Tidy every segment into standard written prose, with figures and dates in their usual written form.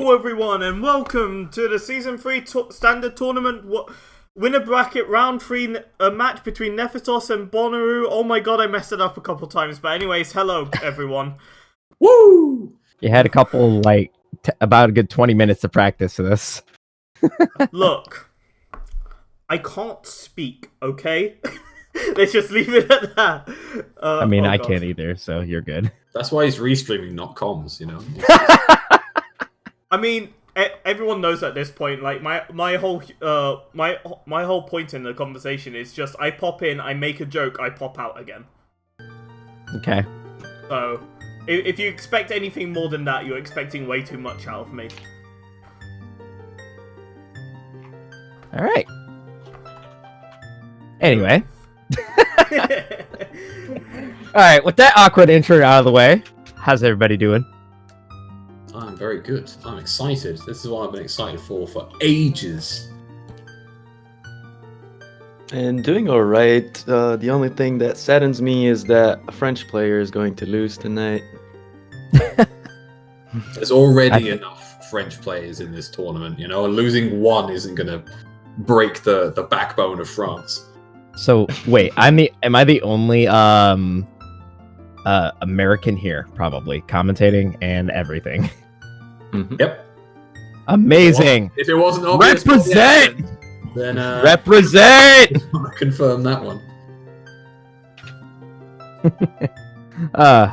Hello everyone and welcome to the Season 3 Standard Tournament Winner Bracket Round 3 match between Nephitoss and Bonnaroo. Oh my god, I messed it up a couple times, but anyways, hello everyone. Woo! You had a couple, about a good 20 minutes to practice this. Look, I can't speak, okay? Let's just leave it at that. I mean, I can't either, so you're good. That's why he's restreaming, not comms, you know? I mean, everyone knows at this point, like, my whole point in the conversation is just, I pop in, I make a joke, I pop out again. Okay. So, if you expect anything more than that, you're expecting way too much out of me. Alright. Anyway. Alright, with that awkward intro out of the way, how's everybody doing? I'm very good. I'm excited. This is what I've been excited for ages. And doing alright. The only thing that saddens me is that a French player is going to lose tonight. There's already enough French players in this tournament, you know, and losing one isn't going to break the backbone of France. So, wait, am I the only American here, probably, commentating and everything? Mm-hmm. Yep. Amazing! If it wasn't obvious, represent! Then represent! confirm that one.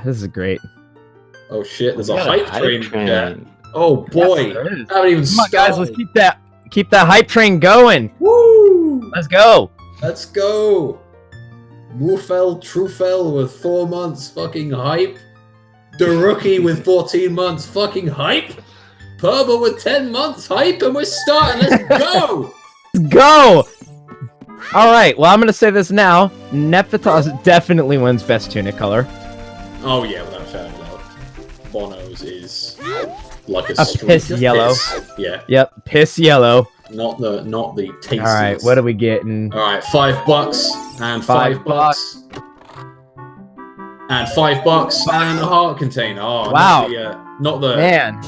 This is great. Oh shit, there's a Yeah, hype train. Oh boy, Yes, there is. haven't even Come on, guys, let's started. keep that hype train going. Woo! Let's go. Let's go! Moofel Trufel with 4 months, fucking hype. The rookie with 14 months, fucking hype. Purple with 10 months, hype, and we're starting. Let's go! Let's go! Alright, well, I'm gonna say this now. Nephitoss definitely wins Best Tunic Color. Oh yeah, without a shadow of a doubt. Bono's is like A streak piss of yellow. piss. Yeah, Yep, piss yellow. not the taste. Alright, what are we getting? Alright, $5 and $5 $5. and $5 and a heart container. Oh, Wow. not the Man.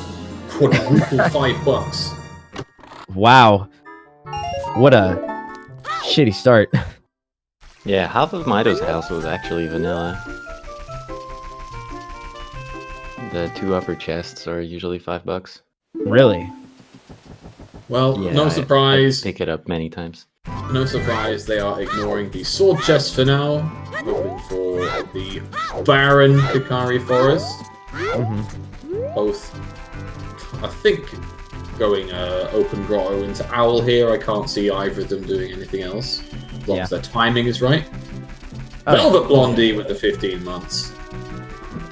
quadruple $5. Wow. What a shitty start. Yeah, half of Mido's house was actually vanilla. The 2 upper chests are usually $5. Really? Well, Yeah, no surprise. I pick it up many times. No surprise, they are ignoring the sword chest for now, hoping for the barren Kakari forest. Mm-hmm. Both, I think, going open grotto into owl here. I can't see either of them doing anything else, as long as their timing is right. Oh. Velvet Blondie with the 15 months.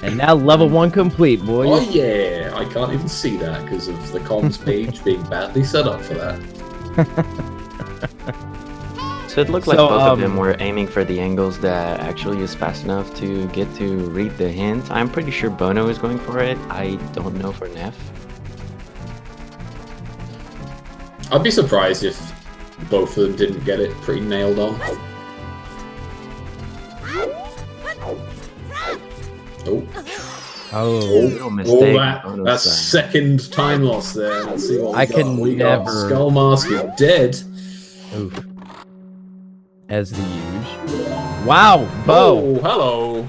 And now level 1 complete, boys. Oh yeah, I can't even see that because of the comms page being badly set up for that. So it looked like So, both of them were aiming for the angles that actually is fast enough to get to read the hint. I'm pretty sure Bono is going for it. I don't know for Neff. I'd be surprised if both of them didn't get it pretty nailed on. Oh. Little mistake on Bono's That's side. second time loss there. Let's see what we I got. can We got never- Skull Mask is dead. Oof. As the usual. Wow, Bo. Oh, hello.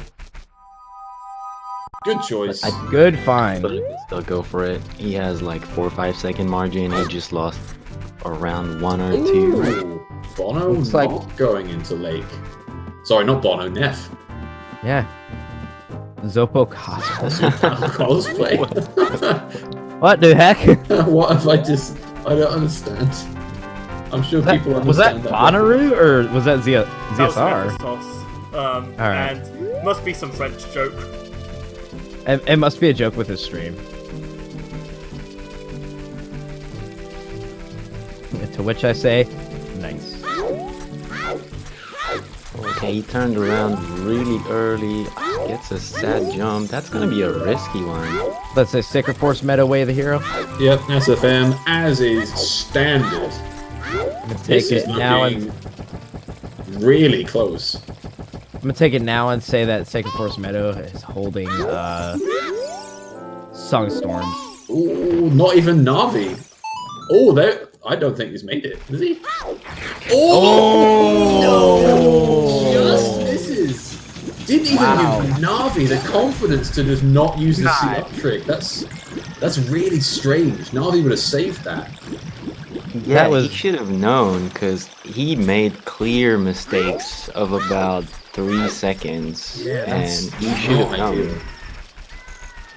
Good choice. Good find. But he can still go for it. He has like 4 or 5 second margin. He just lost around 1 or 2. Ooh, Bono Looks not like- going into Lake. Sorry, not Bono, Neff. Yeah. Zoppo cosplay. Cosplay. What the heck? What have I just... I don't understand. I'm sure people understand Was that Bonnaroo or was that That was ZSR? Nephitoss. Alright. And must be some French joke. It must be a joke with his stream. To which I say, nice. Okay, he turned around really early. Gets a sad jump. That's gonna be a risky one. Let's say Sacred Force meta way the hero. Yep, SFM, as is standard. I'm gonna This take is it now looking and really close. I'm gonna take it now and say that Sacred Force Meadow is holding Song Storms. Ooh, not even Navi. Oh, there. I don't think he's made it. Is he? Oh! No! Just misses. Didn't even give Navi the confidence to just not use the C-up trick. That's really strange. Navi would have saved that. Yeah, he should have known, because he made clear mistakes of about 3 seconds, and he should have known.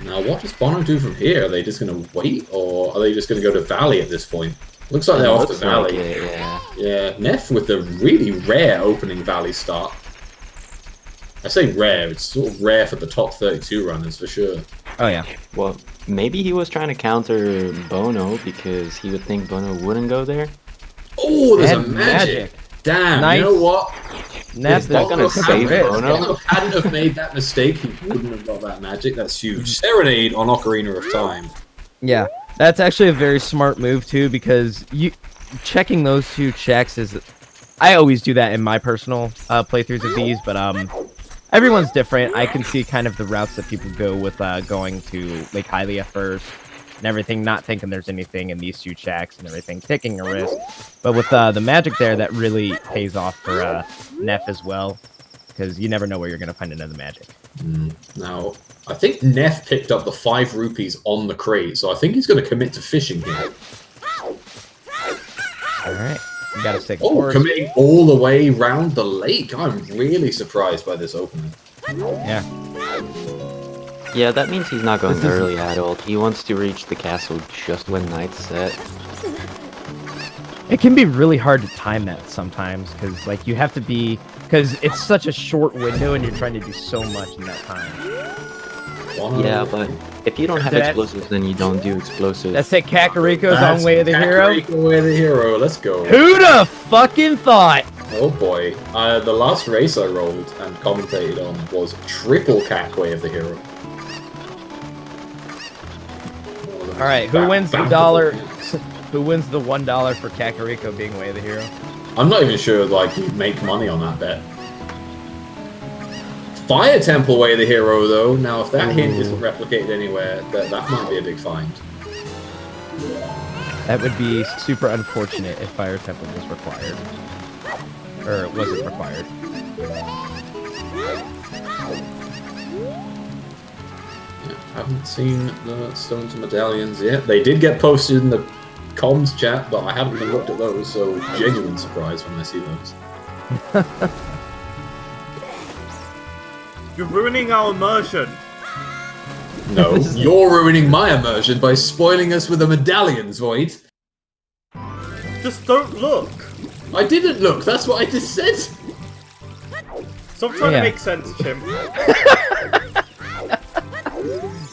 Now, what does Bono do from here? Are they just going to wait, or are they just going to go to Valley at this point? Looks like they're off to Valley. Like it, yeah, Neff with a really rare opening Valley start. I say rare, it's sort of rare for the top 32 runners, for sure. Oh, yeah. Well, maybe he was trying to counter Bono, because he would think Bono wouldn't go there. Oh, there's a magic! Damn, nice. You know what? Neff is gonna save Bono. If Bono hadn't have made that mistake, he wouldn't have got that magic. That's huge. Serenade on Ocarina of Time. Yeah, that's actually a very smart move too, because checking those 2 checks is. I always do that in my personal playthroughs of these, but everyone's different. I can see kind of the routes that people go with going to Lake Hylia first and everything, not thinking there's anything in these 2 checks and everything, taking a risk. But with the magic there, that really pays off for Neff as well, because you never know where you're going to find another magic. Now, I think Neff picked up the 5 rupees on the crate, so I think he's going to commit to fishing here. Alright, you got to stick committing all the way round the lake. I'm really surprised by this opening. Yeah. Yeah, that means he's not going early adult. He wants to reach the castle just when night's set. It can be really hard to time that sometimes, because like you have to be, because it's such a short window and you're trying to do so much in that time. Yeah, but if you don't have explosives, then you don't do explosives. That's it, Kakariko's on Way of the Hero. Kakariko Way of the Hero, let's go. Who'da fucking thought? Oh boy, the last race I rolled and commentated on was triple Kak Way of the Hero. Alright, who wins the $1? Who wins the $1 for Kakariko being Way of the Hero? I'm not even sure like you'd make money on that bet. Fire Temple Way of the Hero though, now if that hint isn't replicated anywhere, that might be a big find. That would be super unfortunate if Fire Temple was required. Or wasn't required. Haven't seen the stones and medallions yet. They did get posted in the comms chat, but I haven't even looked at those, so genuine surprise when I see those. You're ruining our immersion. No, you're ruining my immersion by spoiling us with the medallions, Void. Just don't look. I didn't look, that's what I just said. Stop trying to make sense, Chimp.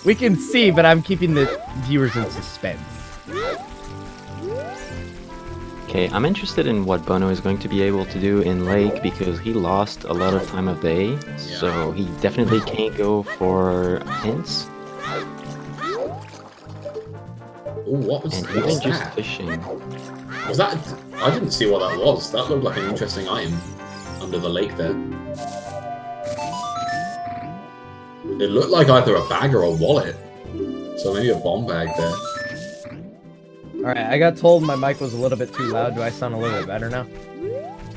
We can see, but I'm keeping the viewers in suspense. Okay, I'm interested in what Bono is going to be able to do in Lake, because he lost a lot of time of day, so he definitely can't go for hints. Oh, what was and even just fishing. Was that? I didn't see what that was. That looked like an interesting item under the lake there. It looked like either a bag or a wallet. So maybe a bomb bag there. Alright, I got told my mic was a little bit too loud. Do I sound a little bit better now?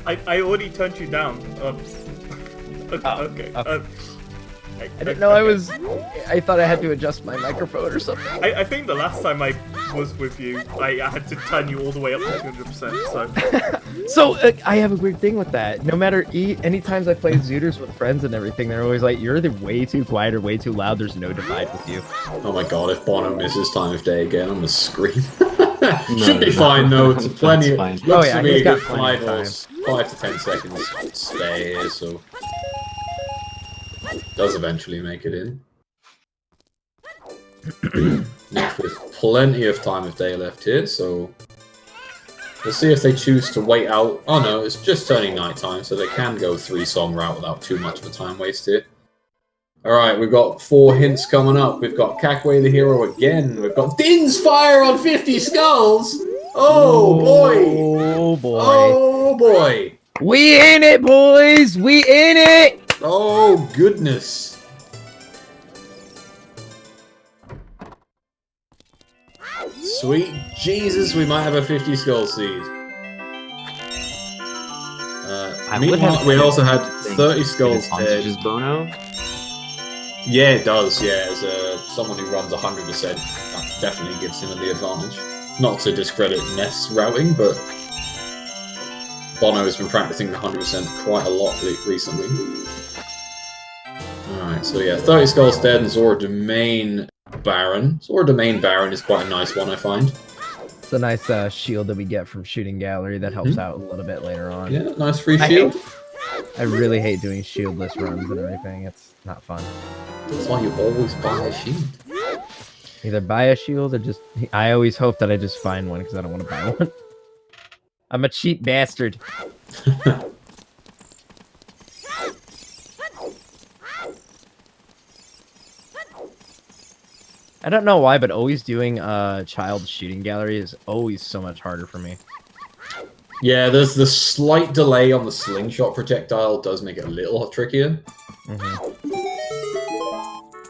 I already turned you down. Okay. I didn't know I was... I thought I had to adjust my microphone or something. I think the last time I was with you, I had to turn you all the way up to 200%, so... So, I have a weird thing with that. No matter... Any times I play Zooters with friends and everything, they're always like, you're either way too quiet or way too loud, there's no divide with you. Oh my god, if Bono misses time of day again, I'm gonna scream. Should be fine though, it's plenty... Fine. Looks to me he's got a good plenty of 5 to 10 seconds spare here, so... Does eventually make it in. With plenty of time of day left here, so we'll see if they choose to wait out. Oh no, it's just turning night time, so they can go 3-song route without too much of a time waste here. Alright, we've got 4 hints coming up. We've got Kakway the Hero again. We've got Din's Fire on 50 Skulls! Oh boy! Oh boy. Oh boy! We in it, boys! We in it! Oh goodness! Sweet Jesus, we might have a 50 skull seed. Meanwhile, we also had 30 skulls dead. Just Bono? Yeah, it does. Yeah, as someone who runs 100%, that definitely gives him the advantage. Not to discredit Neff's routing, but Bono has been practicing the 100% quite a lot recently. Alright, so yeah, 30 skulls dead and Zora Domain Baron. Zora Domain Baron is quite a nice one, I find. It's a nice shield that we get from Shooting Gallery that helps out a little bit later on. Yeah, nice free shield. I really hate doing shieldless runs and everything. It's not fun. That's why you always buy a shield. Either buy a shield or just... I always hope that I just find one because I don't want to buy one. I'm a cheap bastard. I don't know why, but always doing child Shooting Gallery is always so much harder for me. Yeah, there's the slight delay on the slingshot projectile does make it a little trickier.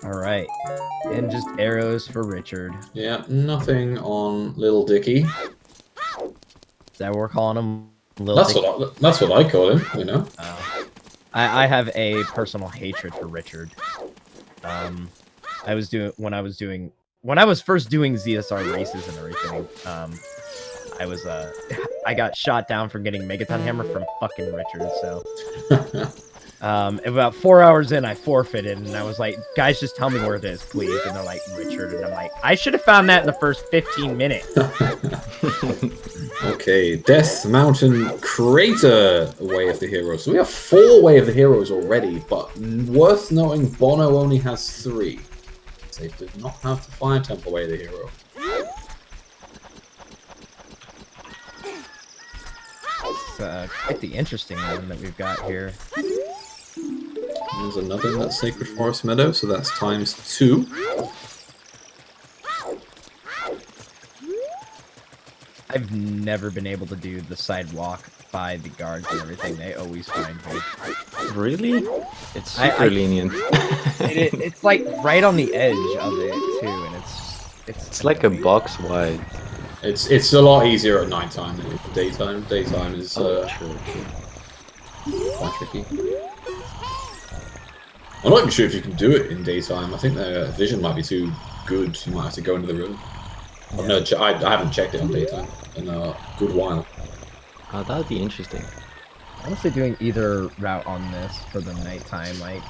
Alright. And just arrows for Richard. Yeah, nothing on Little Dicky. Is that what we're calling him? Little Dicky? That's what I call him, you know? I have a personal hatred for Richard. I was doing when I was first doing ZSR races and everything. I got shot down for getting Megaton Hammer from fucking Richard. So, about 4 hours in, I forfeited, and I was like, "Guys, just tell me where it is, please." And they're like, "Richard," and I'm like, "I should have found that in the first 15 minutes." Okay, Death Mountain Crater Way of the Heroes. So we have 4 Way of the Heroes already, but worth noting, Bono only has 3. They did not have the Fire Temple Way of the Hero. It's quite the interesting one that we've got here. There's another in that Sacred Forest Meadow, so that's ×2. I've never been able to do the sidewalk by the guards and everything. They always find me. Really? It's super lenient. It's like right on the edge of it too, and it's like a box wide. It's a lot easier at nighttime than daytime. Daytime is quite tricky. I'm not even sure if you can do it in daytime. I think the vision might be too good. You might have to go into the room. I haven't checked it on daytime in a good while. That would be interesting. Honestly, doing either route on this for the nighttime, like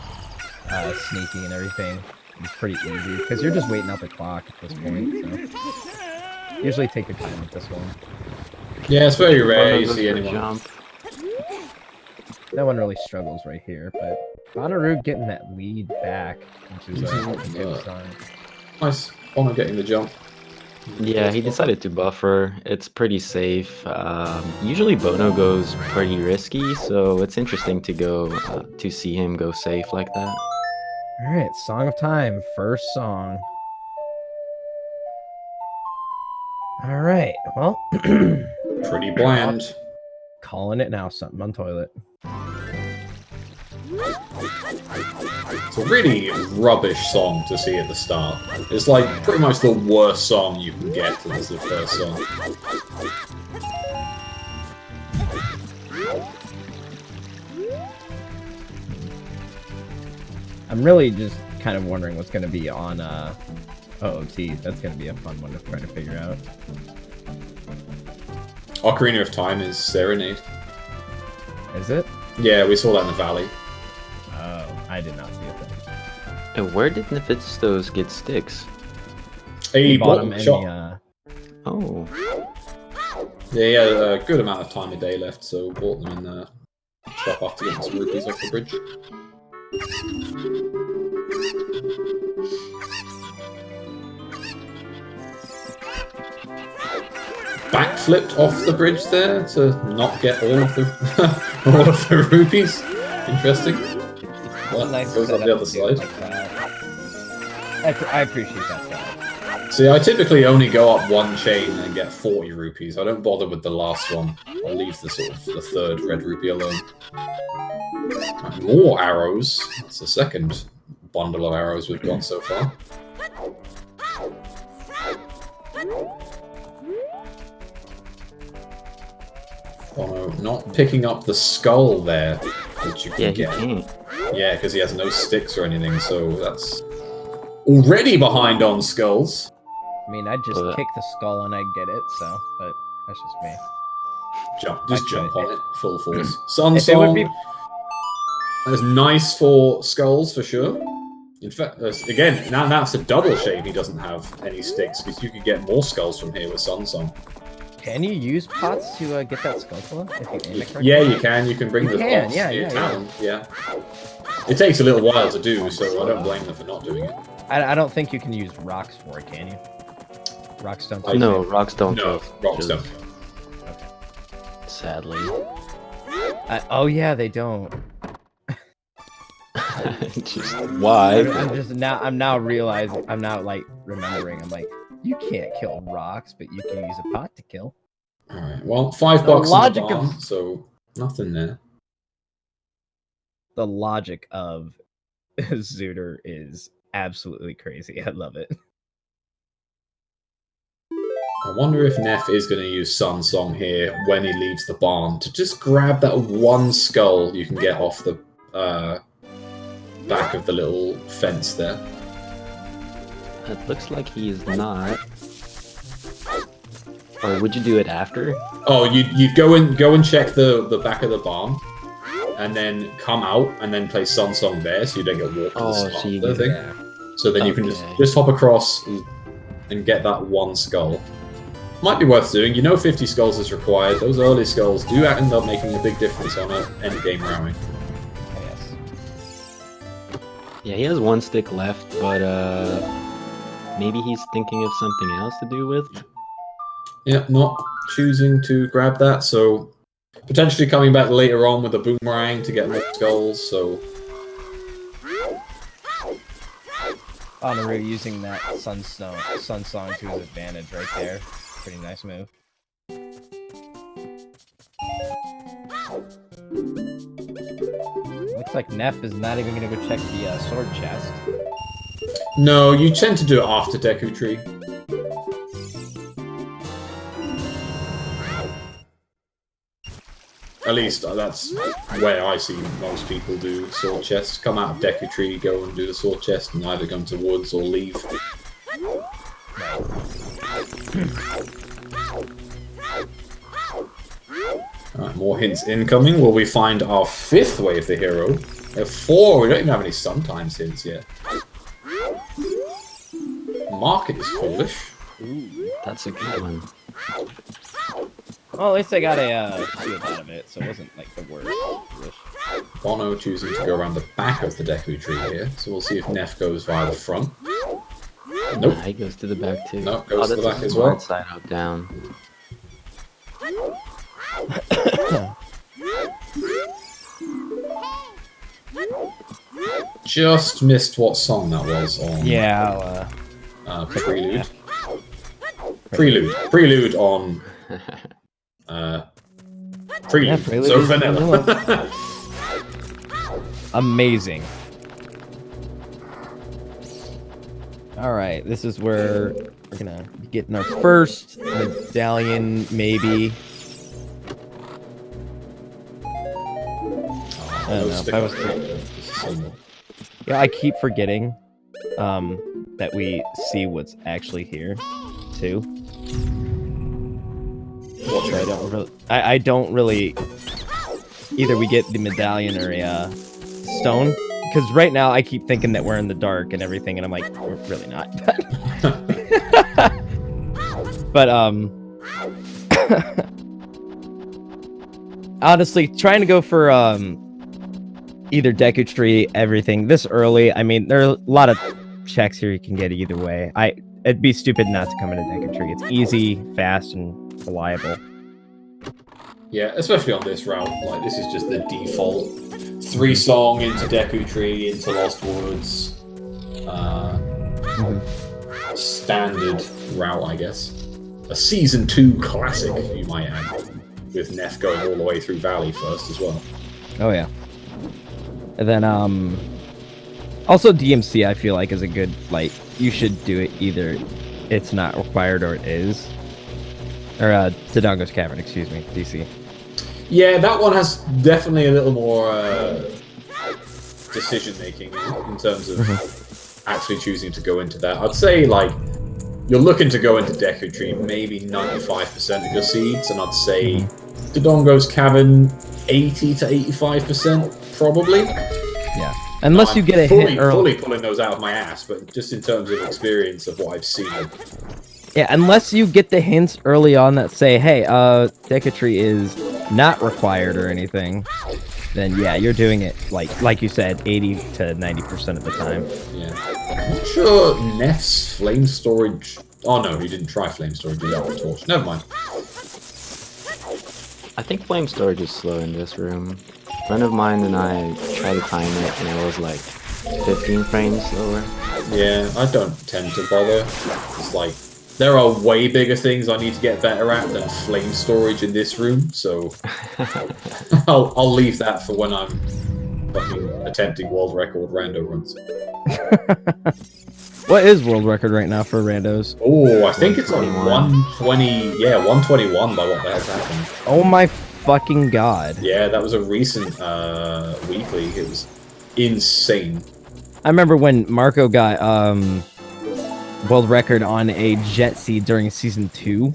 sneaking and everything, is pretty easy because you're just waiting out the clock at this point. So usually take your time with this one. Yeah, it's very rare you see anyone. Jump. No one really struggles right here, but Bonnaroo getting that lead back, which is a good sign. Nice, Bono getting the jump. Yeah, he decided to buffer. It's pretty safe. Usually Bono goes pretty risky, so it's interesting to go to see him go safe like that. All right, Song of Time, first song. All right, well, pretty bland. Calling it now. Something on toilet. It's a really rubbish song to see at the start. It's like pretty much the worst song you can get as the first song. I'm really just kind of wondering what's going to be on OOT. That's going to be a fun one to try to figure out. Ocarina of Time is Serenade. Is it? Yeah, we saw that in the valley. Oh, I did not see it then. And where did Nephitoss get sticks? He bought bought them in shop. Oh. Yeah, he had a good amount of time a day left, so bought them in the shop after getting some rupees off the bridge. Backflipped off the bridge there to not get all of the all of the rupees. Interesting. Well, Nice goes up the other setup to do it side. like that. I appreciate that setup. See, I typically only go up one chain and get 40 rupees. I don't bother with the last one. I'll leave the the third red rupee alone. Right, more arrows. That's the second bundle of arrows we've got so far. Oh no, not picking up the skull there, which you can Yeah, he get. can't. Yeah, because he has no sticks or anything, so that's already behind on skulls. I mean, I'd just But- kick the skull and I'd get it, so, but that's just me. Just I jump could. on it, full force. Sun If it would Song, be- that's nice for skulls for sure. In fact, again, now that's a double shame he doesn't have any sticks, because you could get more skulls from here with Sun Song. Can you use pots to get that skull full if you aim it correctly? Yeah, you can. You can bring You the can, pots yeah, to your yeah, town. Yeah. It takes a little while to do, so I don't blame them for not doing it. I don't think you can use rocks for it, can you? Rocks don't. I- do No, it. rocks don't No, kill. rocks just- don't. Sadly. Oh yeah, they don't. Just why? I'm now realizing. I'm now like remembering. I'm like, you can't kill rocks, but you can use a pot to kill. Alright, well, $5 The in the logic barn, of- so nothing there. The logic of Zooter is absolutely crazy. I love it. I wonder if Neff is going to use Sun Song here when he leaves the barn to just grab that one skull you can get off the back of the little fence there. It looks like he is not. Or would you do it after? Oh, you'd go and check the back of the barn, and then come out and then play Sun Song there, so you don't get walked to the Oh, spot so you of the get- thing. Yeah. So then you can Okay. just hop across and get that one skull. Might be worth doing. You know 50 skulls is required. Those early skulls do end up making a big difference on an endgame routing. Yes. Yeah, he has one stick left, but maybe he's thinking of something else to do with. Yeah, not choosing to grab that, so potentially coming back later on with a boomerang to get more skulls, so Honoru using that sun song to his advantage right there. Pretty nice move. Looks like Neff is not even gonna go check the sword chest. no, you tend to do it after Deku Tree. At least that's where I see most people do sword chests. Come out of Deku Tree, go and do the sword chest, and either go into woods or leave. Alright, more hints incoming. Will we find our fifth wave the hero? We have 4. We don't even have any sometimes hints yet. Market is foolish. That's a good one. Well, at least I got a shield out of it, so it wasn't like the worst. Bono choosing to go around the back of the Deku Tree here, so we'll see if Neff goes via the front. Nope. Yeah, he goes to the back too. No, goes to the that's back a as smart well. Side up down. Just missed what song that was on. Yeah, Prelude. Prelude on. Prelude. Yeah, Prelude So is vanilla. amazing. Alright, this is where we're gonna be getting our first medallion, maybe. I don't know, if I was to- Yeah, I keep forgetting that we see what's actually here, too. So I don't really. Either we get the medallion or a stone, because right now I keep thinking that we're in the dark and everything, and I'm like, we're really not. But honestly, trying to go for either Deku Tree, everything this early. I mean, there are a lot of checks here you can get either way. It'd be stupid not to come into Deku Tree. It's easy, fast, and reliable. Yeah, especially on this route. Like, this is just the default 3-song into Deku Tree, into Lost Woods. Standard route, I guess. A Season 2 classic, you might add. With Neff going all the way through Valley first as well. Oh yeah. And then also DMC I feel like is a good, like, you should do it either it's not required or it is. Or Dodongo's Cavern, excuse me, DC. Yeah, that one has definitely a little more decision making in terms of actually choosing to go into that. I'd say like you're looking to go into Deku Tree maybe 95% of your seeds, and I'd say Dodongo's Cavern 80 to 85% probably. Yeah, unless you get a hit early. Fully pulling those out of my ass, but just in terms of experience of what I've seen. Yeah, unless you get the hints early on that say, hey, Deku Tree is not required or anything, then yeah, you're doing it, like you said, 80 to 90% of the time. Yeah. I'm not sure Neff's flame storage... Oh no, he didn't try flame storage without the torch. Never mind. I think flame storage is slow in this room. A friend of mine and I tried to time it, and it was like 15 frames slower. Yeah, I don't tend to bother. It's like, there are way bigger things I need to get better at than flame storage in this room, so I'll leave that for when I'm fucking attempting world record rando runs. What is world record right now for randos? Oh, I think it's like 120, yeah, 121 by what the heck happened. Oh my fucking god. Yeah, that was a recent weekly. It was insane. I remember when Marco got world record on a jet seed during season 2.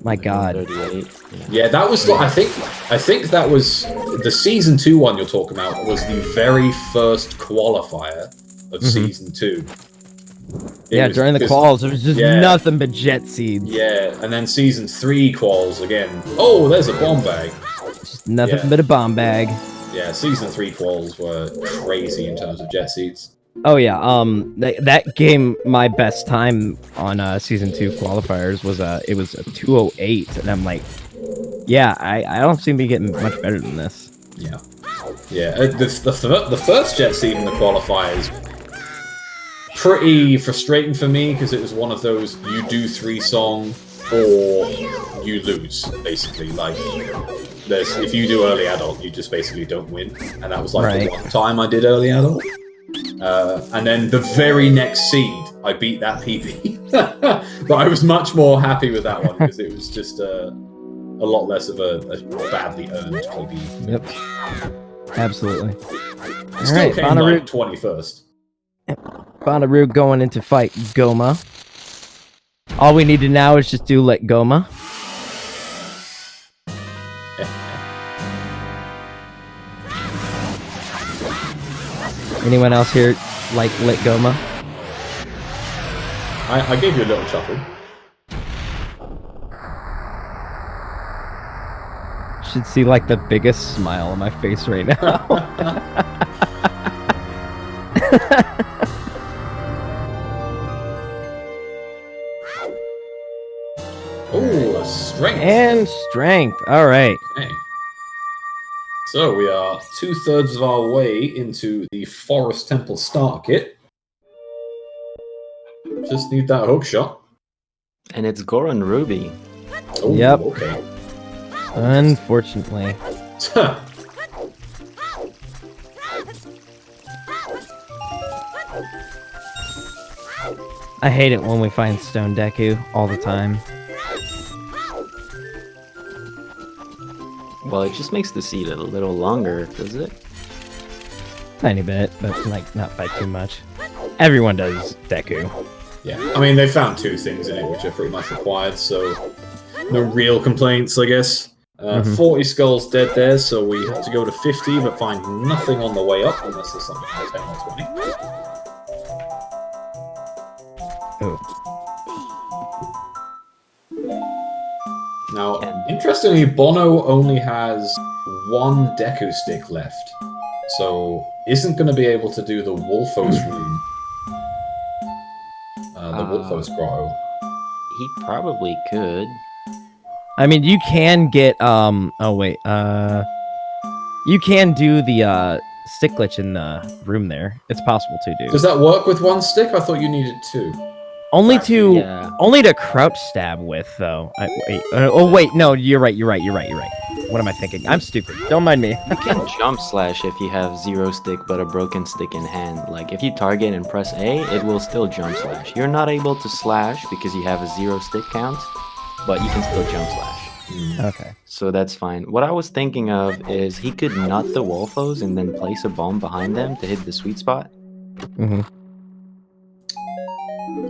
My god. 38. Yeah, that was. I think that was the season 2 one you're talking about. Was the very first qualifier of season 2. Yeah, during the quals, it was just nothing but jet seeds. Yeah, and then season 3 quals again. Oh, there's a bomb bag. Just nothing but a bomb bag. Yeah, season 3 quals were crazy in terms of jet seeds. Oh yeah, that game, my best time on season 2 qualifiers was it was a 2:08, and I'm like, yeah, I don't seem to be getting much better than this. Yeah, yeah. The first jet seed in the qualifiers pretty frustrating for me because it was one of those you do 3-song or you lose basically. Like, if you do early adult, you just basically don't win, and that was like the one time I did early adult. And then the very next seed, I beat that PB. But I was much more happy with that one because it was just a lot less of a badly earned PB. Yep. Absolutely. Still came like 21st. Bonnaroo going into fight Goma. All we need to now is just do Lit Goma. Anyone else here like Lit Goma? I gave you a little chuckle. Should see like the biggest smile on my face right now. Ooh, strength. And strength. All right. Okay. So we are 2/3 of our way into the Forest Temple start kit. Just need that hook shot. And it's Goron Ruby. Oh, yep. Okay. Unfortunately. I hate it when we find Stone Deku all the time. Well, it just makes the seed a little longer, does it? Tiny bit, but like not by too much. Everyone does Deku. Yeah, I mean, they found 2 things in it which are pretty much required, so no real complaints, I guess. 40 skulls dead there, so we have to go to 50, but find nothing on the way up, unless there's something like 10 or 20. Oh. Now, interestingly, Bono only has 1 Deku stick left, so isn't going to be able to do the Wolfos room. The Wolfos grotto. He probably could. I mean, you can get, oh wait, you can do the, stick glitch in the room there. It's possible to do. Does that work with 1 stick? I thought you needed 2. Only to crouch stab with though. Wait. Oh wait, no, you're right. What am I thinking? I'm stupid. Don't mind me. You can jump slash if you have 0 stick but a broken stick in hand. Like if you target and press A, it will still jump slash. You're not able to slash because you have a 0 stick count, but you can still jump slash. Okay. So that's fine. What I was thinking of is he could nut the Wolfos and then place a bomb behind them to hit the sweet spot. Mm-hmm.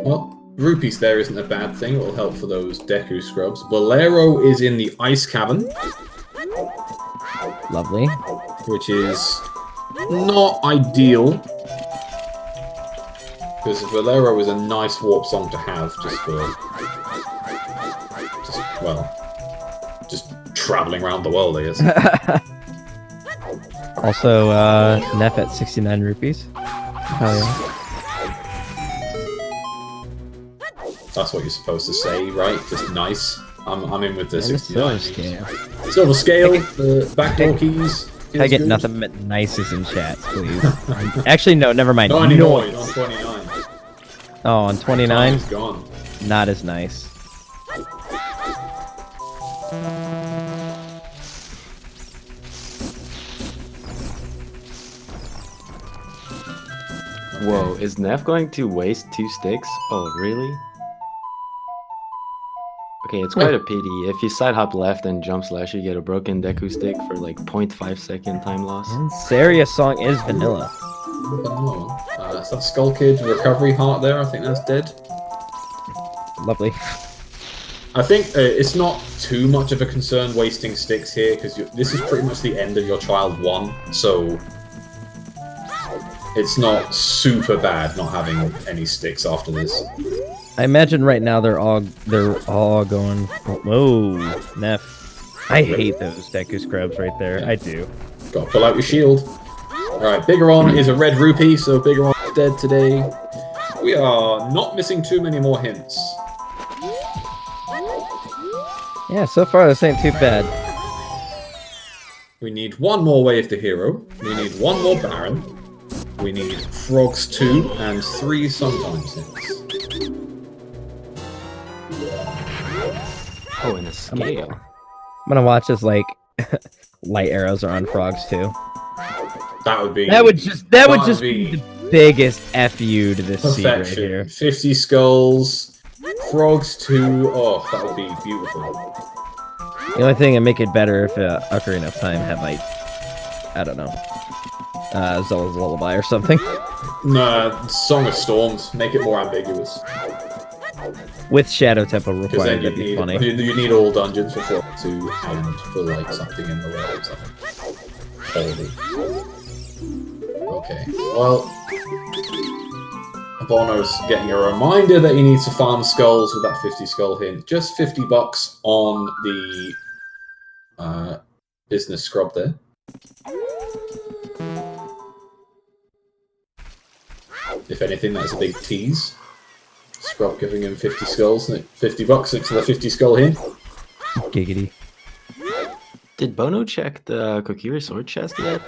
Well, rupees there isn't a bad thing. It will help for those Deku scrubs. Bolero is in the Ice Cavern, Lovely. which is not ideal. Because Bolero is a nice warp song to have just traveling around the world, I guess. Also, Neff at 69 rupees. Hell yeah. That's what you're supposed to say, right? Just nice. I'm in with the And the 69. silver scale. Silver scale, the backdoor keys. Can I feels get good. nothing but nices in chats, please? Actually, no, never mind. Not anymore, you're Noise. on 29. Oh, on 29? Time's gone. Not as nice. Whoa, is Neff going to waste 2 sticks? Oh, really? Okay, it's quite a pity. If you side hop left and jump slash, you get a broken Deku stick for like 0.5 second time loss. And Saria's song is vanilla. I don't know. Is that Skull Kid recovery heart there? I think that's dead. Lovely. I think it's not too much of a concern wasting sticks here, because this is pretty much the end of your child 1, so it's not super bad not having any sticks after this. I imagine right now they're all going. Whoa, Neff. I hate those Deku scrubs right there. I do. Gotta pull out your shield. Alright, Bigeron is a red rupee, so Bigeron is dead today. We are not missing too many more hints. Yeah, so far this ain't too bad. We need one more Wave to Hero. We need one more Baron. We need Frogs 2 and 3 sometimes hints. Oh, and a scale. I'm gonna watch as like light arrows are on frogs too. That would be That would just be the biggest FU to this seed right perfection. here. 50 skulls, Frogs 2. Oh, that would be beautiful. The only thing that make it better if Ocarina of Time had like, I don't know, Zelda's Lullaby or something. Nah, Song of Storms. Make it more ambiguous. With Shadow Temple Because required, then that'd be funny. you need all dungeons for Frog 2 and for like something in the world or something. Horrible. Okay, well, Bono's getting a reminder that he needs to farm skulls with that 50 skull hint. Just $50 on the business scrub there. If anything, that's a big tease. Scrub giving him 50 skulls, $50 next to the 50 skull hint. Giggity. Did Bono check the Kokiri sword chest yet?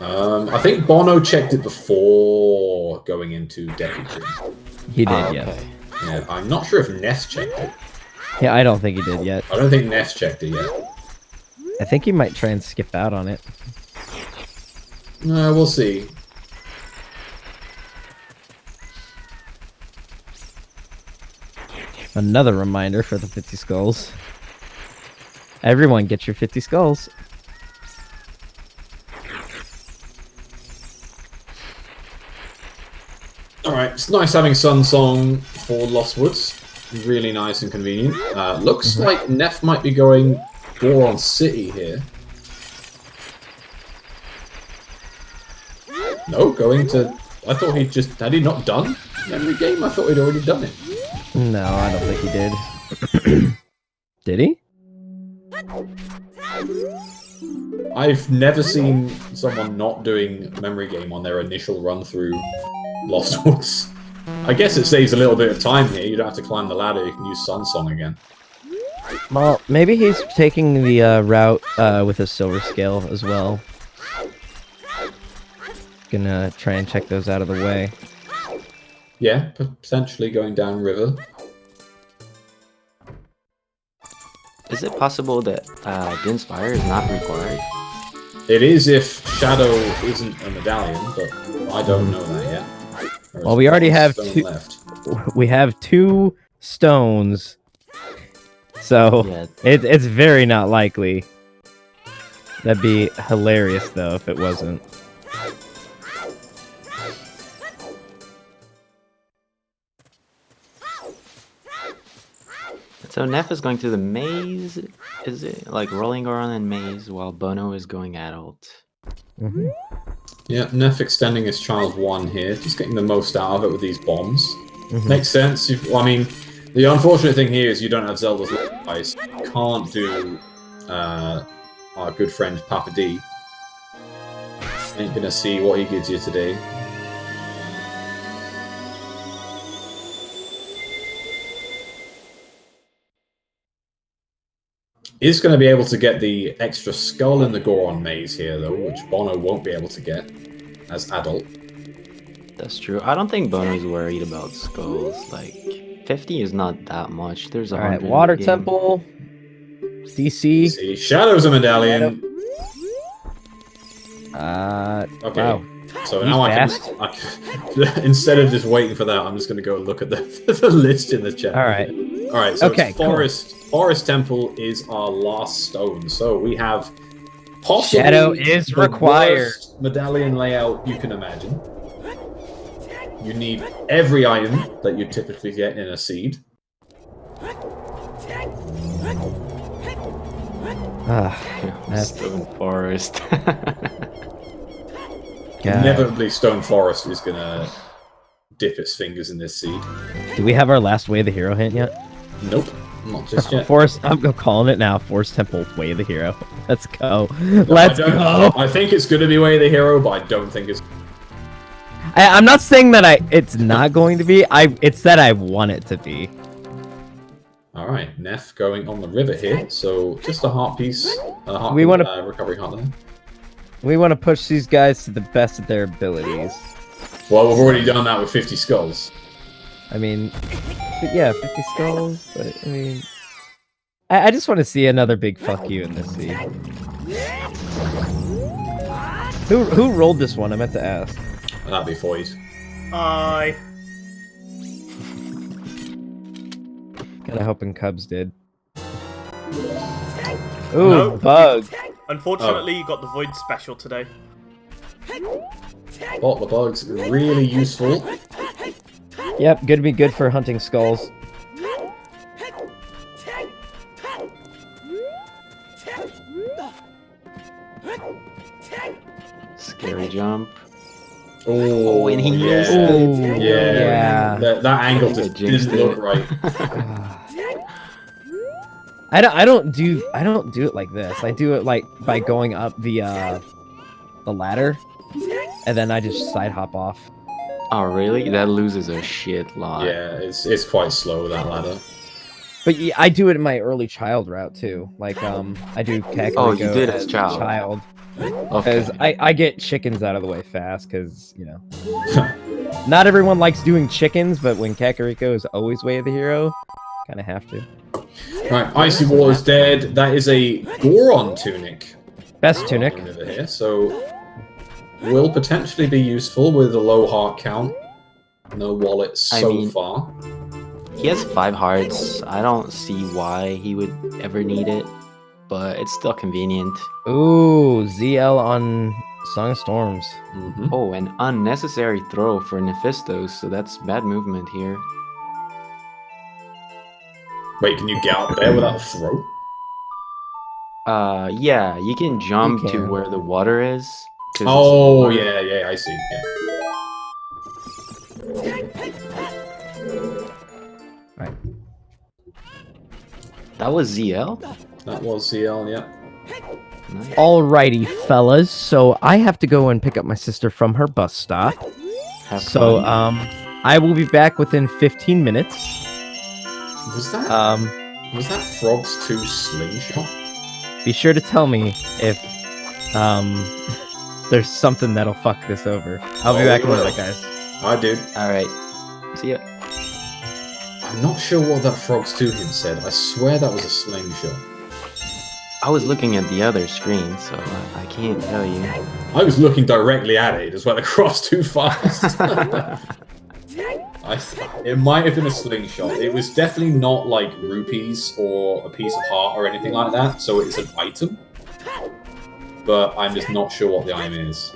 I think Bono checked it before going into Deku Tree. He did, Ah, yes. okay. Yeah, I'm not sure if Ness checked it. Yeah, I don't think he did yet. I don't think Ness checked it yet. I think he might try and skip out on it. We'll see. Another reminder for the 50 skulls. Everyone get your 50 skulls. Alright, it's nice having Sun Song for Lost Woods. Really nice and convenient. Looks like Neff might be going Goron City here. No, going to... I thought he'd just... Had he not done Memory Game? I thought he'd already done it. No, I don't think he did. Did he? I've never seen someone not doing Memory Game on their initial run through Lost Woods. I guess it saves a little bit of time here. You don't have to climb the ladder. You can use Sun Song again. Well, maybe he's taking the route with a silver scale as well. Gonna try and check those out of the way. Yeah, potentially going down river. Is it possible that Din's Fire is not required? It is if Shadow isn't a medallion, but I don't know that yet. Well, we already have stone two. left. We have 2 stones, so Yeah. it's very not likely. That'd be hilarious though if it wasn't. So Neff is going through the maze. Is it like rolling around in maze while Bono is going adult? Mm-hmm. Yeah, Neff extending his child 1 here, just getting the most out of it with these bombs. Mm-hmm. Makes sense. I mean, the unfortunate thing here is you don't have Zelda's ice. You can't do our good friend Papa D. Ain't gonna see what he gives you today. Is going to be able to get the extra skull in the Goron maze here, though, which Bono won't be able to get as adult. That's true. I don't think Bono's worried about skulls. Like 50 is not that much. There's a All right, 100 in Water the game. Temple, DC. See, Shadow's a medallion. Okay. Wow. So He's now fast. I can instead of just waiting for that, I'm just going to go look at the, the list in the chat. All right. All right. So Okay, it's Forest Temple is our last stone. So we have possibly Shadow is the required. worst medallion layout you can imagine. You need every item that you typically get in a seed. That's Stone Forest. God. Inevitably, Stone Forest is going to dip its fingers in this seed. Do we have our last Way of the Hero hint yet? Nope, not just yet. Forest. I'm calling it now. Forest Temple Way of the Hero. Let's go. Let's go. I think it's going to be Way of the Hero, but I don't think it's... I'm not saying that it's not going to be. It's that I want it to be. Alright, Neff going on the river here, so just a heart piece, We wanna- recovery heart there. We want to push these guys to the best of their abilities. Well, we've already done that with 50 skulls. I mean, yeah, 50 skulls. But I mean, I just want to see another big fuck you in this scene. Who rolled this one? I meant to ask. That'd be Foyt. Aye. Kinda hoping Cubs did. Ooh, No. bug. Unfortunately, you got the Void special today. Bottle of bugs, really useful. Yep, good to be good for hunting skulls. Scary jump. Oh, and he yeah. missed it. Ooh, Yeah. That angle just jinxed didn't look it. right. I don't do it like this. I do it like by going up the ladder, and then I just side hop off. Oh really? That loses a shit lot. Yeah, it's quite slow, that ladder. But yeah, I do it in my early child route too. Like I do Kakariko Oh, you did as child. child. Okay. Because I get chickens out of the way fast, because, you know. Not everyone likes doing chickens, but when Kakariko is always Way of the Hero, kind of have to. Right, Icy Wall is dead. That is a Goron tunic. Best tunic. Over here, so will potentially be useful with a low heart count. No wallet so far. He has 5 hearts. I don't see why he would ever need it, but it's still convenient. Ooh, ZL on Song of Storms. Mm-hmm. Oh, an unnecessary throw for Nephitoss, so that's bad movement here. Wait, can you get up there without a throw? Yeah, you can jump You to can. where the water is. 'cause Oh, it's- yeah, I see. Yeah. Right. That was ZL? That was CL, yeah. Nice. Alrighty, fellas. So I have to go and pick up my sister from her bus stop. Have So, fun. I will be back within 15 minutes. Was that Um, Frogs 2 slingshot? be sure to tell me if, there's something that'll fuck this over. I'll be Oh, back in we a will. minute, guys. I did. Alright. See ya. I'm not sure what that Frogs 2 hint said. I swear that was a slingshot. I was looking at the other screen, so I can't tell you. I was looking directly at it. It just went across too fast. It might have been a slingshot. It was definitely not like rupees or a piece of heart or anything like that, so it's an item. But I'm just not sure what the item is.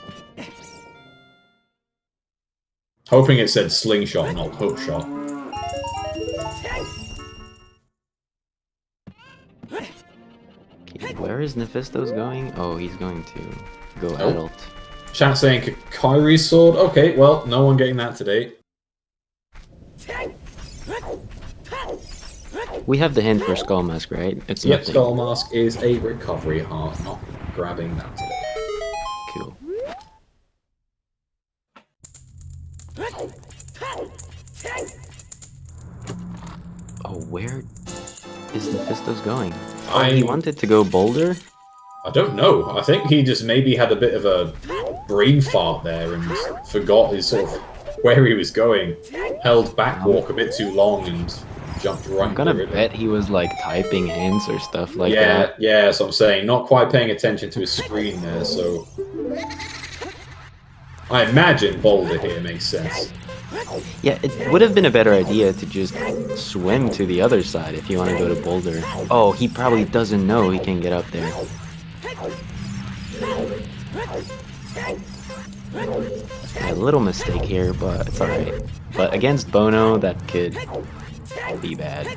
Hoping it said slingshot, not hookshot. Okay, where is Nephitoss going? Oh, he's going to go adult. Chat saying Kairi's sword. Okay, well, no one getting that today. We have the hint for Skull Mask, right? It's Yep, nothing. Skull Mask is a recovery heart, not grabbing that today. Cool. Oh, where is Nephitoss going? Oh, he wanted to go Boulder? I don't know. I think he just maybe had a bit of a brain fart there and forgot his sort of where he was going. Held back walk a bit too long and jumped right. I'm gonna bet he was like typing hints or stuff like that. Yeah, that's what I'm saying. Not quite paying attention to his screen there, so I imagine Boulder here makes sense. Yeah, it would have been a better idea to just swim to the other side if you want to go to Boulder. Oh, he probably doesn't know he can get up there. Yeah, a little mistake here, but it's alright. But against Bono, that could be bad.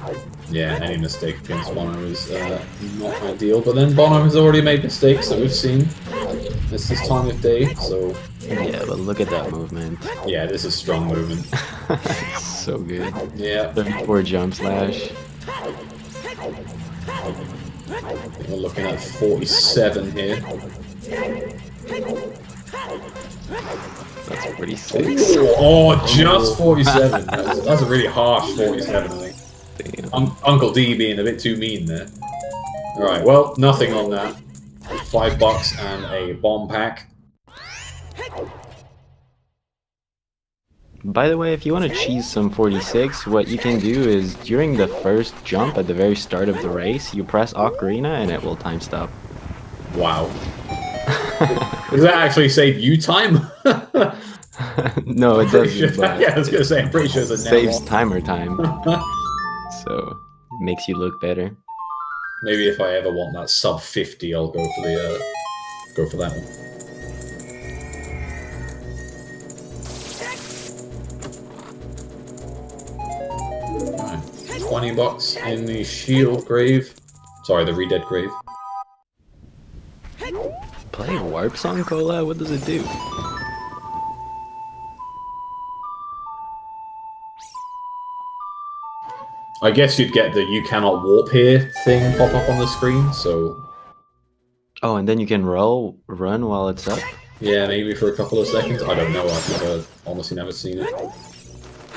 Yeah, any mistake against Bono is not ideal, but then Bono has already made mistakes that we've seen. This is time of day, so... Yeah, but look at that movement. Yeah, this is strong movement. So good. Yeah. 34 jump slash. We're looking at 47 here. That's 46. Oh, just 47. That's a really harsh 47, I think. Damn. Uncle D being a bit too mean there. Alright, well, nothing on that. $5 and a bomb pack. By the way, if you want to cheese some 46, what you can do is during the first jump at the very start of the race, you press Ocarina and it will time stop. Wow. Does that actually save you time? No, it doesn't. But yeah, I was going to say, I'm pretty sure it's a saves timer time. So, makes you look better. Maybe if I ever want that sub 50, I'll go for the go for that one. Right. $20 in the shield grave. Sorry, the Redead grave. Play Warp Song, Cola? What does it do? I guess you'd get the "you cannot warp here" thing pop up on the screen, so... Oh, and then you can run while it's up? Yeah, maybe for a couple of seconds. I don't know, I've honestly never seen it.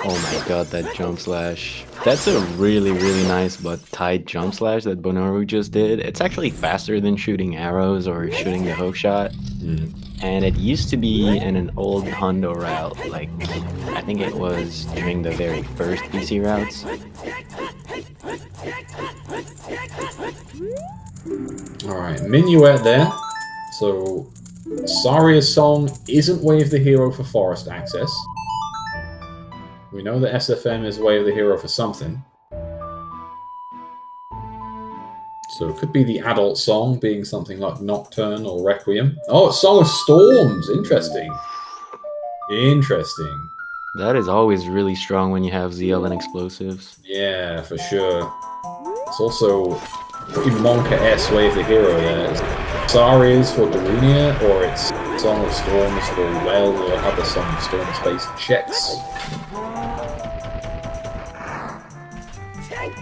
Oh my god, that jump slash. That's a really, really nice but tight jump slash that Bonoru just did. It's actually faster than shooting arrows or shooting the hook shot. And it used to be in an old Hondo route, like, I think it was during the very first PC routes. Alright, Minuet there. So, Saria's song isn't Wave the Hero for forest access. We know that SFM is Wave the Hero for something. So it could be the adult song being something like Nocturne or Requiem. Oh, it's Song of Storms! Interesting. Interesting. That is always really strong when you have ZL and explosives. Yeah, for sure. It's also pretty Monka-esque Wave the Hero there. Saria's for Darunia, or it's Song of Storms for Well, or other Song of Storms based checks.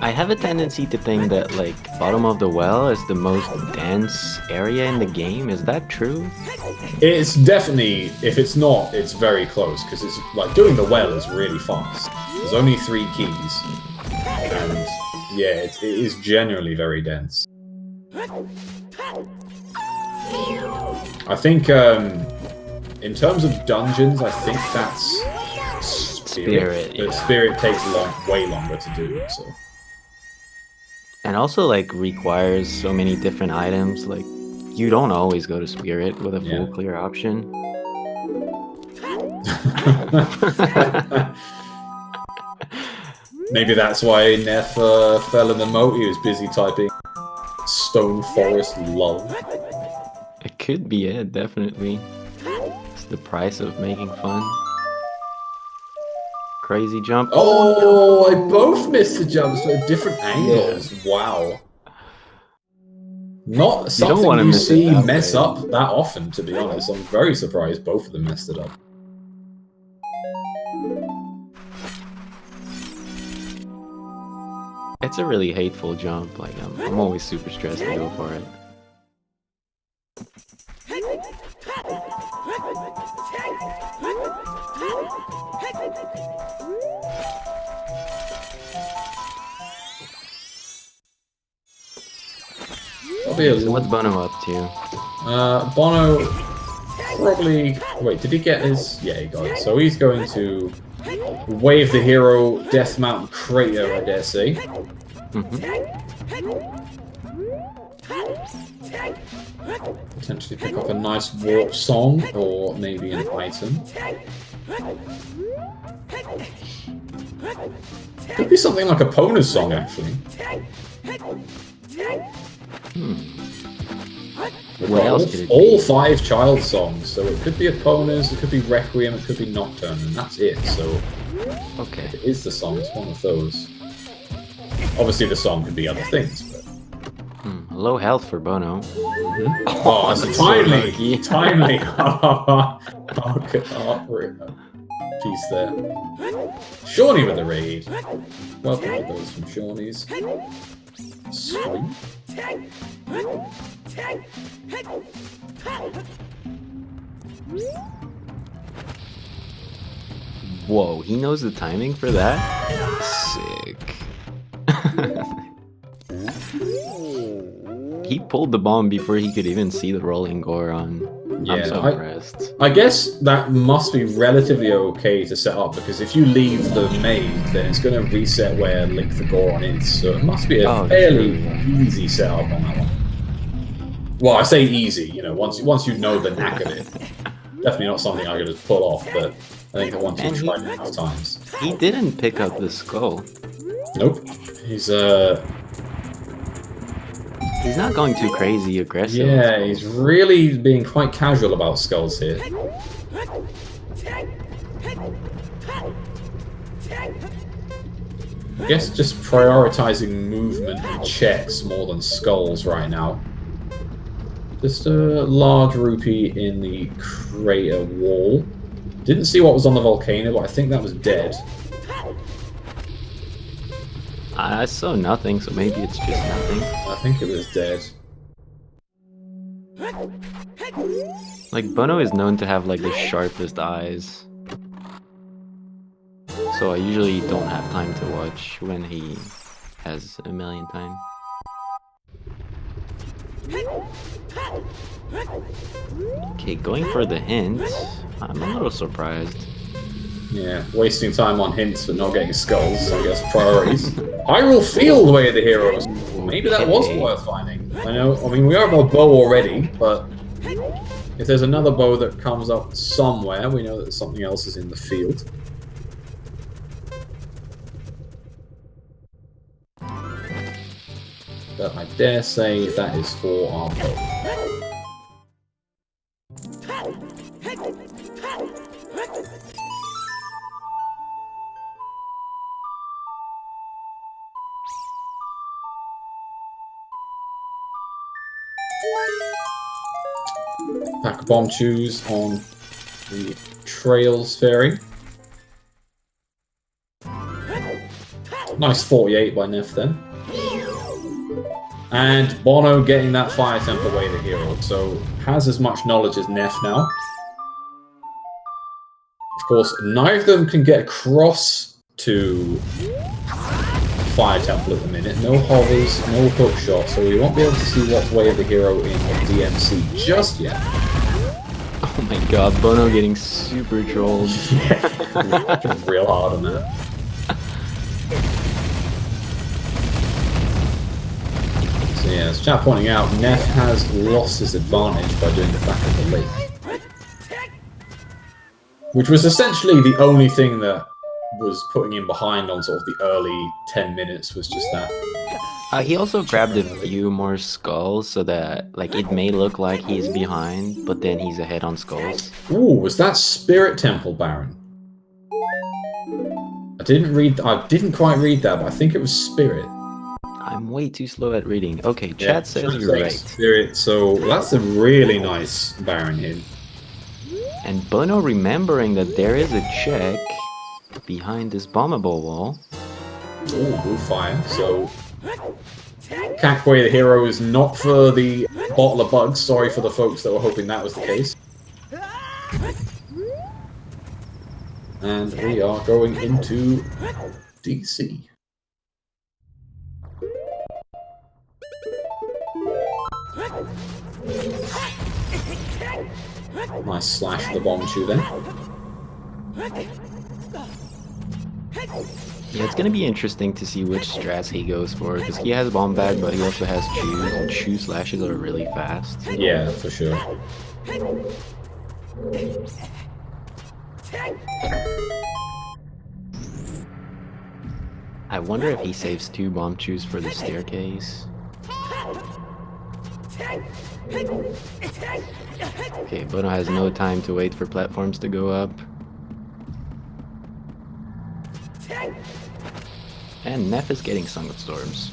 I have a tendency to think that, like, Bottom of the Well is the most dense area in the game. Is that true? It's definitely, if it's not, it's very close, because it's like doing the well is really fast. There's only 3 keys, and yeah, it is generally very dense. I think, in terms of dungeons, I think that's Spirit. Yeah. But Spirit takes way longer to do, so. And also, like, requires so many different items. Like, you don't always go to Spirit with a full clear option. Maybe that's why Neff fell in the moat. He was busy typing Stone Forest lol. It could be it, definitely. It's the price of making fun. Crazy jump. Oh, I both missed the jumps at different angles. Wow. Not something you see mess up that often, to be honest. I'm very surprised both of them messed it up. It's a really hateful jump. Like, I'm always super stressed to go for it. So what's Bono up to? Bono probably... Wait, did he get his... Yeah, he got it. So he's going to wave the hero Death Mountain Crater, I dare say. Potentially pick up a nice warp song, or maybe an item. Could be something like a Pona's song, actually. What else could it all be? 5 child songs, so it could be Epona's, it could be Requiem, it could be Nocturne, and that's it. So, okay, if it is the song, it's one of those. Obviously, the song could be other things, but low health for Bono. oh, it's timely, so timely. Piece there. Shawnee with the raid. Welcome to those from Shawnee's. Sweet. Whoa, he knows the timing for that? Sick. He pulled the bomb before he could even see the rolling Goron. Yeah, I'm so impressed. I guess that must be relatively okay to set up, because if you leave the maze, then it's going to reset where Link the Goron is. So it must be a fairly easy setup on that one. Well, I say easy, you know, once you know the knack of it. Definitely not something I could just pull off, but I think that once you've tried it enough times. He didn't pick up the skull. Nope. He's not going too crazy aggressive. Yeah, he's really being quite casual about skulls here. I guess just prioritizing movement and checks more than skulls right now. Just a large rupee in the crater wall. Didn't see what was on the volcano, but I think that was dead. I saw nothing, so maybe it's just nothing. I think it was dead. Like, Bono is known to have, like, the sharpest eyes. So I usually don't have time to watch when he has a million time. Okay, going for the hint. I'm a little surprised. Yeah, wasting time on hints but not getting skulls, I guess, priorities. Hyrule Field way of the heroes. Maybe that was worth finding. I mean, we have a bow already, but if there's another bow that comes up somewhere, we know that something else is in the field. But I dare say that is for our bow. Pack bomb chews on the Trails Fairy. Nice 48 by Neff then. And Bono getting that Fire Temple away the hero, so has as much knowledge as Neff now. Of course, neither of them can get across to Fire Temple at the minute. No hovers, no hook shot, so we won't be able to see what's way of the hero in DMC just yet. Oh my god, Bono getting super trolled. Yeah, real hard on that. Yeah, as chat pointing out, Neff has lost his advantage by doing the back of the lake. Which was essentially the only thing that was putting him behind on sort of the early 10 minutes, was just that. He also grabbed a few more skulls so that like it may look like he's behind, but then he's ahead on skulls. Ooh, was that Spirit Temple Baron? I didn't quite read that, but I think it was Spirit. I'm way too slow at reading. Okay, chat says you're right. Spirit, so that's a really nice Baron hit. And Bono remembering that there is a check behind this bombable wall. Ooh, blue fire. So Cackway the hero is not for the bottle of bugs. Sorry for the folks that were hoping that was the case. And we are going into DC. Nice slash of the bomb chew then. Yeah, it's gonna be interesting to see which strats he goes for, because he has bomb bag, but he also has chews, and chew slashes are really fast. Yeah, for sure. I wonder if he saves 2 bomb chews for the staircase. Okay, Bono has no time to wait for platforms to go up. And Neff is getting Song of Storms.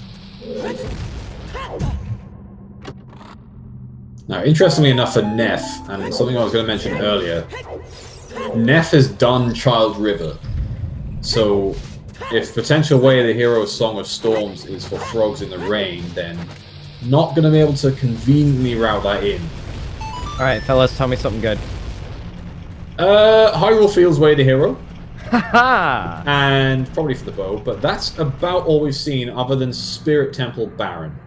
Now, interestingly enough for Neff, and something I was going to mention earlier, Neff has done Child River. So, if potential way of the hero's Song of Storms is for frogs in the rain, then not going to be able to conveniently route that in. Alright, fellas, tell me something good. Hyrule Field's way of the hero. Haha! And probably for the bow, but that's about all we've seen other than Spirit Temple Baron.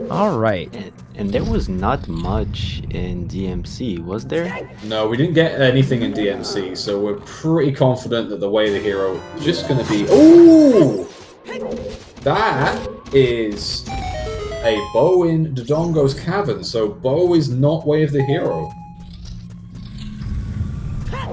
Alright. And there was not much in DMC, was there? No, we didn't get anything in DMC, so we're pretty confident that the way of the hero is just going to be... Ooh! That is a bow in Dodongo's Cavern, so bow is not way of the hero.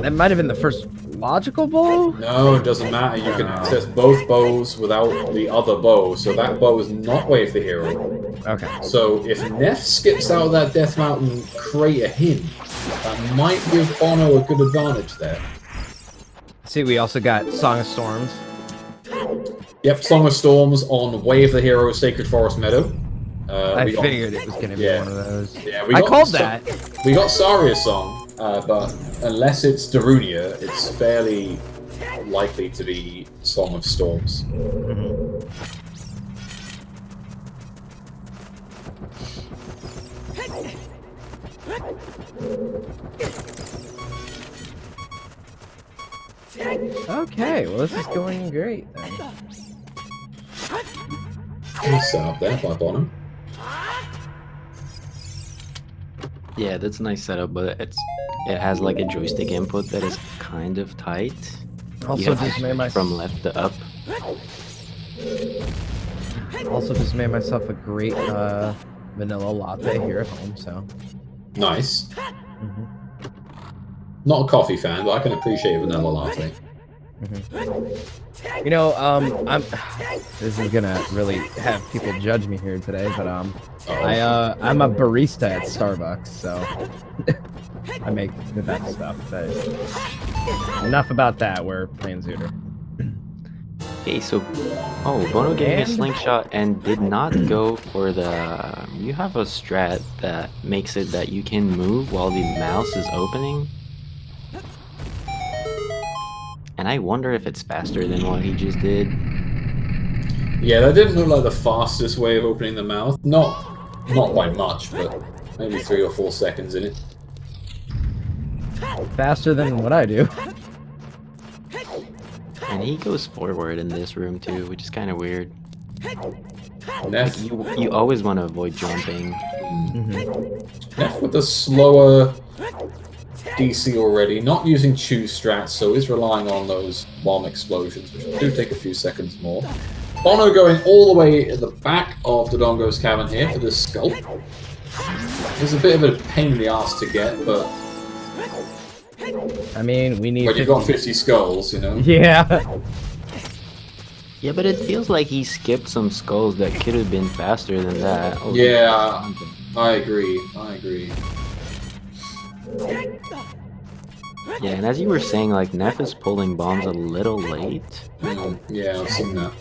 That might have been the first logical bow? No, it doesn't matter. You can access both bows without the other bow, so that bow is not way of the hero. Okay. So if Neff skips out of that Death Mountain crater hint, that might give Bono a good advantage there. See, we also got Song of Storms. Yep, Song of Storms on Way of the Hero, Sacred Forest Meadow. I figured it was going to be one of those. Yeah, I called that. We got Saria's song, but unless it's Darunia, it's fairly likely to be Song of Storms. Okay, well this is going great then. Nice setup there by Bono. Yeah, that's a nice setup, but it has like a joystick input that is kind of tight. Also You have just to made my from left to up. also just made myself a great vanilla latte here at home, so Nice. Not a coffee fan, but I can appreciate a vanilla latte. you know, this is gonna really have people judge me here today, but I'm a barista at Starbucks, so I make the best stuff. But enough about that. We're playing Zooter. Okay, so Bono gave me a slingshot and did not go for the. You have a strat that makes it that you can move while the mouse is opening. And I wonder if it's faster than what he just did. Yeah, that didn't look like the fastest way of opening the mouth. Not by much, but maybe 3 or 4 seconds in it. Faster than what I do. And he goes forward in this room too, which is kind of weird. Neff, You always want to avoid jumping. Neff with the slower DC already, not using choose strats, so is relying on those bomb explosions, which do take a few seconds more. Bono going all the way at the back of Dodongo's Cavern here for this skull. It's a bit of a pain in the ass to get, but I mean, we need. when you've got 50 skulls, you know. Yeah. Yeah, but it feels like he skipped some skulls that could have been faster than that. Oh, Yeah, I agree. Yeah, and as you were saying, like, Neff is pulling bombs a little late. Yeah, I've seen that.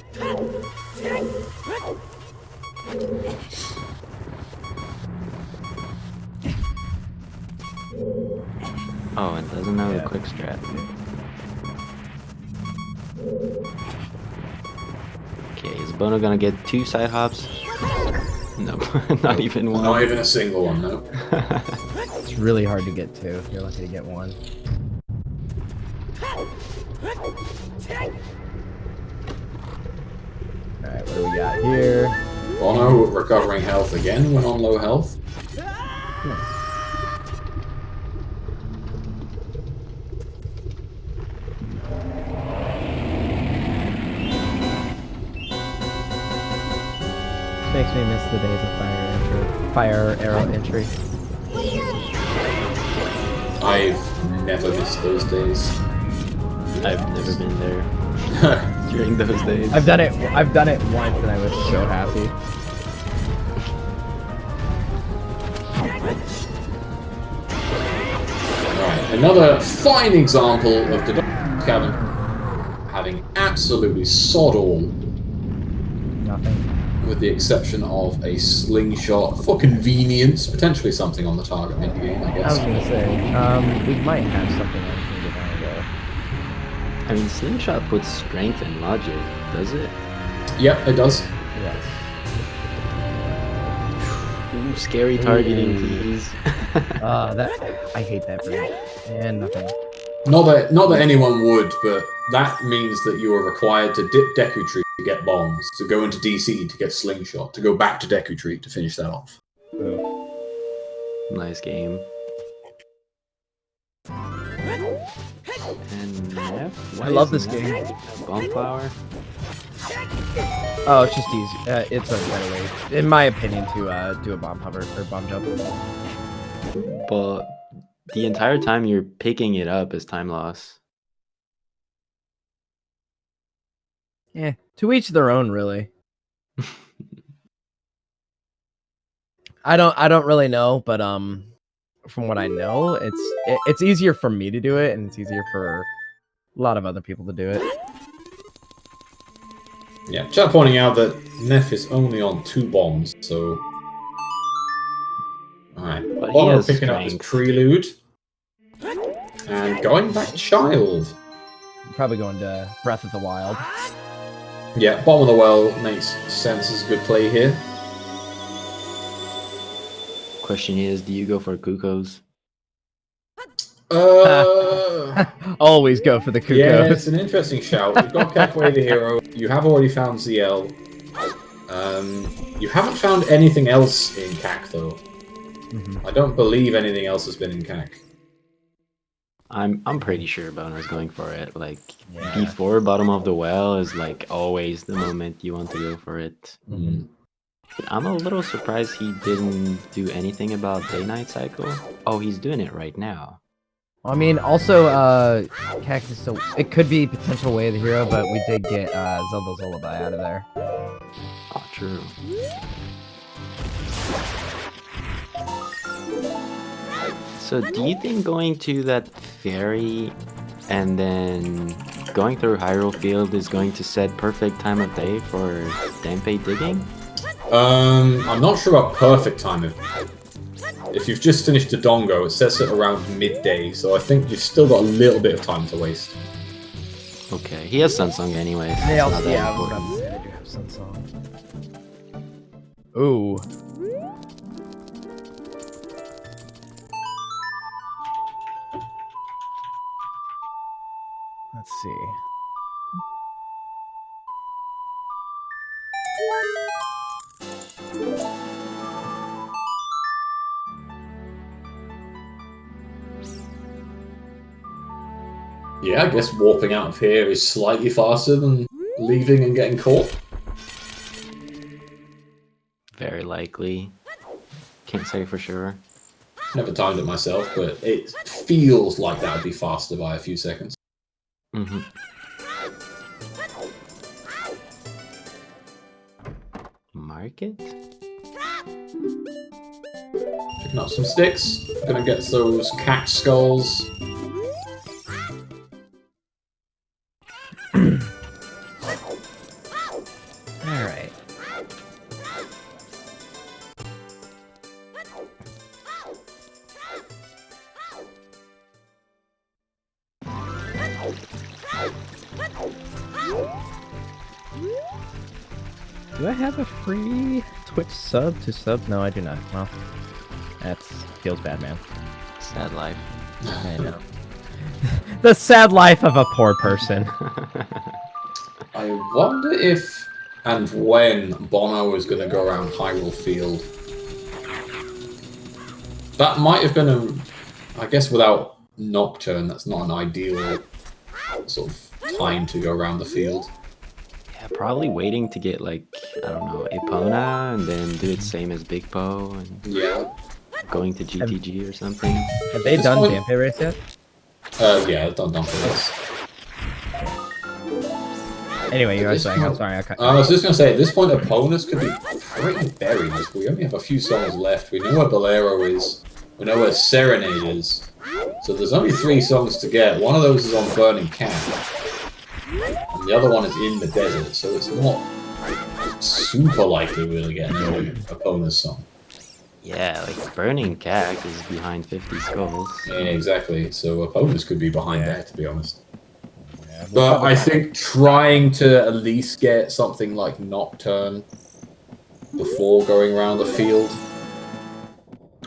Oh, and doesn't know the quick strat. Okay, is Bono gonna get 2 side hops? No, not even one. Not even a single one, no. It's really hard to get 2. You're lucky to get 1. Alright, what do we got here? Bono recovering health again when on low health. Makes me miss the days of fire arrow entry. I've never missed those days. I've never been there during those days. I've done it once and I was so happy. Right, another fine example of the Cavern having absolutely sod all, Nothing. with the exception of a slingshot for convenience, potentially something on the target mid-game, I I was guess. gonna say, we might have something else we can get I mean, Slingshot puts strength and logic, does it? Yep, it does. Yes. Ooh, scary targeting, Ooh. please. That I hate that brand. And nothing. Not that anyone would, but that means that you are required to dip Deku Tree to get bombs, to go into DC to get slingshot, to go back to Deku Tree to finish that off. Nice game. And Neff? I love this game. Bombflower? Oh, it's just easy. It's a better way, in my opinion, to do a bomb hover or bomb jump. But the entire time you're picking it up is time loss. Yeah, to each their own, really. I don't really know, but from what I know, it's easier for me to do it, and it's easier for a lot of other people to do it. Yeah, chat pointing out that Neff is only on 2 bombs, so... Alright, But he Bono has picking up his strength. prelude. And going back Child. I'm probably going to Breath of the Wild. Yeah, Bomb of the Well makes sense as a good play here. Question is, do you go for Kukos? Always go for the Kukos. Yeah, it's an interesting shout. You've got Kekwe the hero. You have already found ZL. You haven't found anything else in CAC, though. Mhm. I don't believe anything else has been in CAC. I'm pretty sure Bono's going for it. Like, Yeah. before bottom of the well is like always the moment you want to go for it. Mm. But I'm a little surprised he didn't do anything about day-night cycle. Oh, he's doing it right now. I mean, also, Cactus, so it could be potential way of the hero, but we did get Zelda's Lullaby out of there. Oh, true. So do you think going to that ferry and then going through Hyrule Field is going to set perfect time of day for Denpei digging? I'm not sure about perfect timing. If you've just finished Dodongo, it sets it around midday, so I think you've still got a little bit of time to waste. Okay, he has Sunsong anyways. They it's also, not that yeah, I was important. about to say they do have Sun Song. Ooh. Let's see. Yeah, I guess warping out of here is slightly faster than leaving and getting caught. Very likely. Can't say for sure. Never timed it myself, but it feels like that would be faster by a few seconds. Mm-hmm. Market? Picking up some sticks. Gonna get those cat skulls. Alright. Do I have a free Twitch sub to sub? No, I do not. Well, that feels bad, man. Sad life. I know. The sad life of a poor person. I wonder if and when Bono is going to go around Hyrule Field. That might have been I guess without Nocturne, that's not an ideal sort of time to go around the field. Yeah, probably waiting to get like, I don't know, Epona and then do it same as Big Po and Yeah. going to GTG or something. Have they This done one- Gameplay Race yet? Yeah, I've done for this. Anyway, you were This saying, I'm one- sorry, okay. I was just going to say, at this point, opponents could be pretty buried. We only have a few songs left. We know where Bolero is. We know where Serenade is. So there's only 3 songs to get. One of those is on Burning Cat. And the other one is in the desert, so it's not super likely we're going to get another opponent's song. Yeah, like Burning Cat is behind 50 Skulls. Yeah, exactly. So opponents could be behind Yeah. that, to be honest. Yeah, But I think trying to at least get something like Nocturne before going around the field,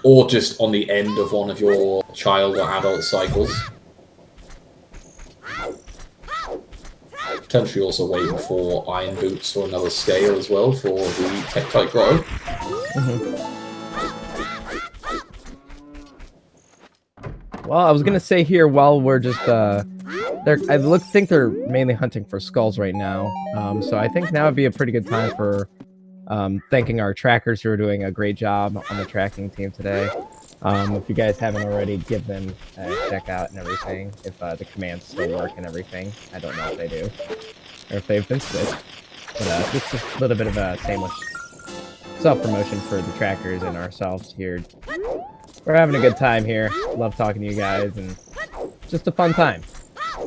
or just on the end of one of your child or adult cycles. Potentially also waiting for Iron Boots or another scale as well for the Tektite Grotto. Well, I was gonna say here while we're just think they're mainly hunting for skulls right now. So I think now would be a pretty good time for thanking our trackers who are doing a great job on the tracking team today. If you guys haven't already, give them a check out and everything. If the commands still work and everything, I don't know if they do or if they've been switched. But just a little bit of a shameless self-promotion for the trackers and ourselves here. We're having a good time here. Love talking to you guys, and just a fun time.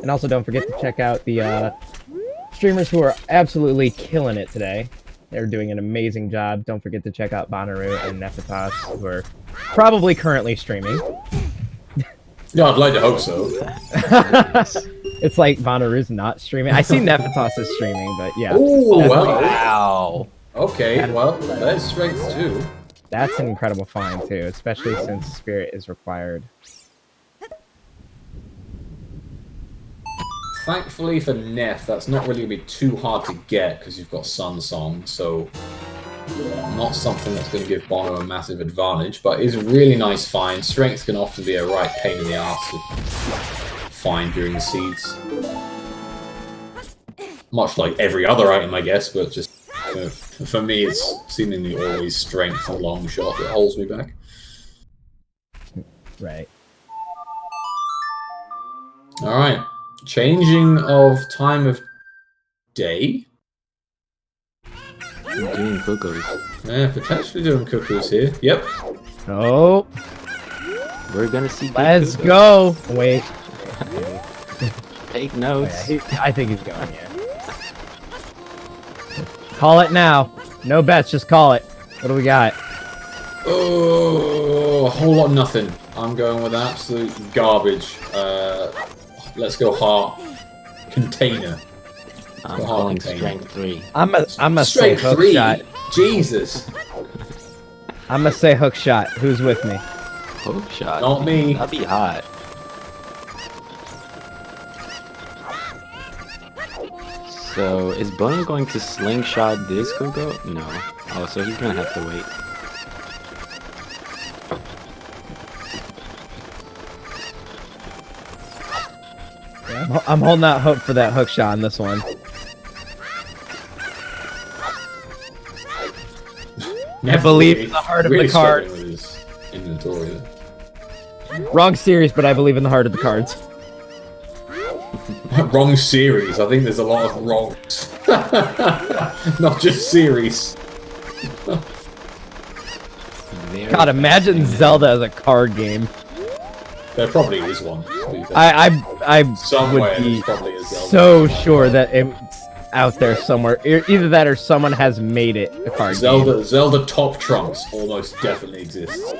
And also don't forget to check out the streamers who are absolutely killing it today. They're doing an amazing job. Don't forget to check out Bonnaroo and Nephitoss, who are probably currently streaming. Yeah, I'd like to hope so. It's like Bonnaroo's not streaming. I see Nephitoss is streaming, but yeah. Ooh, That's- well. Wow. Okay, well, that is strength too. That's an incredible find too, especially since Spirit is required. Thankfully for Neff, that's not really going to be too hard to get because you've got Sun Song, so not something that's going to give Bono a massive advantage, but is a really nice find. Strength can often be a right pain in the ass to find during the seeds. Much like every other item, I guess, but just for me, it's seemingly always strength and long shot that holds me back. Right. Alright. Changing of time of day? I'm doing cuckoos. Yeah, potentially doing cuckoos here. Yep. Oh, We're gonna see. big let's cuckoos. go. Wait. Take Oh, notes. yeah, I think he's going, yeah. Call it now. No bets, just call it. What do we got? Oh, a whole lot of nothing. I'm going with absolute garbage. Let's go heart container. I'm Go calling container. strength 3. I'm a say Straight hook 3. shot. Jesus. I'm gonna say hook shot. Who's with me? Hook shot. Not me. That'd be hot. So, is Bono going to slingshot this Kuko? No. Oh, so he's gonna have to wait. Yeah, I'm holding out hope for that hook shot on this one. I believe in the heart of the cards. Struggling with his inventory there. Wrong series, but I believe in the heart of the cards. Wrong series. I think there's a lot of wrongs. Not just series. God, imagine Zelda as a card game. There probably is one. To be fair. I Somewhere would be there's probably a Zelda. so sure that it's out there somewhere. Either that or someone has made it a card game. Zelda Top Trunks almost definitely exists.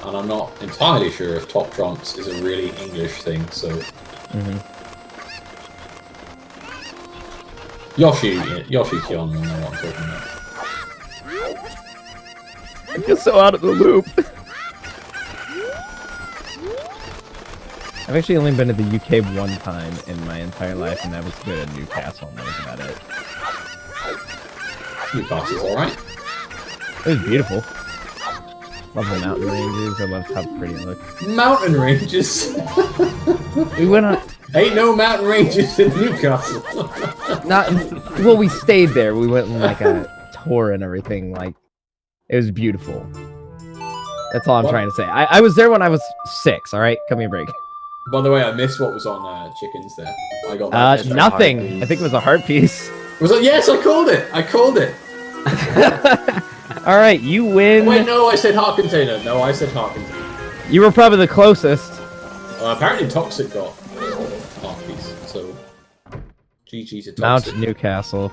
And I'm not entirely sure if Top Trunks is a really English thing, so... Yoshi Kion will know what I'm talking about. I feel so out of the loop. I've actually only been to the UK one time in my entire life, and that was to go to Newcastle, and that was about it. Newcastle's alright. It was beautiful. Love the mountain ranges. I love how pretty it looked. Mountain ranges? We went on. Ain't no mountain ranges in Newcastle. Well, we stayed there. We went on like a tour and everything. Like, it was beautiful. That's all I'm trying to say. I was there when I was 6. All right, cut me a break. By the way, I missed what was on Chickens there. I got that. Nothing. I think it was a heart piece. Was it? Yes, I called it. I called it. All right, you win. Wait, no, I said heart container. No, I said heart container. You were probably the closest. Apparently, Toxic got heart piece. So, GG to Toxic. Mount Newcastle.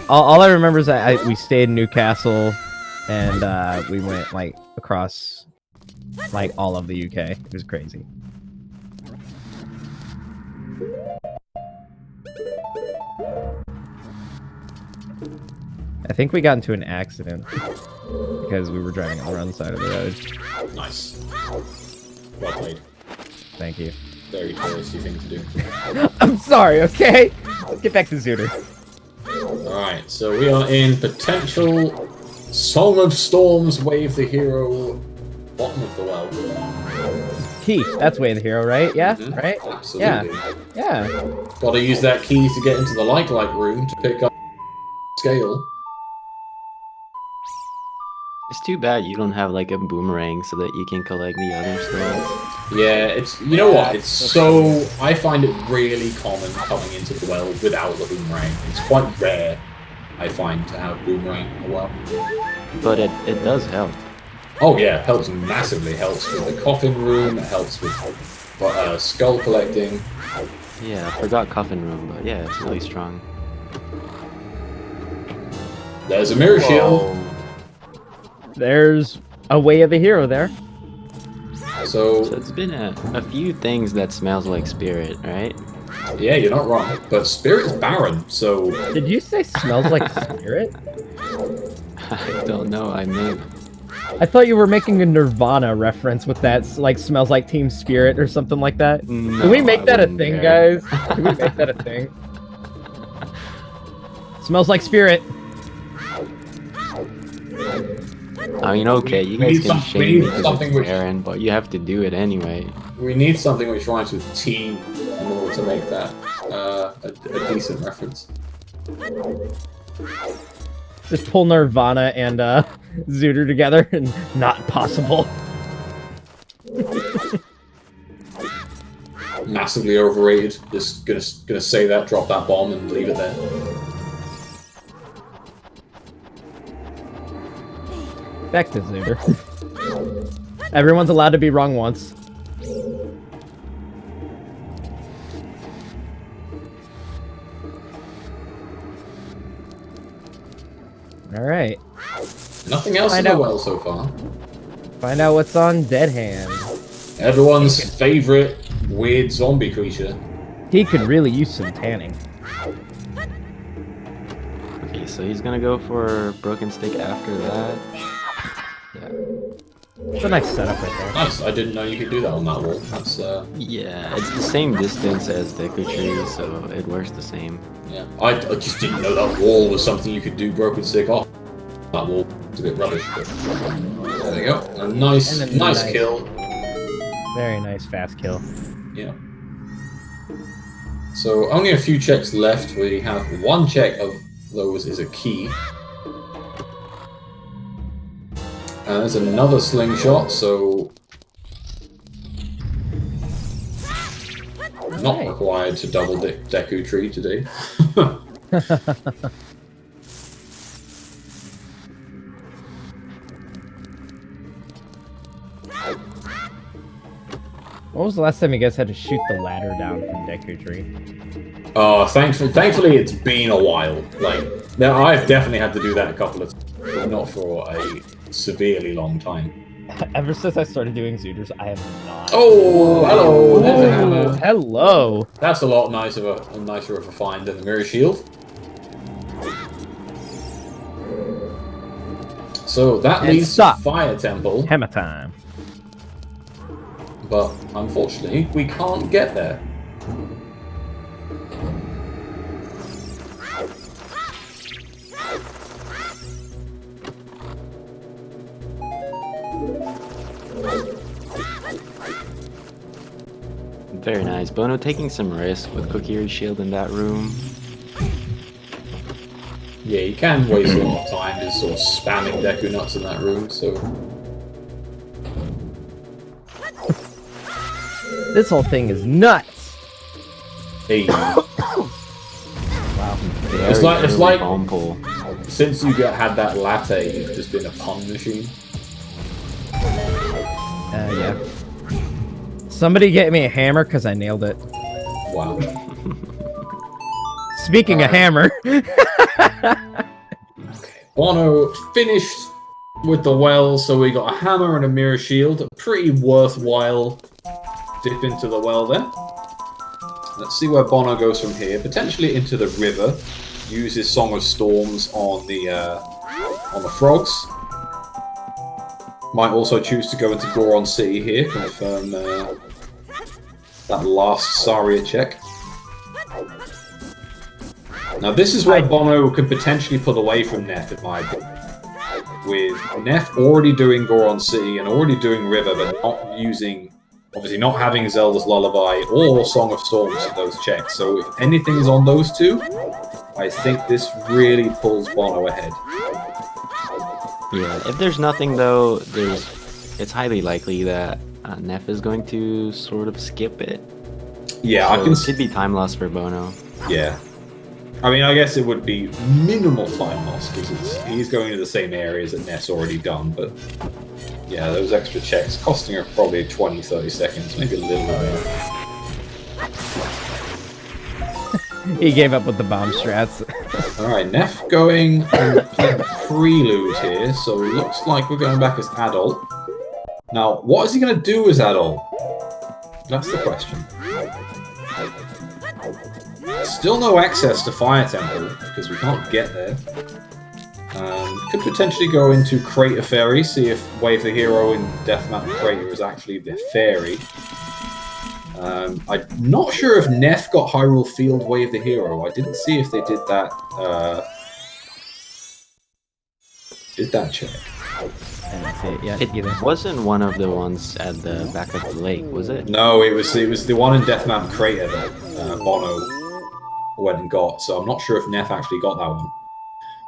All I remember is that we stayed in Newcastle, and we went like across like all of the UK. It was crazy. I think we got into an accident because we were driving on the wrong side of the road. Nice. Well played. Thank you. Very touristy thing to do. I'm sorry, okay? Let's get back to Zooter. Alright, so we are in potential Song of Storms, Wave the Hero, bottom of the well. Key, that's Way the Hero, right? Yeah? Mhm. Right? Absolutely. Yeah. Gotta use that key to get into the light room to pick up scale. It's too bad you don't have like a boomerang so that you can collect the other stones. Yeah, it's, you know what, it's so, I find it really common coming into the well without the boomerang. It's quite rare, I find, to have boomerang in the well. But it does help. Oh yeah, it helps massively. Helps with the coffin room, it helps with skull collecting. Yeah, I forgot coffin room, but yeah, it's really strong. There's a mirror shield. There's a Way of the Hero there. So it's been a few things that smells like spirit, right? Yeah, you're not wrong. But spirit's barren, so... Did you say smells like spirit? I don't know, I may... I thought you were making a Nirvana reference with that, like, smells like Team Spirit or something like that. No, Can we make that a wouldn't thing, dare. guys? Can we make that a thing? Smells like spirit. I mean, okay, you We guys need can we shame need me because something it's which- barren, but you have to do it anyway. We need something which rhymes with tea in order to make that a decent reference. Just pull Nirvana and Zooter together and not possible. Massively overrated. Just gonna say that, drop that bomb, and leave it there. Back to Zooter. Everyone's allowed to be wrong once. Alright. Nothing else in the well so far. Find out what's on Dead Hand. Everyone's favorite weird zombie creature. He could really use some tanning. Okay, so he's gonna go for Broken Stick after that. Yeah. It's a nice setup right there. Nice, I didn't know you could do that on that wall. That's, Yeah, it's the same distance as Deku Tree, so it works the same. yeah. I just didn't know that wall was something you could do broken stick off. That wall was a bit rubbish, but there we go. A nice, And a nice nice- kill. Very nice fast kill. Yeah. So only a few checks left. We have one check of those is a key. And there's another slingshot, so not required to double Deku Tree today. What was the last time you guys had to shoot the ladder down from Deku Tree? Thankfully it's been a while. Like, now I've definitely had to do that a couple of times, but not for a severely long time. Ever since I started doing Zooters, I have not. Oh, hello! There's a hammer. Hello! That's a lot nicer of a find than the mirror shield. So that leads to Fire Temple. Hammer time. But unfortunately, we can't get there. Very nice. Bono taking some risk with Kokiri's shield in that room. Yeah, you can waste a lot of time just sort of spamming Deku Nuts in that room, so... This whole thing is nuts! Hey. Wow. It's like bomb pull. Since you had that latte, you've just been a pun machine. Yeah. Somebody get me a hammer, because I nailed it. Wow. Speaking of hammer... Bono finished with the well, so we got a hammer and a mirror shield. A pretty worthwhile dip into the well there. Let's see where Bono goes from here. Potentially into the river. Use his Song of Storms on the frogs. Might also choose to go into Goron City here. Confirm that last Saria check. Now this is where Bono could potentially pull away from Neph, in my opinion. With Neph already doing Goron City and already doing River, but not using, obviously not having Zelda's Lullaby or Song of Storms for those checks. So if anything is on those two, I think this really pulls Bono ahead. Yeah, if there's nothing though, it's highly likely that Neph is going to sort of skip it. Yeah, so I can. It could be time loss for Bono. Yeah. I mean, I guess it would be minimal time loss because he's going to the same areas that Neph's already done, but yeah, those extra checks costing her probably 20-30 seconds, maybe a little bit more. He gave up with the bomb strats. Alright, Neph going and playing Prelude here, so it looks like we're going back as Adult. Now, what is he going to do as Adult? That's the question. Still no access to Fire Temple, because we can't get there. Could potentially go into Crater Fairy, see if Wave the Hero in Death Mountain Crater is actually the fairy. I'm not sure if Neph got Hyrule Field Wave the Hero. I didn't see if they did that. Did that check? I didn't see it yet It either. wasn't one of the ones at the back of the lake, was it? No, it was the one in Death Mountain Crater that Bono went and got. So I'm not sure if Neph actually got that one.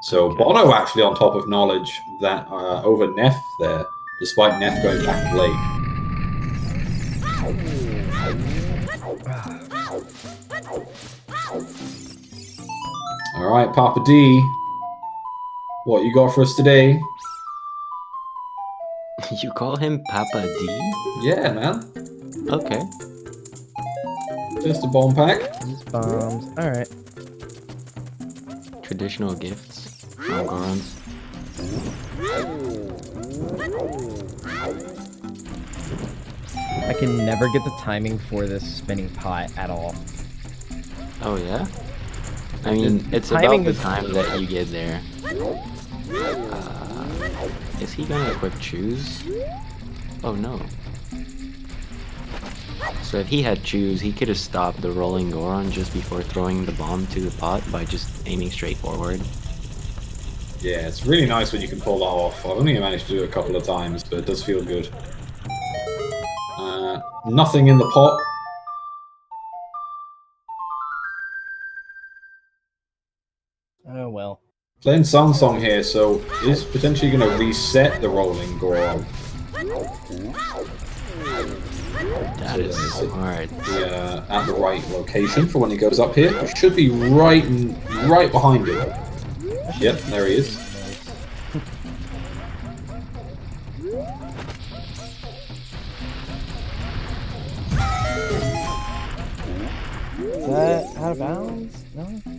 So Okay. Bono actually on top of knowledge that over Neph there, despite Neph going back to lake. All right, Papa D, what you got for us today? You call him Papa D? Yeah, man, Okay. just a bomb pack. These bombs. Alright. Traditional gifts from Gorons. I can never get the timing for this spinning pot at all. Oh yeah? I mean, it's timing about the is- time that you get there. Is he gonna equip Choose? Oh no. So if he had Choose, he could have stopped the rolling Goron just before throwing the bomb to the pot by just aiming straight forward. Yeah, it's really nice when you can pull that off. I've only managed to do it a couple of times, but it does feel good. Nothing in the pot. Oh well. Playing Song here, so is potentially going to reset the rolling Goron. That is smart. At the right location for when he goes up here. It should be right behind him. Yep, there he is. Is that out of bounds? No? I don't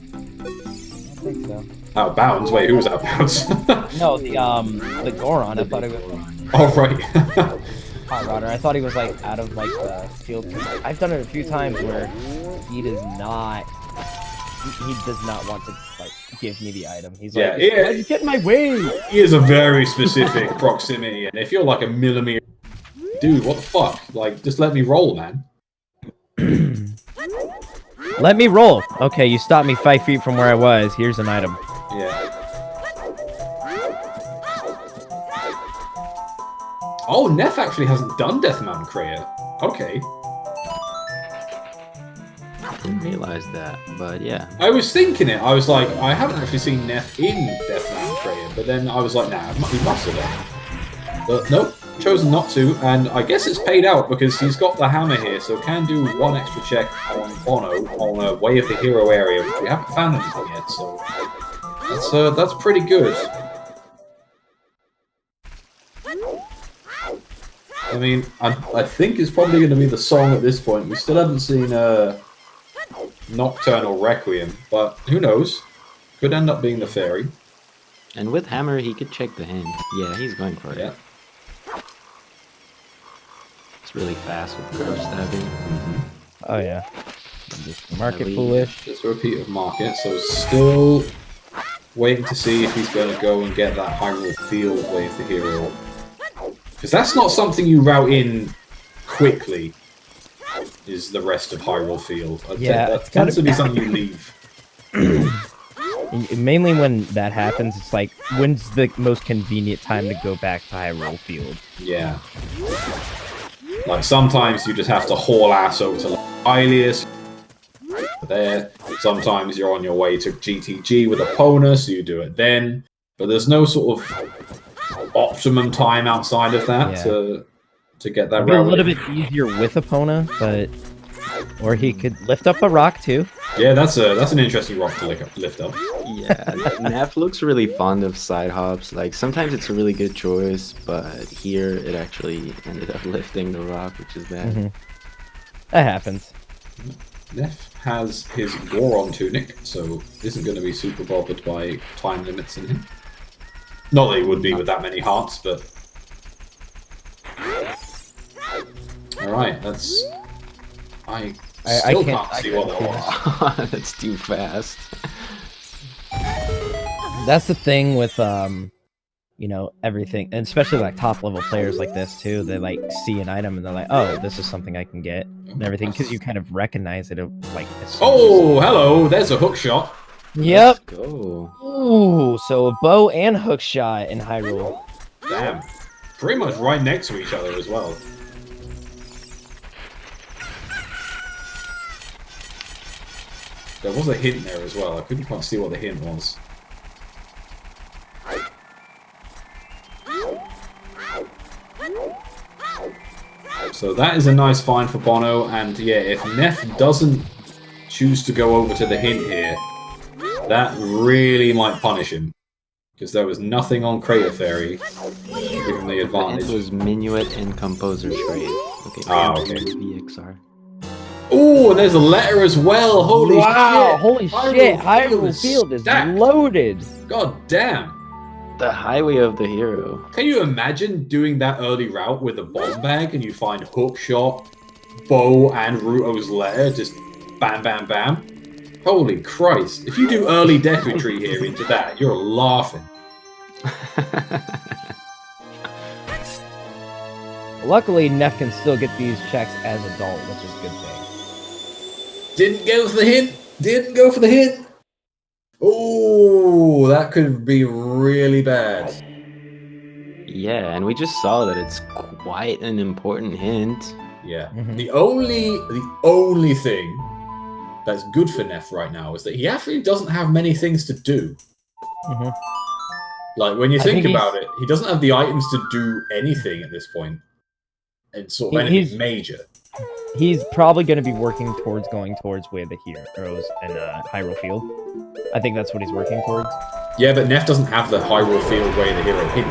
think so. Out of bounds? Wait, who was out of bounds? No, the Goron. I thought it was Oh, right. Hot Rodder. I thought he was like out of like the field. I've done it a few times where he does not. He does not want to like give me the item. He's like, yeah. Get in my way. He is a very specific proximity, and if you're like a millimeter, dude, what the fuck? Like, just let me roll, man. Let me roll. Okay, you stopped me 5 feet from where I was. Here's an item. Yeah. Oh, Neff actually hasn't done Death Mountain Crater. Okay. I didn't realize that, but yeah. I was thinking it. I was like, I haven't actually seen Neff in Death Mountain Crater, but then I was like, nah, he must have done. But nope, chosen not to, and I guess it's paid out because he's got the hammer here, so can do one extra check on Bono on a Way of the Hero area, which we haven't found anything yet, so that's pretty good. I mean, I think it's probably going to be the song at this point. We still haven't seen Nocturnal Requiem, but who knows? Could end up being the fairy. And with Hammer, he could check the hint. Yeah, he's going for it. Yeah. It's really fast with curve stabbing. Oh yeah. Just mark it foolish. Just a repeat of market. So still waiting to see if he's going to go and get that Hyrule Field Way of the Hero. Because that's not something you route in quickly, is the rest of Hyrule Field. That tends to be something you leave. Mainly when that happens, it's like, when's the most convenient time to go back to Hyrule Field? Yeah. Like, sometimes you just have to haul ass over to Ilias. There. Sometimes you're on your way to GTG with Epona, so you do it then. But there's no sort of optimum time outside of that to get that It'd be a little bit easier with Epona, but or he could lift up a rock too. Yeah, that's an interesting rock to lift up. Yeah, Neff looks really fond of side hops. Like, sometimes it's a really good choice, but here it actually ended up lifting the rock, which is bad. That happens. Neff has his Goron tunic, so isn't going to be super bothered by time limits in him. Not that he would be with that many hearts, but... Alright, that's... I still can't see what that was. That's too fast. That's the thing with, you know, everything, and especially like top level players like this too. They like see an item and they're like, "Oh, this is something I can get," and everything, because you kind of recognize it. Like, oh, hello! There's a hook shot. Yep. Let's go. Ooh, so a bow and hook shot in Hyrule. Damn, pretty much right next to each other as well. There was a hint there as well. I couldn't quite see what the hint was. So that is a nice find for Bono, and yeah, if Neff doesn't choose to go over to the hint here, that really might punish him. Because there was nothing on Crater Fairy giving the advantage. It was Minuet and Composer Trade. Okay, okay. VXR. Oh, and there's a letter as well. Holy shit! Holy shit! Hyrule Field is loaded. God damn! The Highway of the Hero. Can you imagine doing that early route with a bomb bag and you find Hookshot, Bow, and Ruto's letter? Just bam, bam, bam. Holy Christ! If you do early Deku Tree here into that, you're laughing. Luckily, Neff can still get these checks as adult, which is a good thing. Didn't go for the hint. Didn't go for the hint. Oh, that could be really bad. Yeah, and we just saw that it's quite an important hint. Yeah. The only thing that's good for Neff right now is that he actually doesn't have many things to do. Mhm. Like, when you I think think about it, he doesn't have the items to do anything at this point. And sort of anything major. He's probably going to be working towards going towards Way of the Heroes and Hyrule Field. I think that's what he's working towards. Yeah, but Neff doesn't have the Hyrule Field Way of the Hero hint.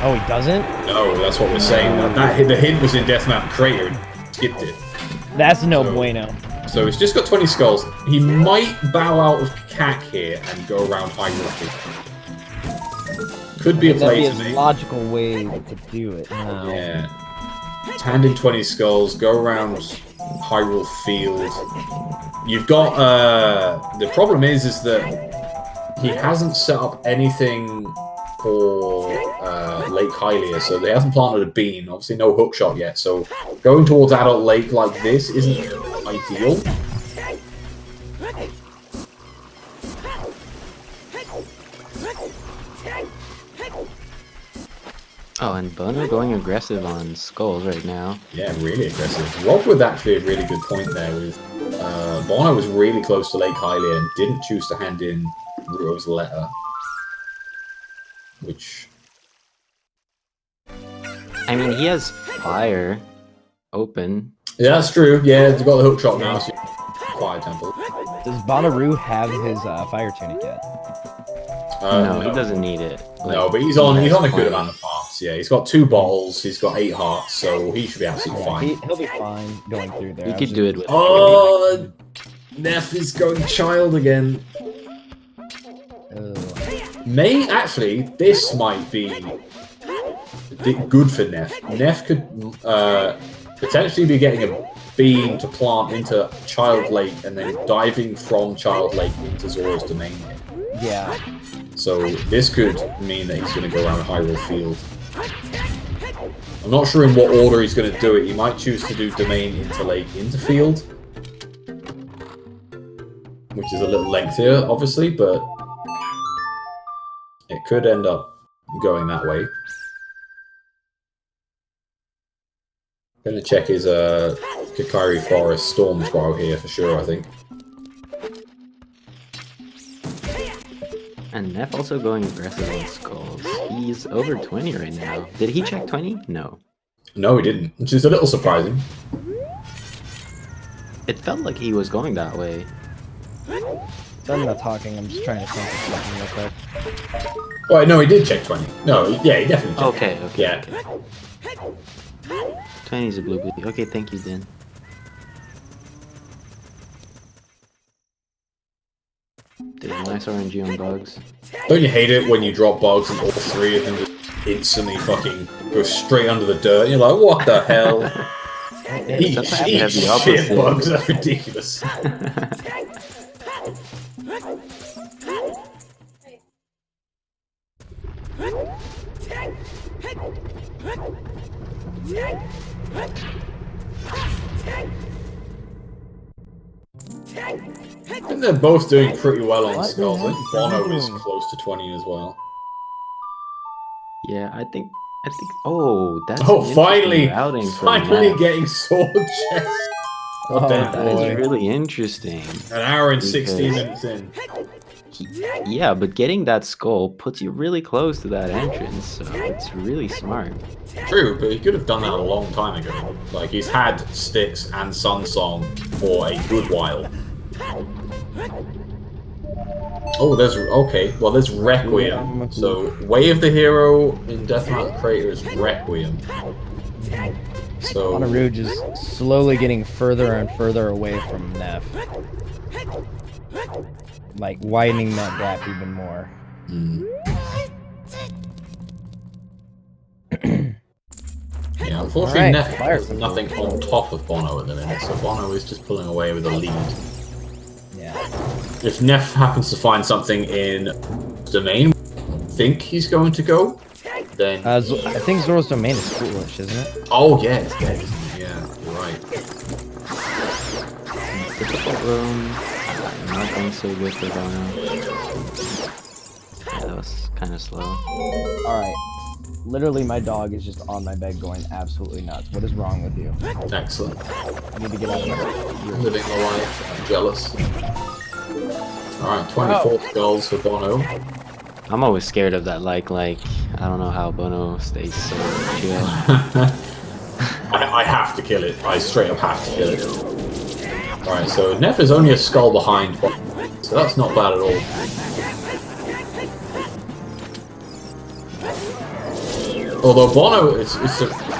Oh, he doesn't? No, that's what we're saying. The hint was in Death Mountain Crater and skipped it. That's no bueno. So he's just got 20 skulls. He might bow out of CAC here and go around Hyrule Field. Could be a play to That'd be me. a logical way to do it now. Yeah. Hand in 20 skulls, go around Hyrule Field. You've got, the problem is that he hasn't set up anything for Lake Hylia, so they haven't planted a bean. Obviously no hookshot yet, so going towards Adult Lake like this isn't ideal. Oh, and Bono going aggressive on skulls right now. Yeah, really aggressive. Rob with actually a really good point there with Bono was really close to Lake Hylia and didn't choose to hand in Ruto's letter. Which... I mean, he has fire open. Yeah, that's true. Yeah, you've got the hookshot now, so Quiet Temple. Does Bonnaroo have his fire tunic yet? No, he doesn't need it. Like, No, but he's on a good amount of parts. Yeah, he's got 2 bottles, he's got 8 hearts, so he should be absolutely fine. He'll be fine going through there. You could do it with. Oh, Neff is going child again. Actually, this might be good for Neff. Neff could potentially be getting a beam to plant into Child Lake and then diving from Child Lake into Zora's Domain. Yeah. So this could mean that he's going to go around Hyrule Field. I'm not sure in what order he's going to do it. He might choose to do Domain into Lake into Field, which is a little lengthier, obviously, but it could end up going that way. Gonna check his Kakari Forest Storm Squirrel here for sure, I think. And Neff also going aggressive on skulls. He's over 20 right now. Did he check 20? No. No, he didn't, which is a little surprising. It felt like he was going that way. I'm not talking, I'm just trying to think of something real quick. Well, no, he did check 20. No, yeah, he definitely checked. Okay, Yeah. Okay. 20 is a blue blue. Okay, thank you, Dan. Damn, nice RNG on bugs. Don't you hate it when you drop bugs and all 3 of them just instantly fucking go straight under the dirt? And you're like, what the hell? Eat Sometimes you have the shit opposite. bugs, that's ridiculous. I think they're both doing pretty well on skulls. I think Bono is close to 20 as well. Yeah, I think. Oh, that's. Oh, an finally! interesting routing for Finally Neff. getting sword chest. Oh, damn, That boy. is really interesting. An hour and 16 Because- minutes in. Yeah, but getting that skull puts you really close to that entrance, so it's really smart. True, but he could have done that a long time ago. Like, he's had Styx and Sunsong for a good while. Oh, there's Requiem. So, Way of the Hero in Death Mountain Crater is Requiem. So, Bonnaroo just slowly getting further and further away from Neff. Like, widening that gap even more. yeah, unfortunately, Alright, Neff fire has nothing on top of Bono at the minute, so Bono is just pulling away with a lead. Yeah. If Neff happens to find something in Domain, think he's going to go, then... I think Zora's Domain is foolish, isn't it? Oh, yeah, it's dead, isn't it? Yeah, you're right. Difficult room. Not going so good for Bono. Yeah, that was kind of slow. Alright. Literally, my dog is just on my bed going absolutely nuts. What is wrong with you? Excellent. I need to get out of my bed. Living the life. I'm jealous. Alright, 24 skulls for Bono. I'm always scared of that. Like I don't know how Bono stays so chill. I have to kill it. I straight up have to kill it. Alright, so Neph is only a skull behind, so that's not bad at all. Although Bono, it's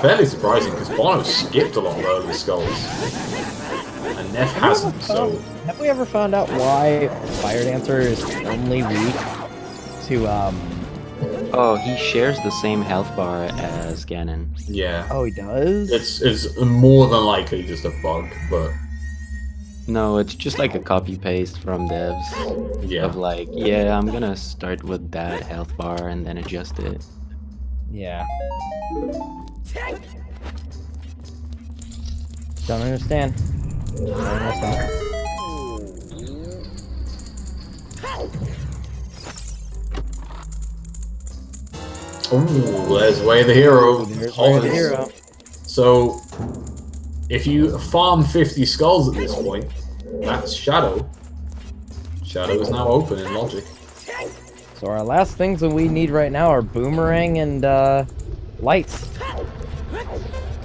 fairly surprising because Bono skipped a lot of early skulls. And Neph hasn't, so... Have we ever found out why Fire Dancer is only weak to, Oh, he shares the same health bar as Ganon. Yeah. Oh, he does? It's more than likely just a bug, but... No, it's just like a copy-paste from devs. Yeah. Of like, yeah, I'm gonna start with that health bar and then adjust it. Yeah. Don't understand. Don't understand. Ooh, there's Way of the Hero. There's Way of the Hero. So, if you farm 50 skulls at this point, that's Shadow. Shadow is now open in Logic. So our last things that we need right now are Boomerang and, Lights.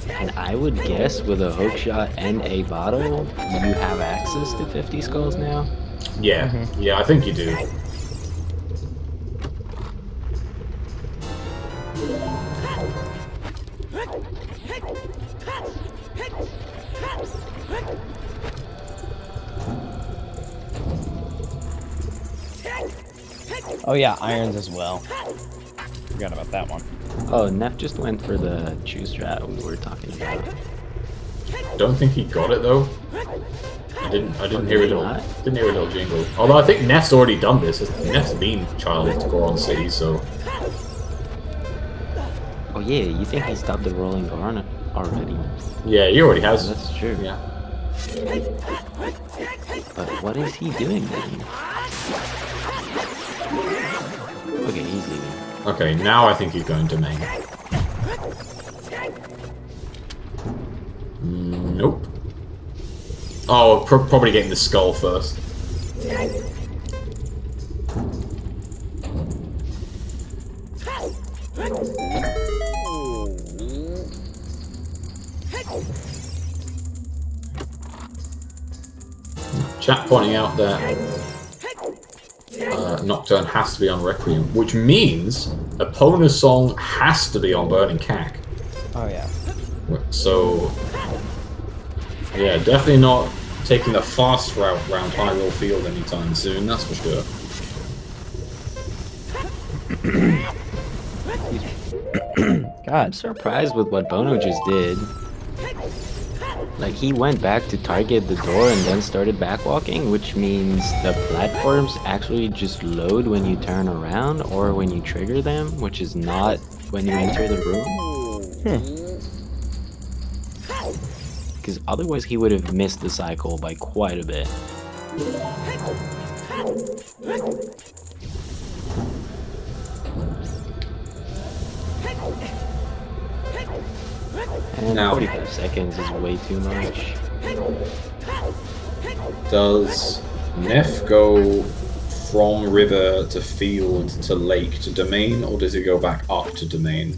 And I would guess with a hookshot and a bottle, you have access to 50 skulls now? Yeah, yeah, I think you do. Oh yeah, irons as well. Forgot about that one. Oh, Neff just went for the choose strat we were talking about. Don't think he got it though. I didn't hear it all. Didn't hear a little jingle. Although I think Neff's already done this. Neff's been child to Goron City, so. Oh yeah, you think he stopped the rolling Garnet already? Yeah, he already has. That's true. Yeah. But what is he doing then? Okay, he's leaving. Okay, now I think he's going to main. Nope. Oh, probably getting the skull first. Chat pointing out that Nocturne has to be on Requiem, which means Epona's song has to be on Burning Cack. Oh yeah. So, yeah, definitely not taking the fast route around Hyrule Field anytime soon, that's for sure. I'm surprised with what Bono just did. Like, he went back to target the door and then started backwalking, which means the platforms actually just load when you turn around or when you trigger them, which is not when you enter the room. Because otherwise he would have missed the cycle by quite a bit. And Now, 45 seconds is way too much. does Neff go from river to field to lake to domain, or does he go back up to domain?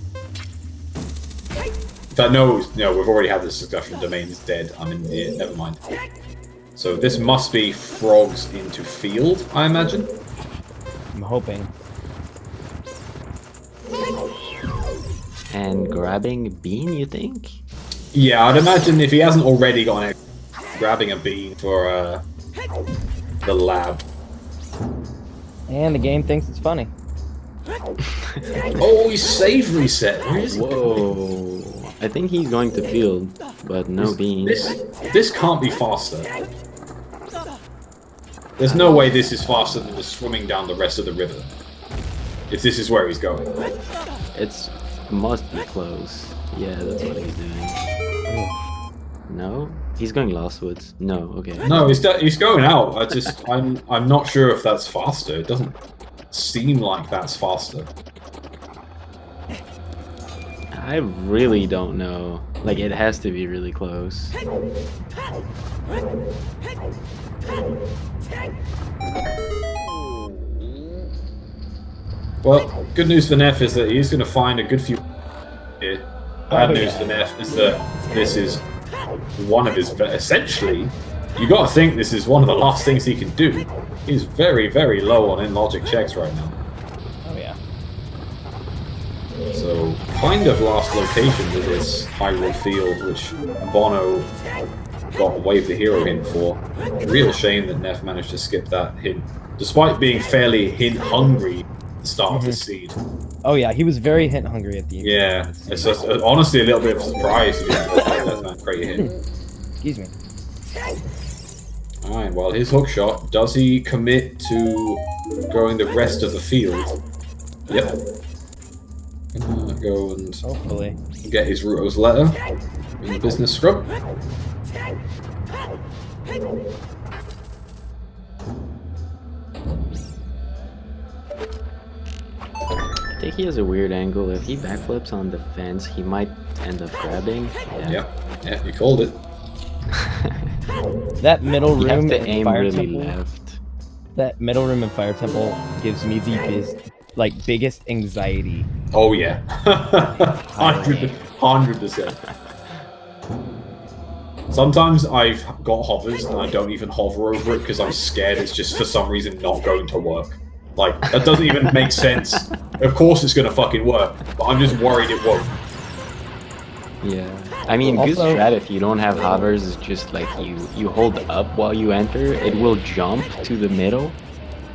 But no, we've already had this discussion. Domain is dead. I'm in here. Never mind. So this must be frogs into field, I imagine. I'm hoping. And grabbing bean, you think? Yeah, I'd imagine if he hasn't already gone out grabbing a bean for the lab. And the game thinks it's funny. Oh, he's save reset. Where is he? Whoa. I think he's going to field, but no beans. This can't be faster. There's no way this is faster than just swimming down the rest of the river. If this is where he's going. It's must be close. Yeah, that's what he's doing. No? He's going Lostwoods. No, okay. No, he's going out. I'm not sure if that's faster. It doesn't seem like that's faster. I really don't know. Like, it has to be really close. Well, good news for Neff is that he's going to find a good few here. Bad news for Neff is that this is one of his... Essentially, you got to think this is one of the last things he can do. He's very, very low on in-logic checks right now. Oh yeah. So, kind of last location to this Hyrule Field, which Bono got Wave the Hero hint for. Real shame that Neff managed to skip that hint, despite being fairly hint-hungry at the start of the seed. Oh yeah, he was very hint hungry at the end. Yeah, it's just, honestly a little bit of a surprise he didn't get that great hint. Excuse me. Alright, well, his hook shot, does he commit to going the rest of the field? Yep. Gonna go and Hopefully. get his Ruto's letter in the business scrub. I think he has a weird angle. If he backflips on the fence, he might end up grabbing. Yeah, you called it. That middle You have room to in aim Fire really Temple. left. That middle room in Fire Temple gives me the biggest anxiety. Oh yeah. 100%. Sometimes I've got hovers and I don't even hover over it because I'm scared it's just for some reason not going to work. Like, that doesn't even make sense. Of course it's gonna fucking work, but I'm just worried it won't. Yeah. I mean, good Also- strat if you don't have hovers is just like you hold up while you enter, it will jump to the middle,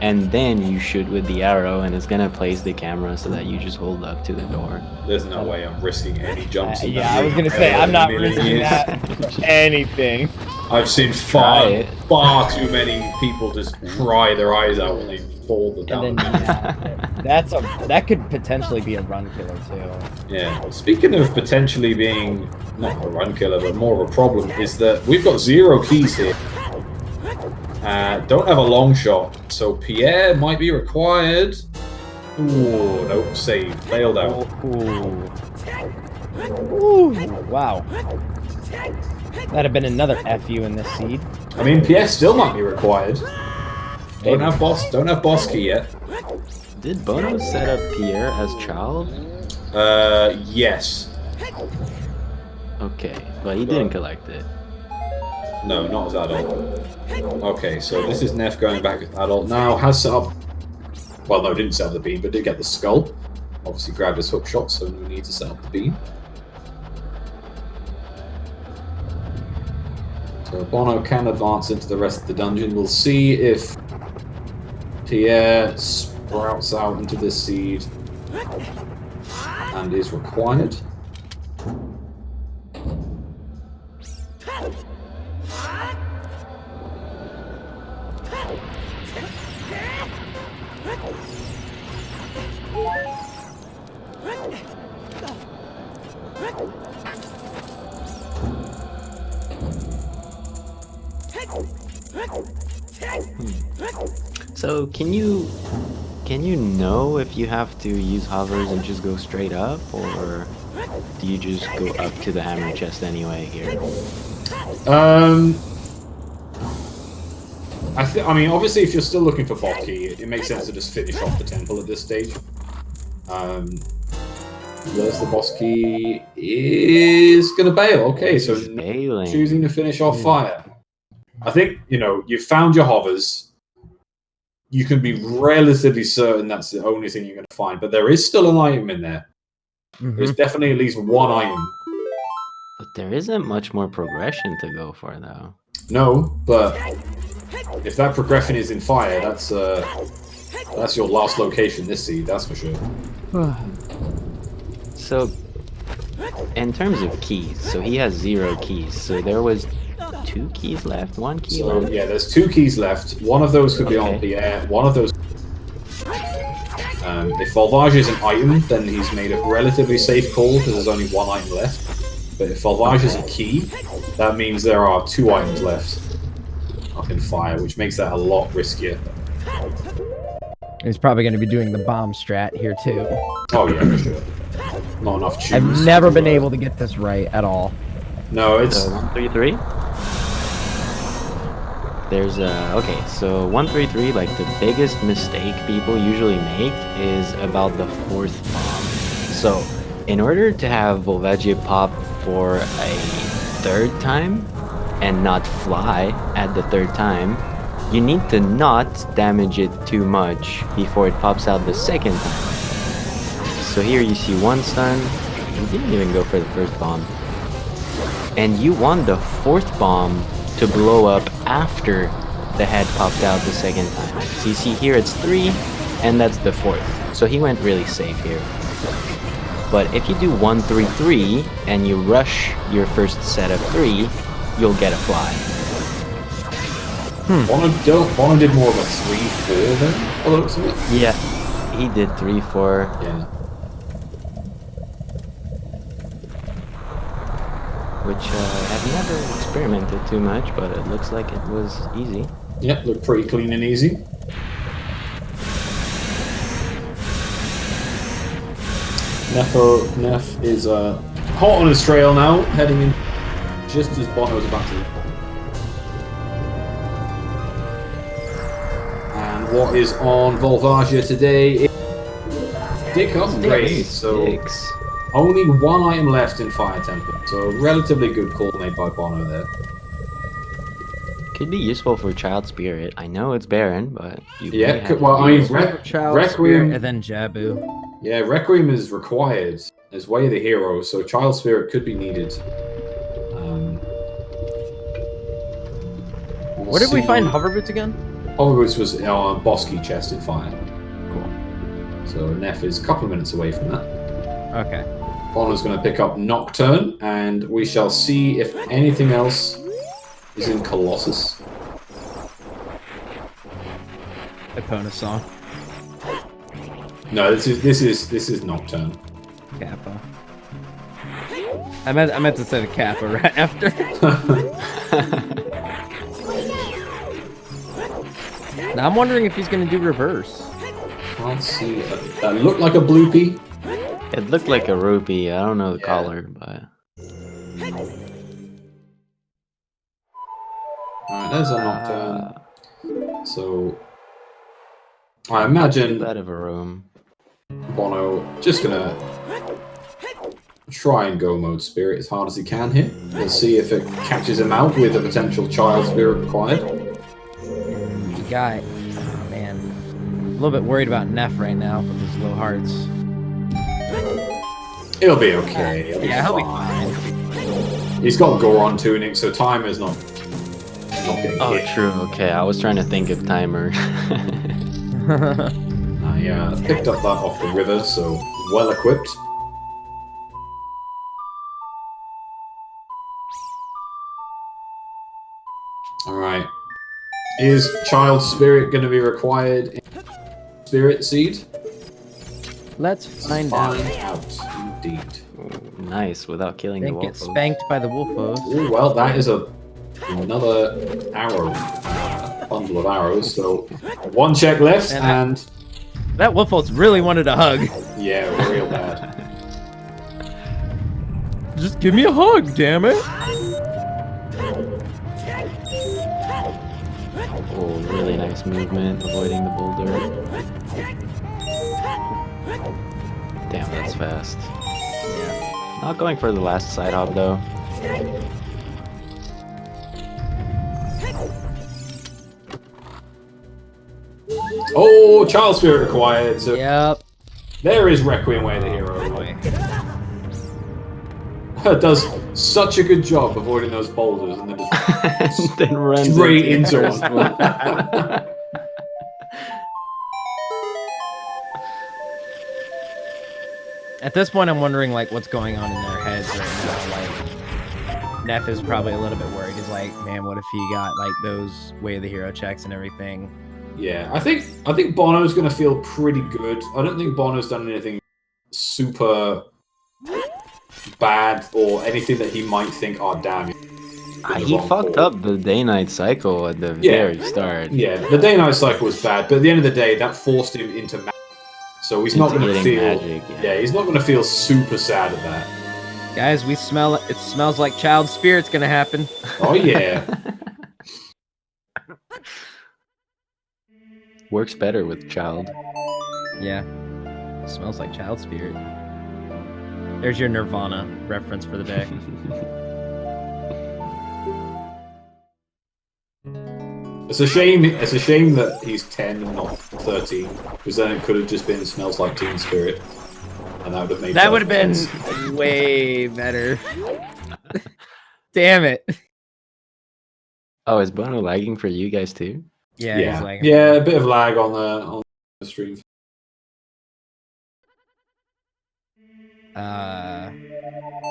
and then you shoot with the arrow, and it's gonna place the camera so that you just hold up to the door. There's no way I'm risking any jumps in that Yeah, I was room gonna say, ever I'm in a not million risking years. that for anything. I've seen Try far it. too many people just cry their eyes out when they fall down. And then that could potentially be a run killer too. Yeah. Speaking of potentially being not a run killer, but more of a problem, is that we've got 0 keys here. Don't have a long shot, so Pierre might be required. Ooh, nope, saved, bailed out. Ooh, wow. That'd have been another FU in this seed. I mean, Pierre still might be required. Don't have boss key yet. Did Bono set up Pierre as child? Yes. Okay, but he didn't collect it. No, not as adult. Okay, so this is Neff going back as adult now. Has set up... Well, no, didn't set up the beam, but did get the skull. Obviously grabbed his hook shot, so no need to set up the beam. So Bono can advance into the rest of the dungeon. We'll see if Pierre sprouts out into this seed and is required. So can you know if you have to use hovers and just go straight up, or do you just go up to the hammer chest anyway here? I mean, obviously, if you're still looking for bot key, it makes sense to just finish off the temple at this stage. There's the boss key. Is gonna bail. Okay, so He's bailing. choosing to finish off fire. I think, you know, you've found your hovers. You can be relatively certain that's the only thing you're going to find, but there is still an item in there. There's definitely at least one item. But there isn't much more progression to go for, though. No, but if that progression is in fire, that's your last location this seed, that's for sure. So, in terms of keys, so he has 0 keys. So there was 2 keys left, 1 key So left. yeah, there's 2 keys left. One of those could be on Pierre. One of those. If Volvage is an item, then he's made a relatively safe call because there's only 1 item left. But if Volvage is a key, that means there are 2 items left up in fire, which makes that a lot riskier. He's probably going to be doing the bomb strat here too. Oh yeah, for sure. Not enough chews. I've never been able to get this right at all. No, it's... So 133. There's okay, so 133, like the biggest mistake people usually make is about the 4th bomb. So in order to have Volvagia pop for a 3rd time and not fly at the 3rd time, you need to not damage it too much before it pops out the 2nd time. So here you see 1 stun, you didn't even go for the 1st bomb. And you want the 4th bomb to blow up after the head popped out the 2nd time. So you see here it's 3, and that's the 4th. So he went really safe here. But if you do 133 and you rush your first set of 3, you'll get a fly. Bono did more of a 3-4 then, by the looks of it. Yeah, he did 3-4. Yeah. Which I've never experimented too much, but it looks like it was easy. Yep, looked pretty clean and easy. Neff is hot on his trail now, heading in just as Bono's about to. And what is on Volvagia today is Dick Upgrade, so Dicks. only 1 item left in Fire Temple, so relatively good call made by Bono there. Could be useful for Child Spirit. I know it's barren, but you may Yeah, have well, to I mean, use it. Child Requiem, Spirit, and then Jabu. yeah, Requiem is required as Way of the Hero, so Child Spirit could be needed. Where did we find Hoverboots again? Hoverboots was on Bosky chest in Fire. Cool. So Neff is a couple of minutes away from that. Okay. Bono's going to pick up Nocturne, and we shall see if anything else is in Colossus. Epona song. No, this is Nocturne. Kappa. I meant to say the Kappa right after. Now I'm wondering if he's gonna do reverse. Can't see. That looked like a bloopy. It looked like a rupee. I don't know the Yeah. color, but Alright, there's a Nocturne. So I imagine bit of a room. Bono just gonna try and go mode Spirit as hard as he can here. We'll see if it catches him out with a potential Child Spirit required. You got, oh man, a little bit worried about Neff right now with his low hearts. He'll be okay. He'll be fine. He's got Goron tuning, so time is not getting Oh, hit. true. Okay, I was trying to think of timer. Yeah, picked up that off the river, so well equipped. Alright. Is Child Spirit going to be required in Spirit Seed? Let's find out. Indeed. Ooh, nice, without killing the Didn't get wolf. spanked by the Wolfos. Ooh, well, that is another arrow. Bundle of arrows, so 1 check left, and That Wolfos really wanted a hug. yeah, real bad. Just give me a hug, damn it. Oh, really nice movement, avoiding the boulder. Damn, that's fast. Yeah. Not going for the last side hop though. Oh, Child Spirit required, so Yep. there is Requiem Way of the Hero. Does such a good job avoiding those boulders and then just Then runs straight into into the first one. one. At this point, I'm wondering like what's going on in their heads right now. Like, Neff is probably a little bit worried. He's like, man, what if he got like those Way of the Hero checks and everything? Yeah, I think Bono's gonna feel pretty good. I don't think Bono's done anything super bad or anything that he might think, oh damn. He fucked up the day-night cycle at the very start. Yeah, the day-night cycle was bad, but at the end of the day, that forced him into So he's not going to Intimidating feel. magic, Yeah, he's not going to feel super sad at that. Guys, we smell it. It smells like child spirit's gonna happen. Oh yeah. Works better with child. Yeah. Smells like child spirit. There's your Nirvana reference for the day. It's a shame. It's a shame that he's 10 and not 13, because then it could have just been "Smells Like Teen Spirit," and that would have made. That would have been sense. way better. Damn it. Oh, is Bono lagging for you guys too? Yeah, Yeah, he's like, yeah, a bit of lag on the stream.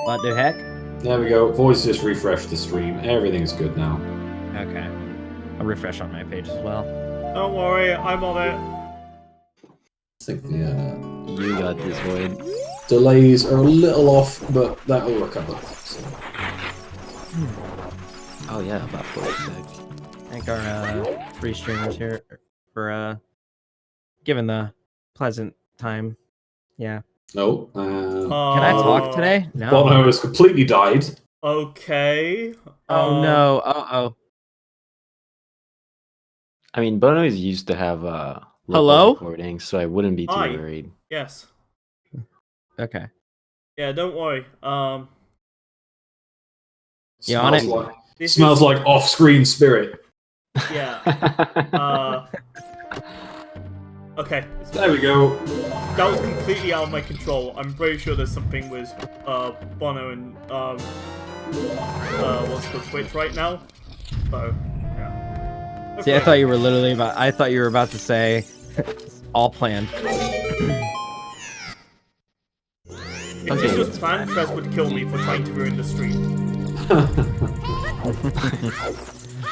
What the heck? There we go. Voice just refreshed the stream. Everything's good now. Okay. I'll refresh on my page as well. Don't worry, I'm on it. I think the You got this, Void. delays are a little off, but that will recover. So. Oh yeah, about 40 seconds. Thank our free streamers here for giving the pleasant time. Yeah. No. Can I talk today? No. Bono has completely died. Okay. Oh no. Uh-oh. I mean, Bono is used to have local Hello? recordings, so I wouldn't be too Hi. worried. Yes. Okay. Yeah, don't worry. You on it? Like, This smells is- like off-screen spirit. Yeah. Okay. There we go. That was completely out of my control. I'm pretty sure there's something with Bono and what's the Twitch right now. So yeah. See, I thought you were literally about. I thought you were about to say, all planned. If this was planned, Trez would kill me for trying to ruin the stream.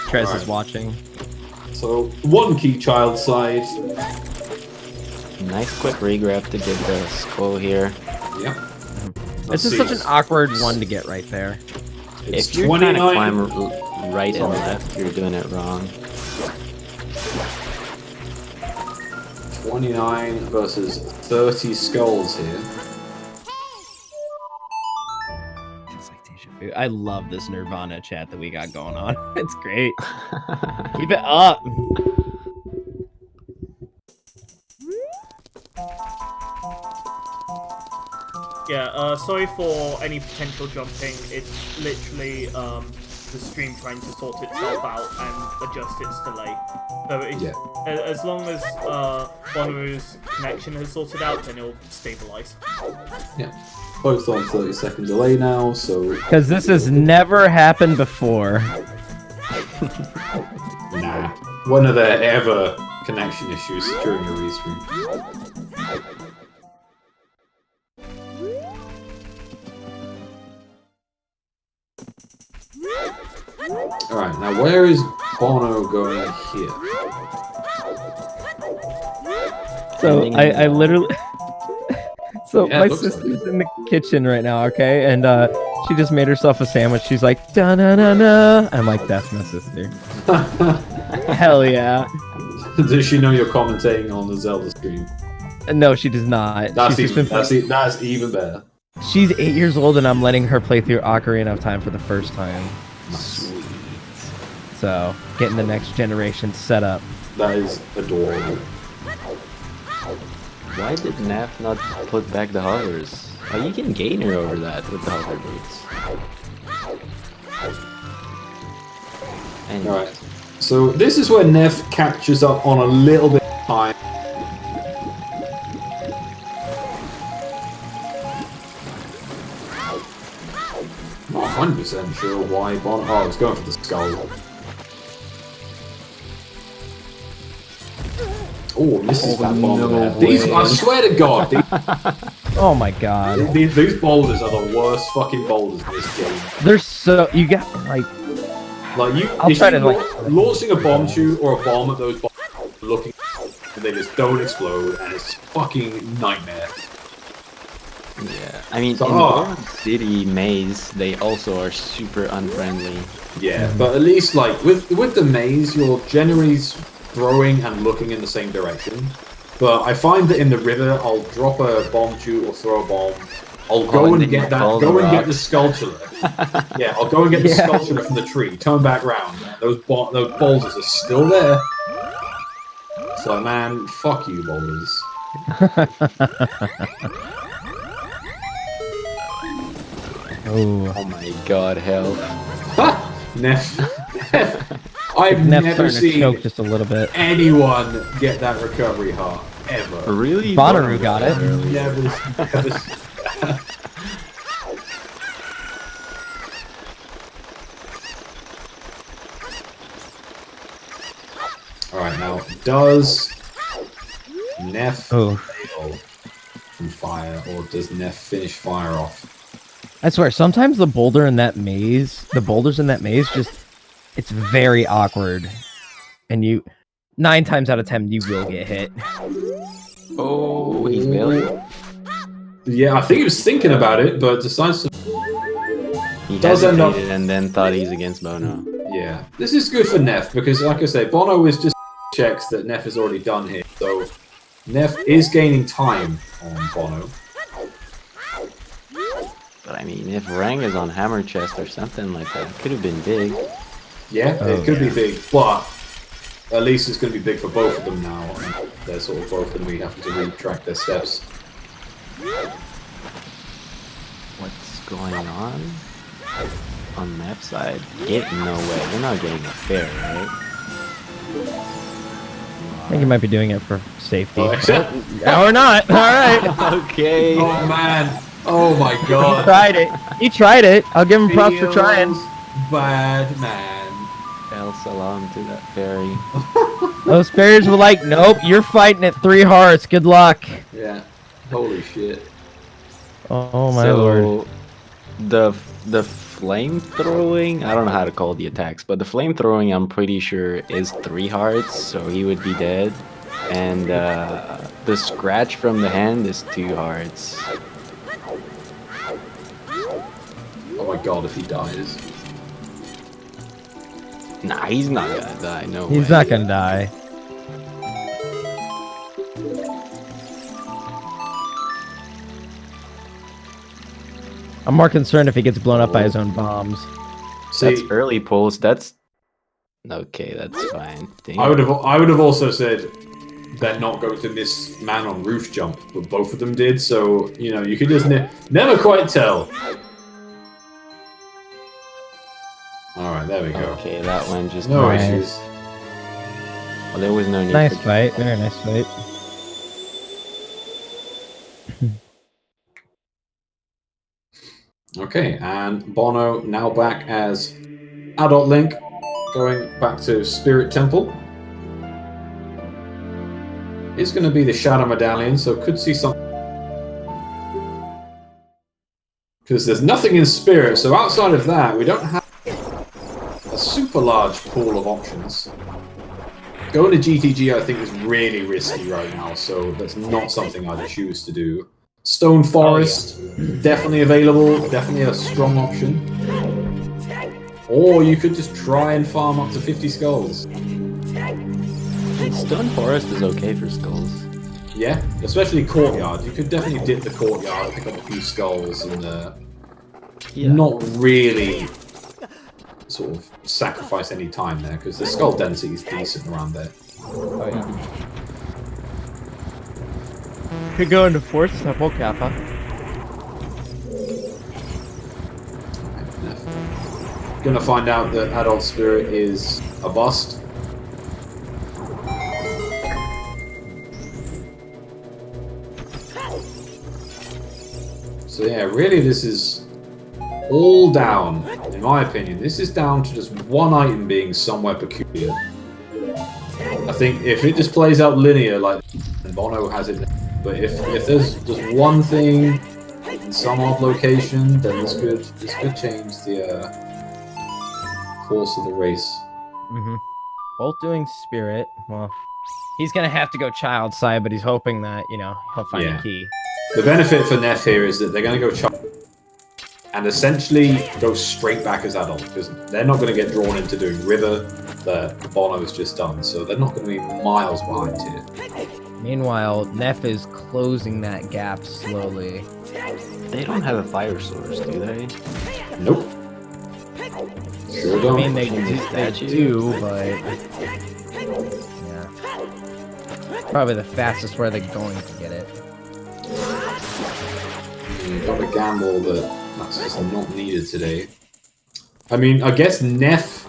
Trez is watching. So, one key child side. Nice quick regrab to get the skull here. Yep. This is such an awkward one to get right there. It's If you're trying to 29. climb right and left, you're doing it wrong. 29 versus 30 skulls here. It's like deja vu. I love this Nirvana chat that we got going on. It's great. Keep it up. Yeah, sorry for any potential jumping. It's literally the stream trying to sort itself out and adjust its delay. So it's, Yeah. as long as Bono's connection has sorted out, then it'll stabilize. Yeah. Both on 30-second delay now, so Because this has never happened before. nah. When are there ever connection issues during a restream? Alright, now where is Bono going here? So I literally. So Yeah, my it looks like sister's in the kitchen right now, okay, and she just made herself a sandwich. She's like, da na na na. I'm like, that's my sister. Hell yeah. Does she know you're commentating on the Zelda stream? No, she does not. That's She's just even, been that's even better. She's 8 years old, and I'm letting her play through Ocarina of Time for the first time. Nice. So, getting the next generation set up. That is adorable. Why did Naf not put back the hovers? Oh, you can gain her over that with the hover boots. And Alright. So this is where Neff catches up on a little bit of time. Not 100% sure why Bon. Oh, I was going for the skull. Oh, misses that bomb no there. These, I way. swear to God, these, Oh my god. these boulders are the worst fucking boulders in this game. They're so. You got, like. Like you, I'll if try you to, like- launching a bomb shoot or a bomb at those bombs, looking, and they just don't explode, and it's fucking nightmare. yeah, I mean, So- in Gold City Maze, they also are super unfriendly. Yeah, but at least like with the maze, you're generally throwing and looking in the same direction. But I find that in the river, I'll drop a bomb shoot or throw a bomb. I'll go and get that. Go and get the sculpture. Yeah, I'll go and get the sculpture from the tree. Turn back round. Man. Those boulders are still there. So man, fuck you, boulders. Oh my god, hell. Neff. I've Neff never starting to seen choke just a little bit. anyone get that recovery heart ever. Really? Bonnaroo got it. Never. Alright, now, does Neff fail from fire, or does Neff finish fire off? I swear, sometimes the boulders in that maze, just, it's very awkward. And 9 times out of 10, you will get hit. Oh, he's failing. Yeah, I think he was thinking about it, but decides to... He does end up... hesitated and then thought he's against Bono. Yeah, this is good for Neff, because like I say, Bono is just checks that Neff has already done here, so Neff is gaining time on Bono. But I mean, if Rang is on Hammer Chest or something like that, it could have been big. Yeah, it could be big, but at least it's going to be big for both of them now. And they're sort of both going to be having to retrack their steps. What's going on? On Neff's side? No way. You're not getting a fair, right? I think you might be doing it for safety. Oh, except... Or not. All right. Okay. Oh man. Oh my god. He tried it. He tried it. I'll give him props for trying. Bad man. El salam to that fairy. Those fairies were like, nope, you're fighting at 3 hearts. Good luck. Yeah. Holy shit. Oh my lord. The flame throwing, I don't know how to call the attacks, but the flame throwing I'm pretty sure is 3 hearts, so he would be dead. And the scratch from the hand is 2 hearts. Oh my god, if he dies. Nah, he's not gonna die, no He's way. not gonna die. I'm more concerned if he gets blown up by his own bombs. See, That's early pulse, that's... Okay, that's fine. Dang. I would have also said they're not going to miss man on roof jump, but both of them did, so, you know, you could just never quite tell. Alright, there we go. Okay, that one just... No Nice. issues. Well, there was no need Nice for... fight. Very nice fight. Okay, and Bono now back as Adult Link, going back to Spirit Temple. It's going to be the Shadow Medallion, so could see something. Because there's nothing in Spirit, so outside of that, we don't have a super large pool of options. Going to GTG, I think, is really risky right now, so that's not something I'd choose to do. Stone Forest, definitely available, definitely a strong option. Or you could just try and farm up to 50 skulls. Stone Forest is okay for skulls. Yeah, especially Courtyard. You could definitely dip the Courtyard, pick up a few skulls, and not really sort of sacrifice any time there, because the skull density is decent around there. Oh yeah. Could go into 4th Temple Kappa. Gonna find out that Adult Spirit is a bust. So yeah, really this is all down, in my opinion. This is down to just one item being somewhere peculiar. I think if it just plays out linear like Bono has it, but if there's just one thing in some odd location, then this could change the course of the race. Both doing Spirit. Well, he's gonna have to go Child side, but he's hoping that, you know, he'll find a key. The benefit for Neff here is that they're going to go child and essentially go straight back as adult, because they're not going to get drawn into doing River that Bono has just done, so they're not going to be miles behind here. Meanwhile, Neff is closing that gap slowly. They don't have a fire source, do they? Nope. Sure I don't. mean, they do, but yeah, probably the fastest way they're going to get it. You got to gamble that that's just not needed today. I mean, I guess Neff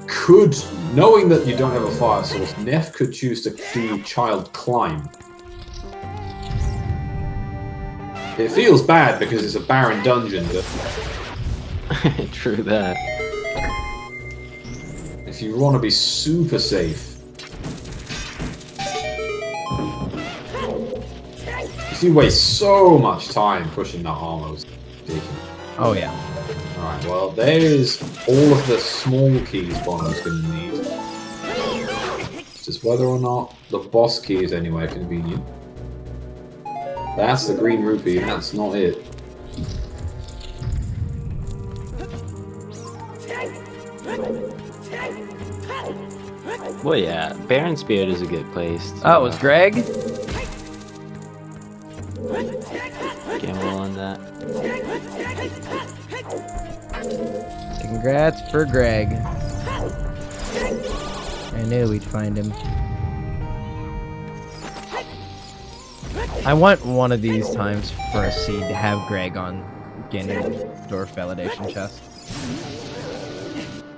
could, knowing that you don't have a fire source, Neff could choose to do child climb. It feels bad because it's a barren dungeon, but True that. if you want to be super safe, you waste so much time pushing that armor. It's ridiculous. Oh yeah. Alright, well, there's all of the small keys Bono's going to need. It's just whether or not the boss key is anywhere convenient. That's the green rupee, and that's not it. Well, yeah, Baron Spirit is a good place. To, Oh, it was Greg? gamble on that. Congrats for Greg. I knew we'd find him. I want one of these times for a seed to have Greg on Ganondorf validation chest.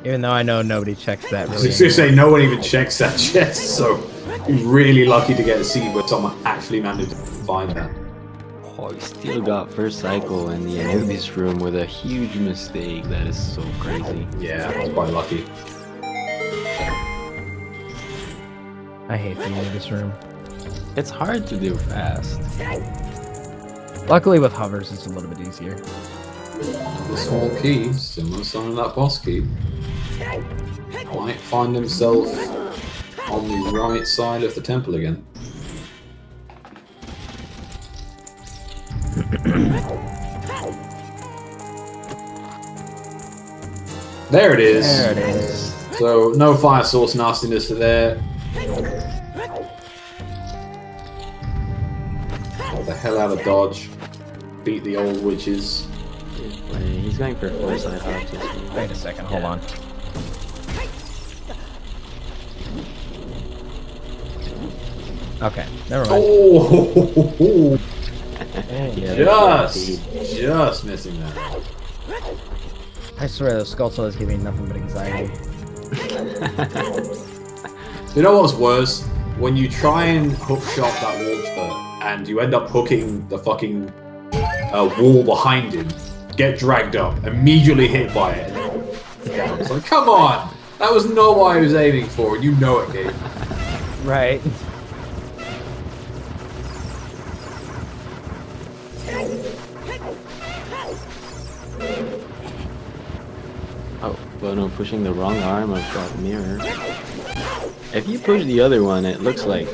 Even though I know nobody checks that I was really. just going to say, no one even checks that chest, so you're really lucky to get a seed where someone actually managed to find that. Oh, he still got first cycle in the Anubis room with a huge mistake. That is so crazy. Yeah, that's quite lucky. I hate the Anubis room. It's hard to do fast. Luckily with hovers it's a little bit easier. The small key, similar to some of that boss key, might find himself on the right side of the temple again. There it is. There it is. So no fire source nastiness there. Get the hell out of dodge. Beat the old witches. He's going for 4 side hops. Wait a second, hold on. Okay, never mind. Oh, Yeah, just missing that. I swear those Skulltulas is giving me nothing but anxiety. You know what's worse? When you try and hook shot that launcher and you end up hooking the fucking wall behind him, get dragged up, immediately hit by it. Yeah, it's like, come on! That was not what I was aiming for, and you know it, Gabe. Right. Oh, well, no, pushing the wrong arm of that mirror. If you push the other one, it looks like,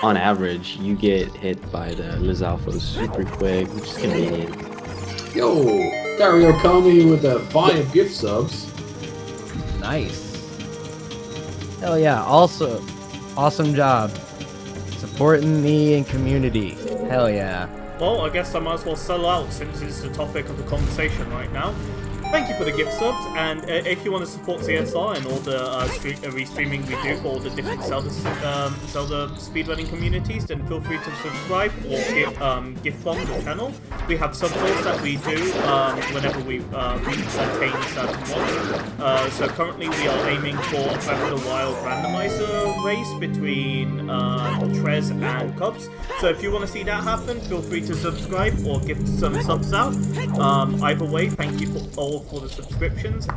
on average, you get hit by the Lizalfos super quick, which is convenient. Yo, Dario Kami with the buy of gift subs. Nice. Hell yeah, also, awesome job. Supporting me and community. Hell yeah. Well, I guess I might as well sell out since it's the topic of the conversation right now. Thank you for the gift subs, and if you want to support CSR and all the restreaming we do for all the different Zelda speedrunning communities, then feel free to subscribe or gift bomb the channel. We have sub-goals that we do whenever we attain certain ones. So currently we are aiming for a Breath of the Wild randomizer race between Trez and Cubs. So if you want to see that happen, feel free to subscribe or gift some subs out. Either way, thank you for the subscriptions. We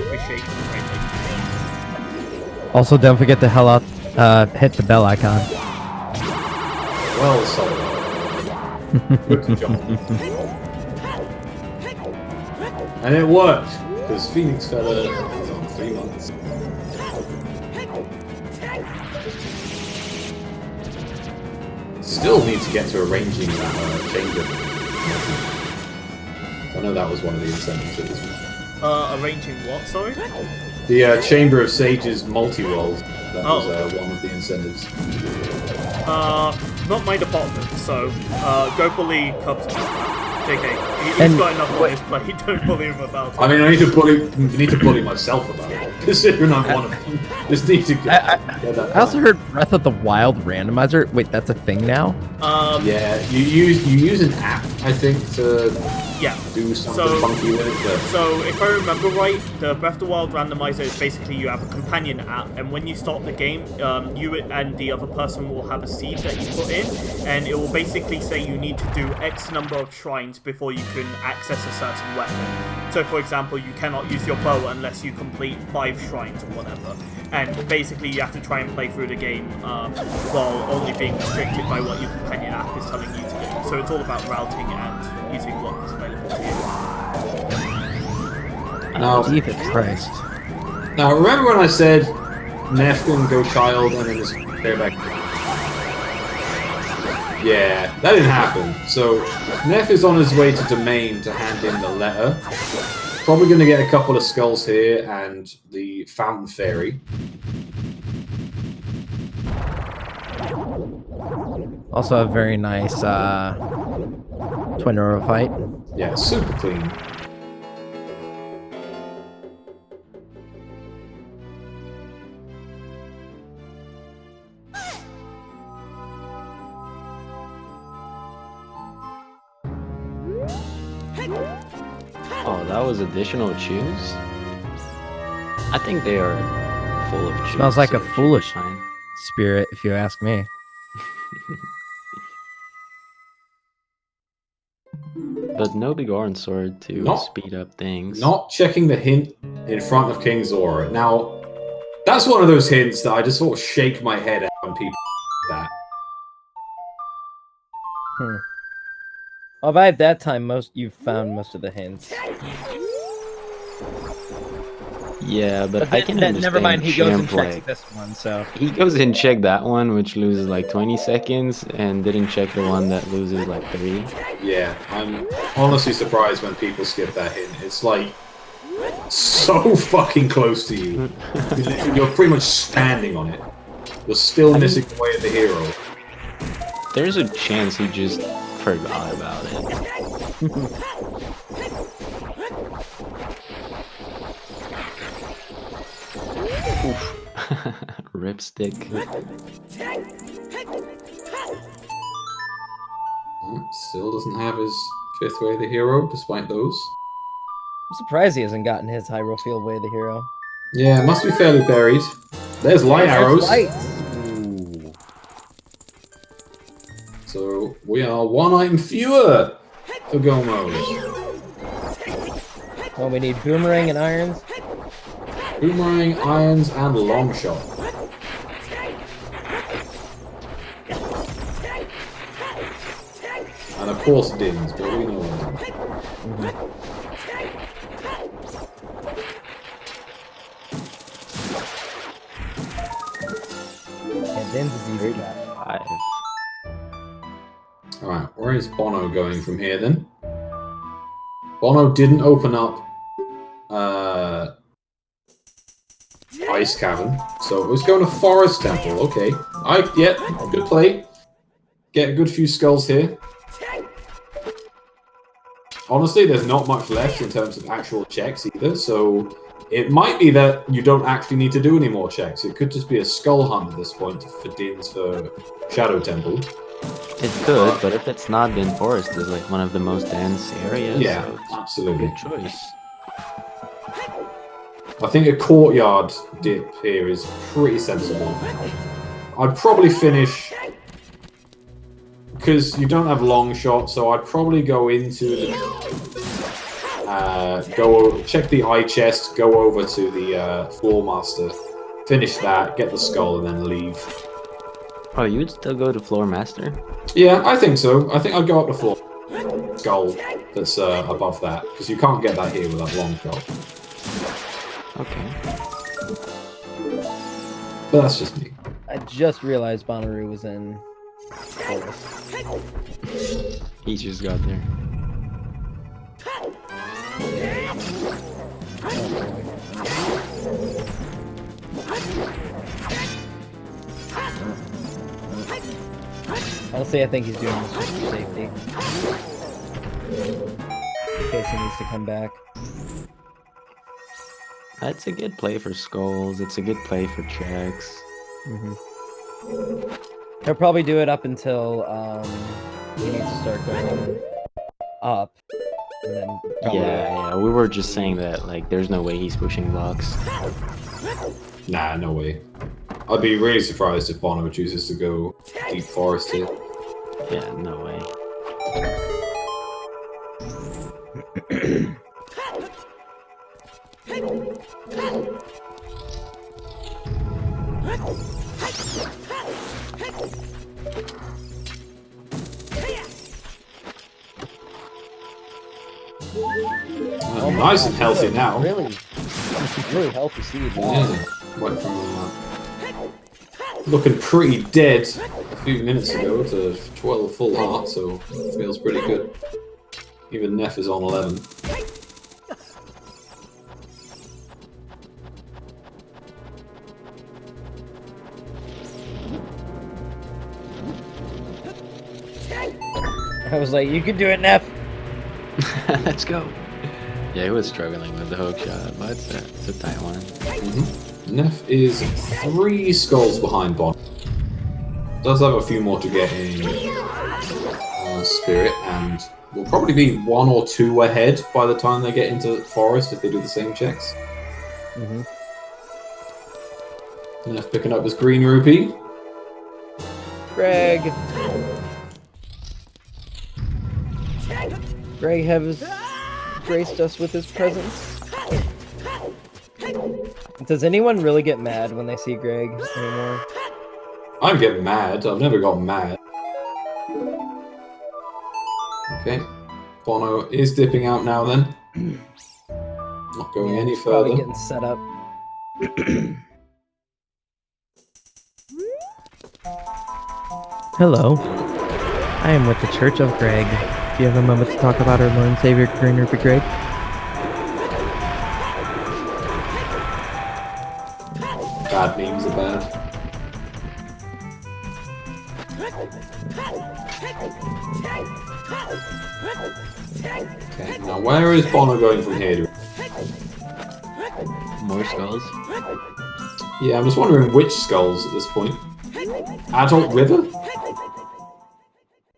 appreciate them greatly. Also, don't forget to hit the bell icon. Well sold. Good job. And it worked, because Phoenix Fella is on 3 months. Still need to get to arranging that chamber. I know that was one of the incentives of this one. Arranging what, sorry? The Chamber of Sages multi-world. That was Oh. one of the incentives. Not my department, so go bully Cubs. JK, he's And- got enough on his plate, don't bully him about it. I mean, I need to bully myself about it. Considering I'm one of them. Just need to get that I also done. heard Breath of the Wild randomizer. Wait, that's a thing now? Yeah, you use an app, I think, to Yeah. do something So- funky with it. But So, if I remember right, the Breath of the Wild randomizer is basically you have a companion app, and when you start the game, you and the other person will have a seed that you put in, and it will basically say you need to do X number of shrines before you can access a certain weapon. So, for example, you cannot use your bow unless you complete 5 shrines or whatever. And basically, you have to try and play through the game while only being restricted by what your companion app is telling you to do. So, it's all about routing and using what is available to you. now, Jesus Christ. now, remember when I said Neph can go child and then just go back? Yeah, that didn't happen. So, Neph is on his way to Domain to hand in the letter. Probably going to get a couple of skulls here and the Fountain Fairy. Also a very nice Twin Aura fight. Yeah, super clean. Oh, that was additional chews? I think they are full of chews. Smells like so a it should be foolish fine. spirit, if you ask me. But no big orange sword to Not- speed up things. Not checking the hint in front of King's Aura. Now, that's one of those hints that I just sort of shake my head at when people do that. Well, by that time, you've found most of the hints. Yeah, but I can then, understand never mind, he goes and Chimp, checks like, this one, so... he goes and check that one, which loses like 20 seconds, and didn't check the one that loses like 3. Yeah, I'm honestly surprised when people skip that hint. It's like so fucking close to you. You're pretty much standing on it. You're still missing the way of the hero. There's a chance he just forgot about it. Oof. Ripstick. Still doesn't have his 5th way of the hero, despite those. I'm surprised he hasn't gotten his Hyrule Field Way of the Hero. Yeah, it must be fairly buried. There's light arrows. Ooh. So we are 1 item fewer for Gomos. Well, we need Boomerang and Irons. Boomerang, irons, and long shot. And of course Dins, but we know them. And Din's is easy enough. 5. Alright, where is Bono going from here then? Bono didn't open up Ice Cavern, so it was going to Forest Temple, okay. Yeah, good play. Get a good few skulls here. Honestly, there's not much left in terms of actual checks either, so it might be that you don't actually need to do any more checks. It could just be a skull hunt at this point for Dins for Shadow Temple. It could, but if it's not, then Forest is like one of the most dense areas. Yeah, so it's a absolutely. good choice. I think a courtyard dip here is pretty sensible. I'd probably finish... Because you don't have long shot, so I'd probably go into the... check the eye chest, go over to the Floor Master, finish that, get the skull, and then leave. Oh, you would still go to Floor Master? Yeah, I think so. I think I'd go up the floor. Skull that's above that, because you can't get that here with that long shot. Okay. But that's just me. I just realized Bonnaroo was in Forest. He just got there. Honestly, I think he's doing this just for safety. In case he needs to come back. That's a good play for skulls. It's a good play for checks. He'll probably do it up until he needs to start going up. And then Yeah, we were just saying that, like, there's no way he's pushing blocks. Nah, no way. I'd be really surprised if Bono chooses to go deep forest here. Yeah, no way. Nice and healthy now. Really healthy seed. Yeah. Went from looking pretty dead a few minutes ago to 12 full heart, so feels pretty good. Even Neph is on 11. I was like, you can do it, Neff. Let's go. Yeah, he was struggling with the hook shot, but it's a tight one. Neph is 3 skulls behind Bon. Does have a few more to get in Spirit, and will probably be 1 or 2 ahead by the time they get into Forest if they do the same checks. Neph picking up his green rupee. Greg has graced us with his presence. Does anyone really get mad when they see Greg anymore? I'm getting mad. I've never gotten mad. Okay. Bono is dipping out now then. Not going any further. Probably getting set up. Hello. I am with the Church of Greg. Do you have a moment to talk about our Lord and Savior, Green Rupee Greg? Bad memes are bad. Okay, now where is Bono going from here? More skulls? Yeah, I'm just wondering which skulls at this point. Adult River?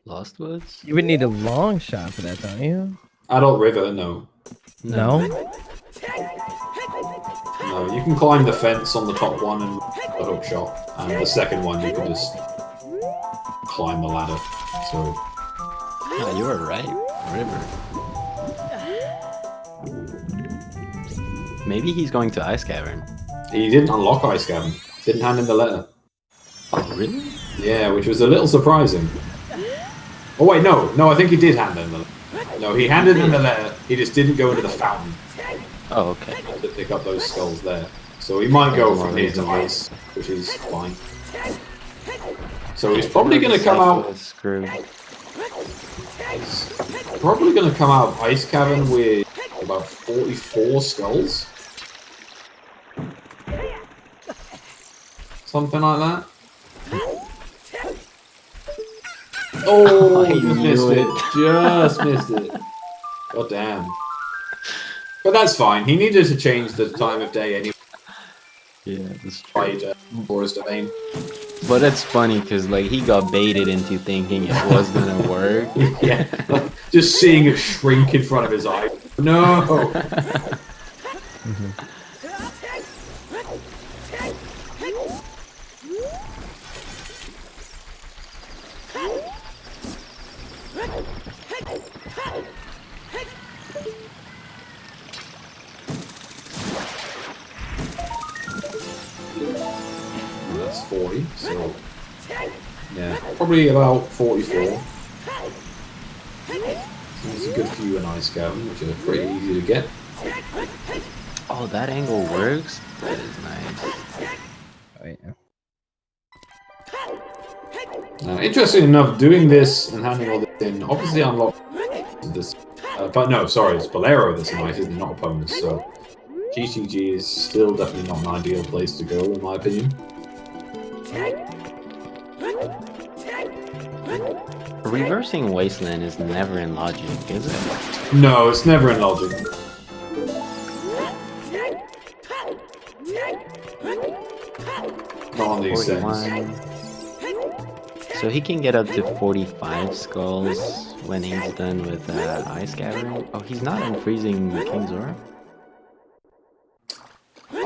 Lost Woods? You would need a long shot for that, don't you? Adult River, no. No? No, you can climb the fence on the top one and the hook shot, and the second one you can just climb the ladder. So Yeah, you were right. River. Maybe he's going to Ice Cavern. he didn't unlock Ice Cavern. Didn't hand in the letter. Oh, really? Yeah, which was a little surprising. Oh wait, no, I think he did hand in the letter. No, he handed in the letter. He just didn't go into the fountain Oh, okay. to pick up those skulls there. So he might go from here to Ice, which is fine. So he's probably going to come out. Screwed. He's probably going to come out of Ice Cavern with about 44 skulls. Something like that. Oh, I just knew missed it. it. Just missed it. God damn. But that's fine. He needed to change the time of day anyway. Yeah, that's true. Right, for his domain. But it's funny because like he got baited into thinking it was gonna work. Yeah, like, just seeing it shrink in front of his eye. No. That's 40, so yeah, probably about 44. There's a good few in Ice Cavern, which are pretty easy to get. Oh, that angle works? That is nice. Oh, yeah. Interesting enough, doing this and handing all this in obviously unlocked this. But no, sorry, it's Bolero that's knighted, not opponents. So GTG is still definitely not an ideal place to go, in my opinion. Reversing Wasteland is never in logic, is it? No, it's never in logic. Not on these things. 41. So he can get up to 45 skulls when he's done with Ice Cavern. Oh, he's not unfreezing King's Orb?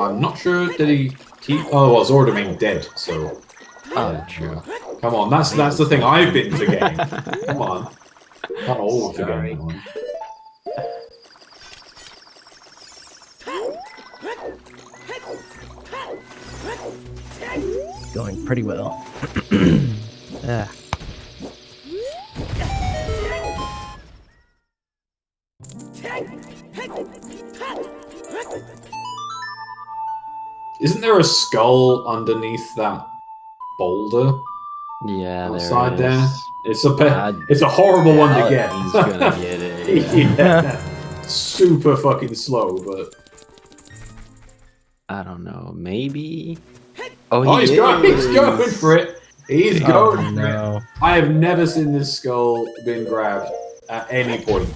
I'm not sure. Did he keep? Oh, well, Zord being dead. So. Oh, true. Come on, that's the thing I've been forgetting. Come on. Can't all forget that one. Going pretty well. Ah. Isn't there a skull underneath that boulder Yeah, outside there there? is. It's a horrible one to get. He's gonna get it. Yeah. Super fucking slow, but I don't know. Maybe. Oh, he's going for it. He's going for no. it. I have never seen this skull being grabbed at any point.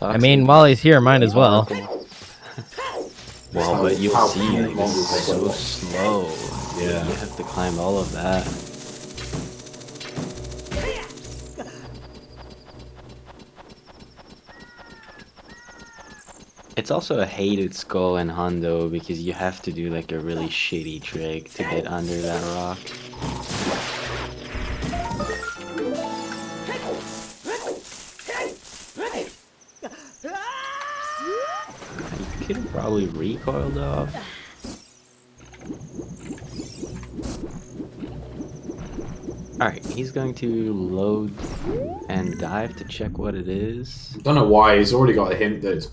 I mean, while he's here, might as well. Well, but you'll How see, few like, monsters it's they so go. slow. Yeah. You have to climb all of that. It's also a hated skull in Hondo because you have to do like a really shitty trick to get under that rock. You could have probably recoiled off. Alright, he's going to load and dive to check what it is. Don't know why, he's already got a hint that it's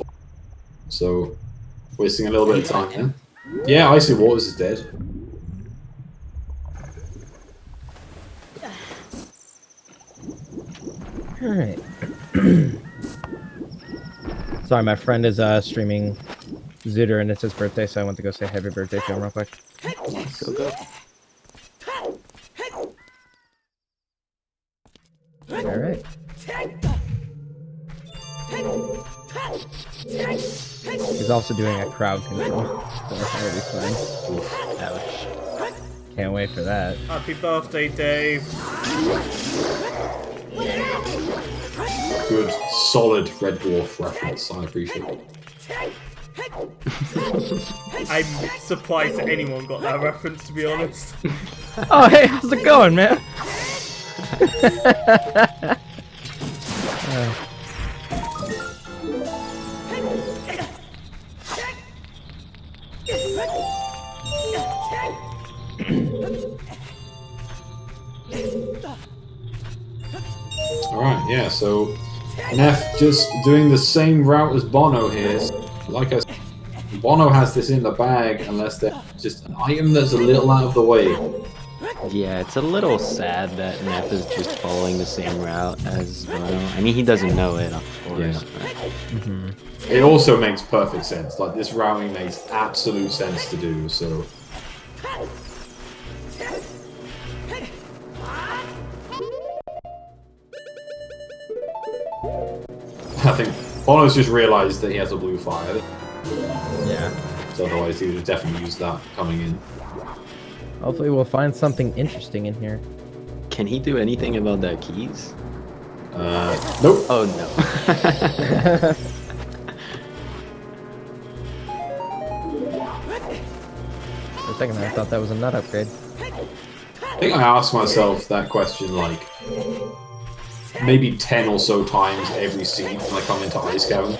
so wasting a little bit of time. Yeah, Icy Waters is dead. Alright. Sorry, my friend is streaming Zooter and it's his birthday, so I went to go say happy birthday to him real quick. Go, go. Alright. He's also doing a crowd control. So that'll be fun. Ouch. Can't wait for that. Happy birthday, Dave. Good, solid Red Dwarf reference. I appreciate it. I'm surprised that anyone got that reference, to be honest. Oh, hey, how's it going, man? Alright, yeah, so Neff just doing the same route as Bono here. Like I said, Bono has this in the bag unless there's just an item that's a little out of the way. Yeah, it's a little sad that Neff is just following the same route as Bono. I mean, he doesn't know it, of course. Yeah. It also makes perfect sense. Like, this routing makes absolute sense to do, so... I think Bono's just realised that he has a blue fire. Yeah. So otherwise he would have definitely used that coming in. Hopefully we'll find something interesting in here. Can he do anything about that keys? Nope. Oh no. For a second there, I thought that was a nut upgrade. I think I asked myself that question like maybe 10 or so times every scene when I come into Ice Cavern.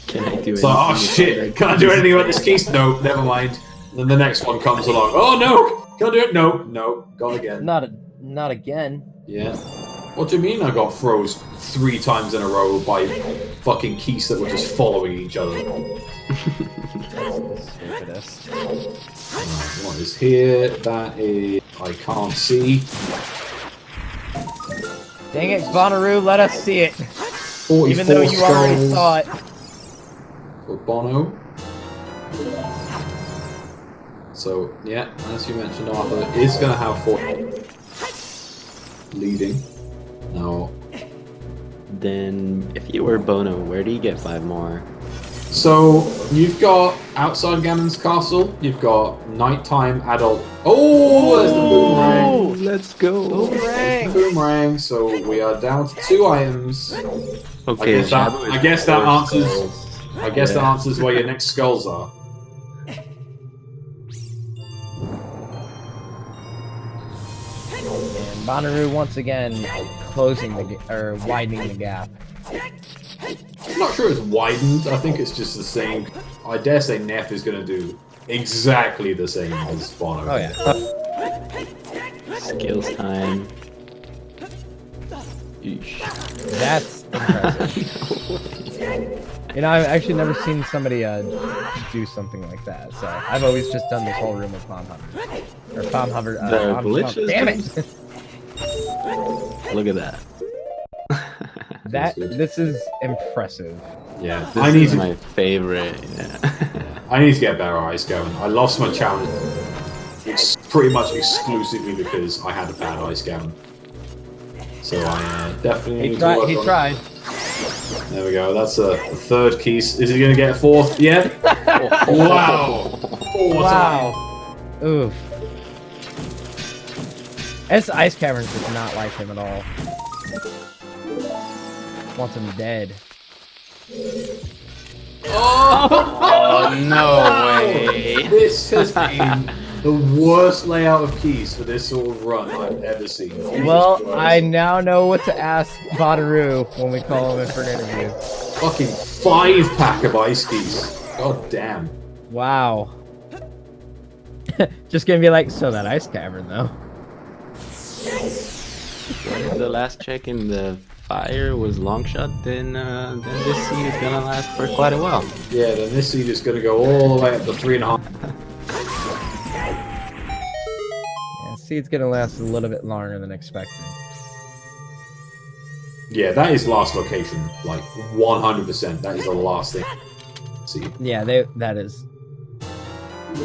Can I do It's like, oh anything shit, about that can't do keys? anything about this case? No, never mind. Then the next one comes along. Oh no, can't do it. No, no, gone again. Not again. Yeah. What do you mean I got froze 3 times in a row by fucking keys that were just following each other? That's the stupidest. What is here? That is... I can't see. Dang it, Bonnaroo, let us see it. 44 Even though you already skulls saw it. for Bono. So, yeah, as you mentioned, Arthur is going to have 4. leaving. Now, Then, if you were Bono, where do you get 5 more? so you've got outside Ganon's castle. You've got nighttime adult. Oh, there's the boomerang. Let's go. There's the boomerang. So we are down to 2 items. Okay, I guess that answers. I guess that answers where your next skulls are. And Bonnaroo once again closing or widening the gap. I'm not sure it's widened. I think it's just the same. I dare say Neff is going to do exactly the same as Bono. Oh yeah. Skills time. Eesh. That's impressive. You know, I've actually never seen somebody do something like that. So I've always just done this whole room with Palm Hover. Or Palm Hover. The glitches. Damn it! Look at that. This is impressive. Yeah, This is my favorite. Yeah. I need to get better ice going. I lost my challenge. It's pretty much exclusively because I had a bad ice gown. So I definitely need to work on it. tried. There we go. That's a third key. Is he going to get a 4th? Yeah. Wow. 4 times. Oof. S Ice Cavern does not like him at all. Wants him dead. Oh no way! This has been the worst layout of keys for this sort of run I've ever seen. Well, Jesus Christ. I now know what to ask Bonnaroo when we call him in for an interview. Fucking 5-pack of ice keys. God damn. Wow. Just gonna be like, so that Ice Cavern though. The last check in the fire was long shot, then this seed is gonna last for quite a while. Yeah, then this seed is going to go all the way up to 3.5. Yeah, seed's gonna last a little bit longer than expected. Yeah, that is last location, like 100%. That is the last thing. See. Yeah, that is.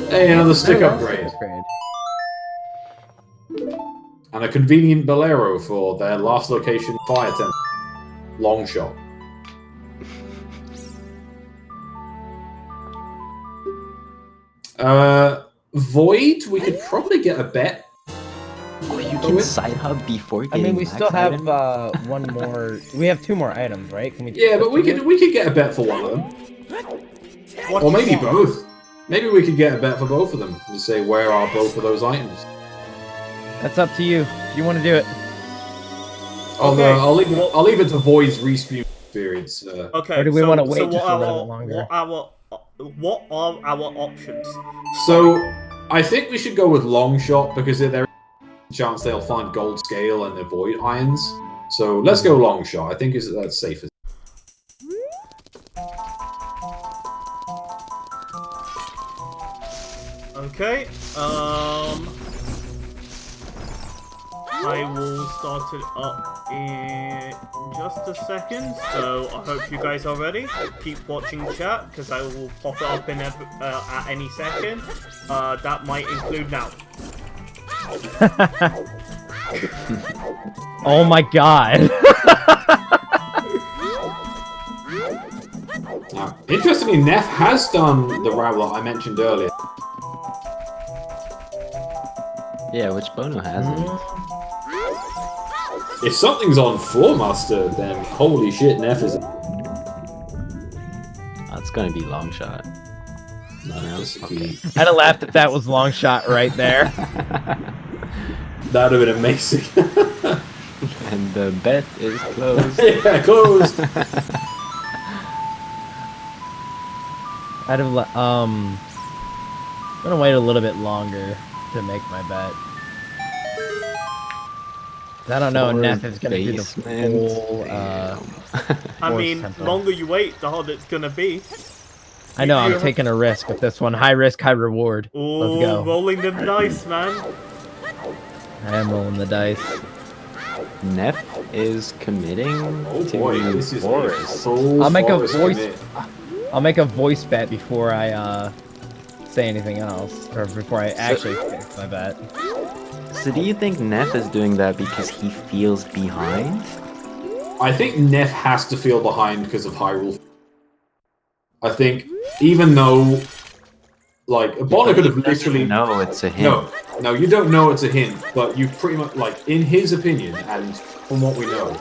Hey, another stick Another upgrade. upgrade. And a convenient bolero for their last location fire tent. Long shot. Void, we could probably get a bet. Oh, you can side hub before I getting mean, we max still have item? one more. We have 2 more items, right? Can we? Yeah, but we could get a bet for one of them. What Or do you maybe want? both. Maybe we could get a bet for both of them. And say, where are both of those items? That's up to you. If you want to do it. Okay. I'll leave it to Void's rescue experience. Okay. Or do we wanna wait what just a are little bit longer? What are our options? So, I think we should go with long shot because there is a chance they'll find gold scale and avoid irons. So let's go long shot. I think that's safest. Okay. I will start it up in just a second. So I hope you guys are ready. Keep watching chat because I will pop it up in at any second. That might include now. Oh my god. Now, interestingly, Neff has done the route that I mentioned earlier. Yeah, which Bono hasn't. If something's on Floor Master, then holy shit, Neff is. That's gonna be long shot. Okay. I'd have laughed if that was long shot right there. That'd have been amazing. And the bet is closed. Yeah, closed. I'd have I'm gonna wait a little bit longer to make my bet. I don't know, Four Neff is gonna do the basement. full I Force mean, temple. longer you wait, the harder it's gonna be. I know I'm taking a risk with this one. High risk, high reward. Let's Oh, go. rolling them dice, man. I am rolling the dice. Neff is committing Oh to boy, this is a forest. full I'll make a forest voice- commit. I'll make a voice bet before I say anything else, or before I actually fix my bet. So do you think Neff is doing that because he feels behind? I think Neff has to feel behind because of Hyrule. I think, even though, like, Bonner could have literally... No, it's a hint. No, you don't know it's a hint, but you've pretty much, like, in his opinion, and from what we know,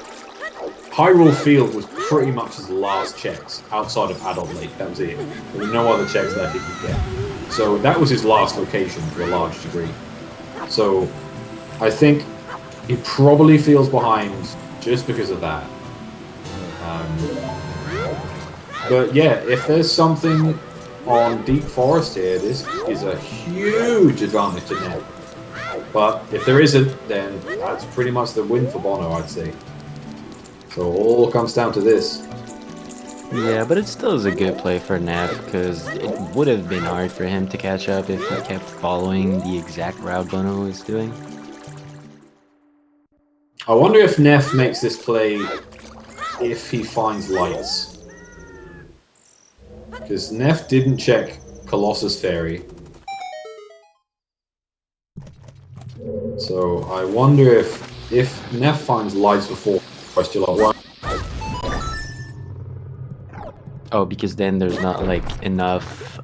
Hyrule Field was pretty much his last checks outside of Adult Lake. That was it. There were no other checks left he could get. So that was his last location to a large degree. So I think he probably feels behind just because of that. But yeah, if there's something on Deep Forest here, this is a huge advantage to Ned. But if there isn't, then that's pretty much the win for Bono, I'd say. So all comes down to this. Yeah, but it still is a good play for Neff, because it would have been hard for him to catch up if he kept following the exact route Bono was doing. I wonder if Neff makes this play if he finds lights. Because Neff didn't check Colossus Fairy. So I wonder if Neff finds lights before question like one. Oh, because then there's not like enough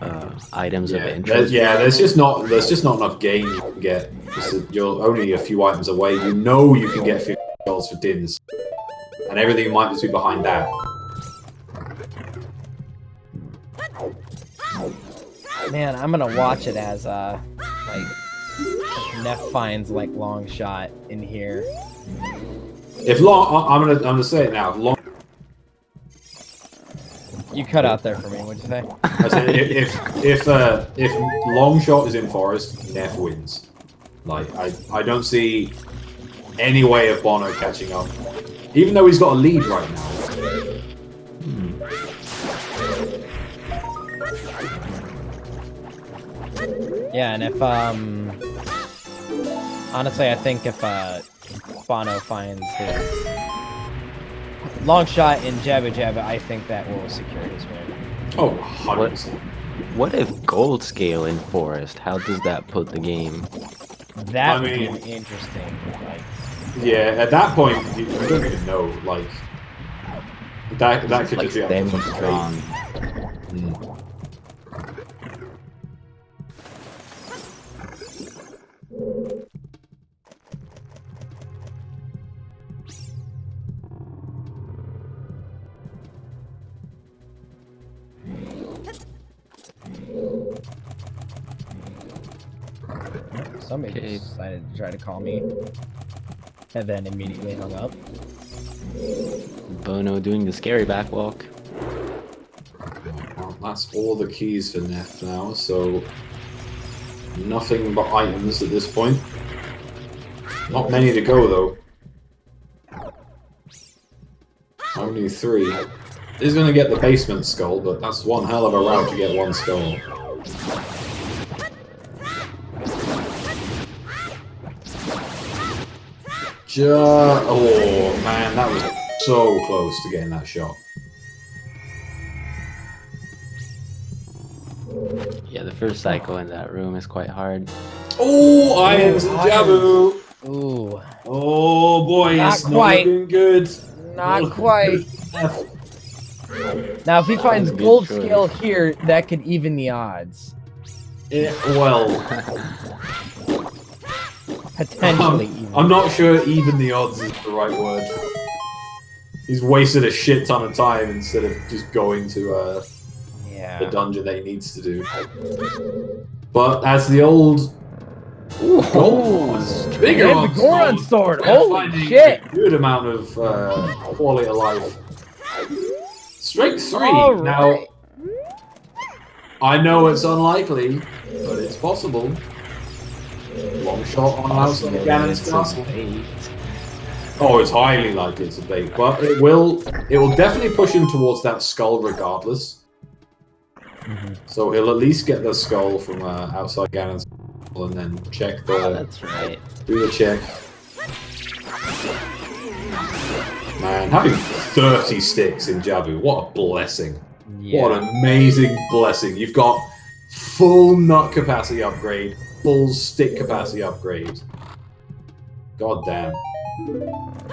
items of interest. There's just not enough gain you can get. You're only a few items away. You know you can get $50 for Dins, and everything might just be behind that. Man, I'm gonna watch it as like Neff finds like long shot in here. If long, I'm gonna say it now. If long, you cut out there for me. What'd you say? I said if long shot is in forest, Neff wins. Like I don't see any way of Bono catching up, even though he's got a lead right now. Yeah, and if honestly, I think if Bono finds his long shot in Jabba Jabba, I think that will secure his win. Oh, 100%. What if Gold Scale in Forest? How does that put the game? That would be interesting. Like, yeah, at that point, you don't even know. Like that could like just be up them to fucking strong. fate. somebody decided to try to call me, and then immediately hung up. Bono doing the scary backwalk. Well, that's all the keys for Neff now, so nothing but items at this point. Not many to go though. Only 3. He's gonna get the basement skull, but that's one hell of a route to get one skull. Oh man, that was so close to getting that shot. Yeah, the first cycle in that room is quite hard. Oh, items and Jabu! Ooh. Oh boy, Not it's quite. not looking good. Not quite. Now, if he finds Good gold choice. scale here, that could even the odds. Well, Potentially even. I'm not sure even the odds is the right word. He's wasted a shit ton of time instead of just going to the Yeah. dungeon that he needs to do. But as the old gold, bigger And ones, the Goron sword. we're Holy finding shit. a good amount of quality of life. Strength 3. All Now, right. I know it's unlikely, but it's possible. Long shot on outside of Ganon's castle. Oh, it's highly likely it's a bait, but it will definitely push him towards that skull regardless. So he'll at least get the skull from outside Ganon's castle and then check the That's right. do the check. Man, having 30 sticks in Jabu, what a blessing. Yeah. What an amazing blessing. You've got Full nut capacity upgrade. Full stick capacity upgrade. God damn.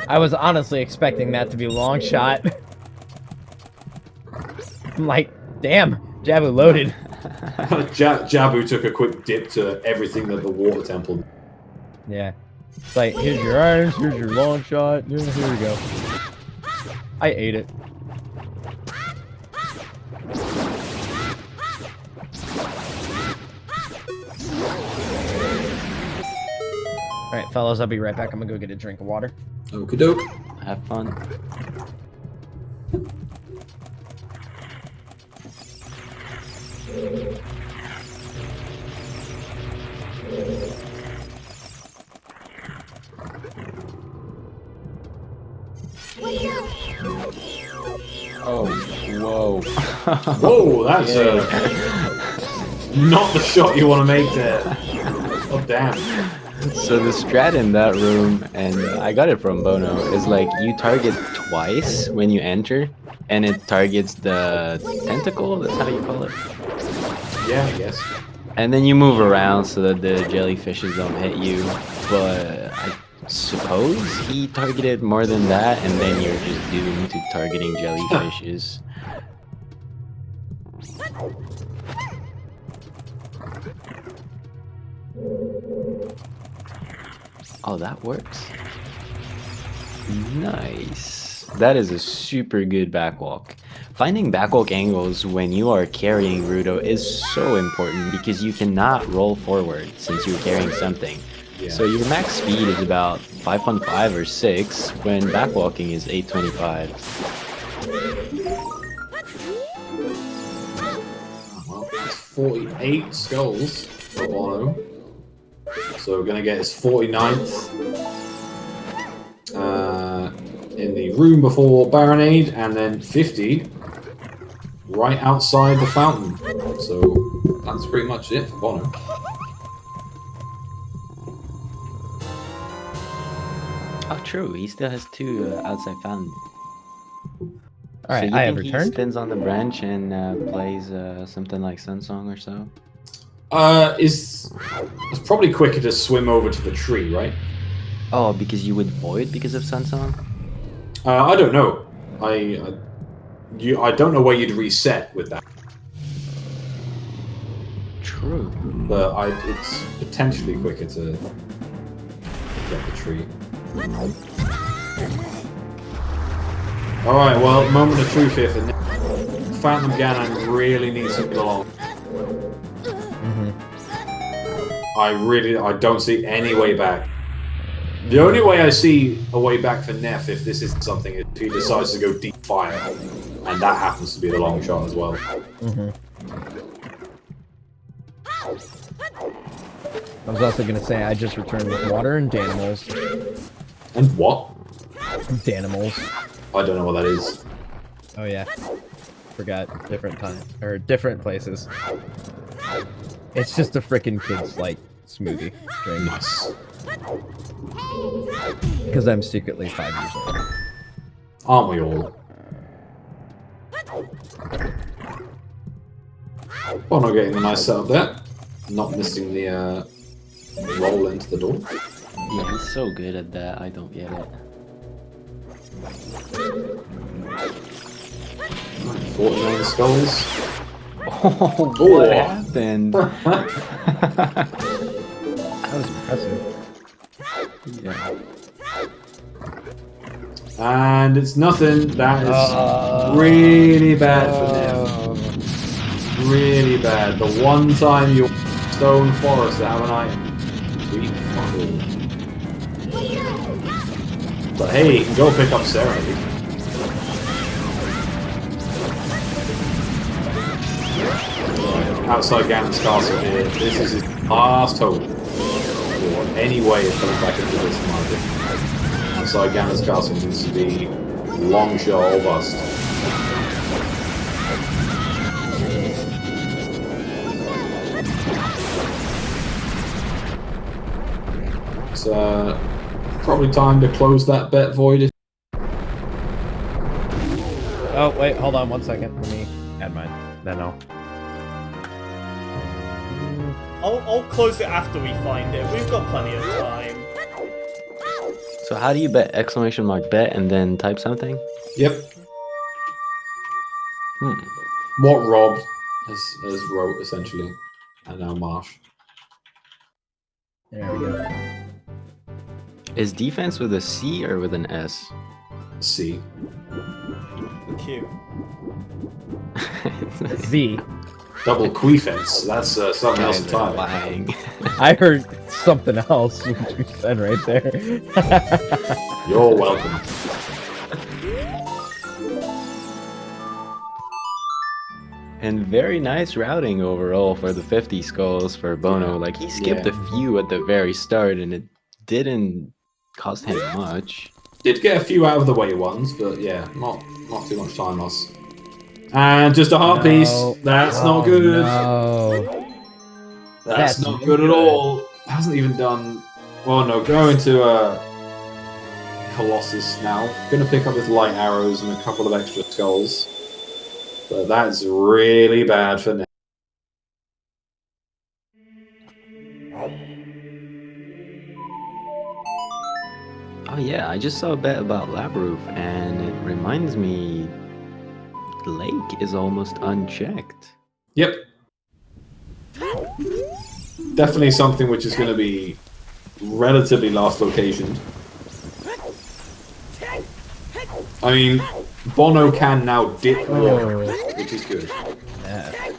I was honestly expecting that to be long shot. I'm like, damn, Jabu loaded. Jabu took a quick dip to everything that the water temple did. Yeah. It's like, here's your irons, here's your long shot, here we go. I ate it. Alright, fellas, I'll be right back. I'm gonna go get a drink of water. Okie doke. Have fun. Oh, whoa. Whoa, that's not the shot you want to make there. Oh, damn. So the strat in that room, and I got it from Bono, is like you target twice when you enter, and it targets the tentacle, that's how you call it. Yeah, I guess. And then you move around so that the jellyfishes don't hit you, but I suppose he targeted more than that, and then you're just doomed to targeting jellyfishes. Oh, that works. Nice. That is a super good backwalk. Finding backwalk angles when you are carrying Rudo is so important because you cannot roll forward since you're carrying something. Yeah. So your max speed is about 5.5 or 6 when backwalking is 825. Well, that's 48 skulls for Bono. So we're going to get his 49th in the room before Baronade, and then 50 right outside the fountain. So that's pretty much it for Bono. Oh, true. He still has 2 outside fountains. Alright, so I have he returned. spins on the branch and plays something like Sun Song or so? It's probably quicker to swim over to the tree, right? Oh, because you would void because of Sun Song? I don't know. I don't know where you'd reset with that, True. but it's potentially quicker to get the tree. All right, well, moment of truth here for Phantom Ganon really needs to get along. I don't see any way back. The only way I see a way back for Neff, if this isn't something, is if he decides to go deep fire, and that happens to be the long shot as well. I was also gonna say I just returned with water and Danimals. And what? Danimals. I don't know what that is. Oh yeah. Forgot. Different time. Or different places. It's just a frickin' kid's like smoothie drink. Nice. Because I'm secretly 5 years old. Aren't we all? Bono getting a nice setup there. Not missing the roll into the door. Yeah, he's so good at that, I don't get it. 49 skulls. Oh, Ooh. what happened? That was impressive. Yeah. And it's nothing. That is really bad for Neff. Really bad. The one time you Stone Forest to have an item. Sweet fucking. But hey, you can go pick up Serenity. Outside Ganon's castle here. This is his last hope for any way of coming back into this market. Outside Ganon's castle needs to be long shot or bust. It's probably time to close that bet, Void. Oh, wait, hold on 1 second. Let me add mine. Then I'll... I'll close it after we find it. We've got plenty of time. So how do you bet? Exclamation mark bet and then type something? Yep. What Rob has wrote, essentially. And now Marsh. There we go. Is defense with a C or with an S? C. Q. Z. Double quefence. That's something else Guys entirely. are lying. I heard something else, which you said right there. You're welcome. And very nice routing overall for the 50 skulls for Bono. Like, he skipped a few at the very start, and it didn't cost him much. Did get a few out of the way ones, but yeah, not too much time loss. And just a heart piece. That's not good. No. That's That's not not good at good. all. Hasn't even done. Well, no, go into Colossus now. Gonna pick up with light arrows and a couple of extra skulls. But that's really bad for Nick. Oh yeah, I just saw a bet about Lab Roof, and it reminds me, Lake is almost unchecked. Yep. Definitely something which is going to be relatively last locationed. I mean, Bono can now dip water, which is good. Yeah.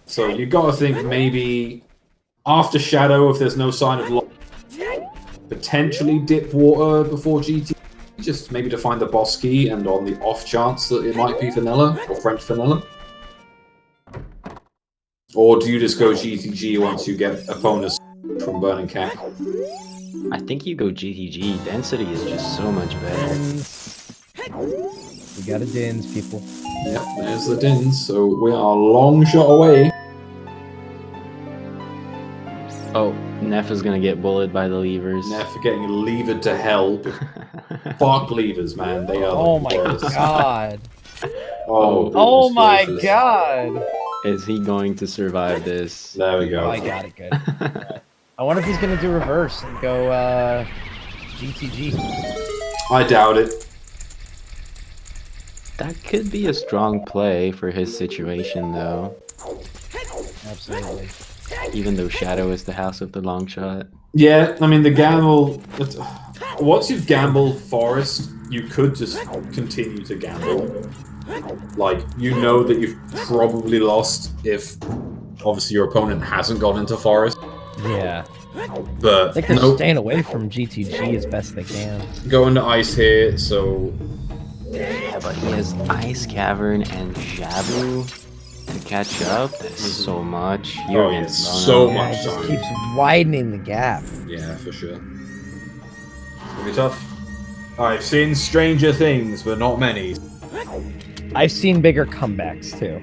So you got to think maybe after Shadow, if there's no sign of life, potentially dip water before GT, just maybe to find the boss key, and on the off chance that it might be vanilla or French vanilla. Or do you just go GTG once you get opponents from Burning Cat? I think you go GTG. Density is just so much better. We got a dins, people. Yep, there's the Dins, so we are a long shot away. Oh, Neff is gonna get bullied by the levers. Neff getting levered to hell. Fuck levers, man. They are Oh the my worst. god. Oh, Oh goodness my gracious. god. Is he going to survive this? There we Oh, go. I got it good. I wonder if he's gonna do reverse and go GTG. I doubt it. That could be a strong play for his situation, though. Absolutely. Even though Shadow is the house of the long shot. Yeah, I mean, the gamble... Once you've gambled Forest, you could just continue to gamble. Like, you know that you've probably lost if, obviously, your opponent hasn't gone into Forest. Yeah. But, I think they're nope, staying away from GTG as best they can. going to Ice here, so... Yeah, but he has Ice Cavern and Jabu to catch up. That's so much. You're Oh, yeah, against so Bono. Yeah, much it just time. keeps widening the gap. Yeah, for sure. It's gonna be tough. I've seen stranger things, but not many. I've seen bigger comebacks too.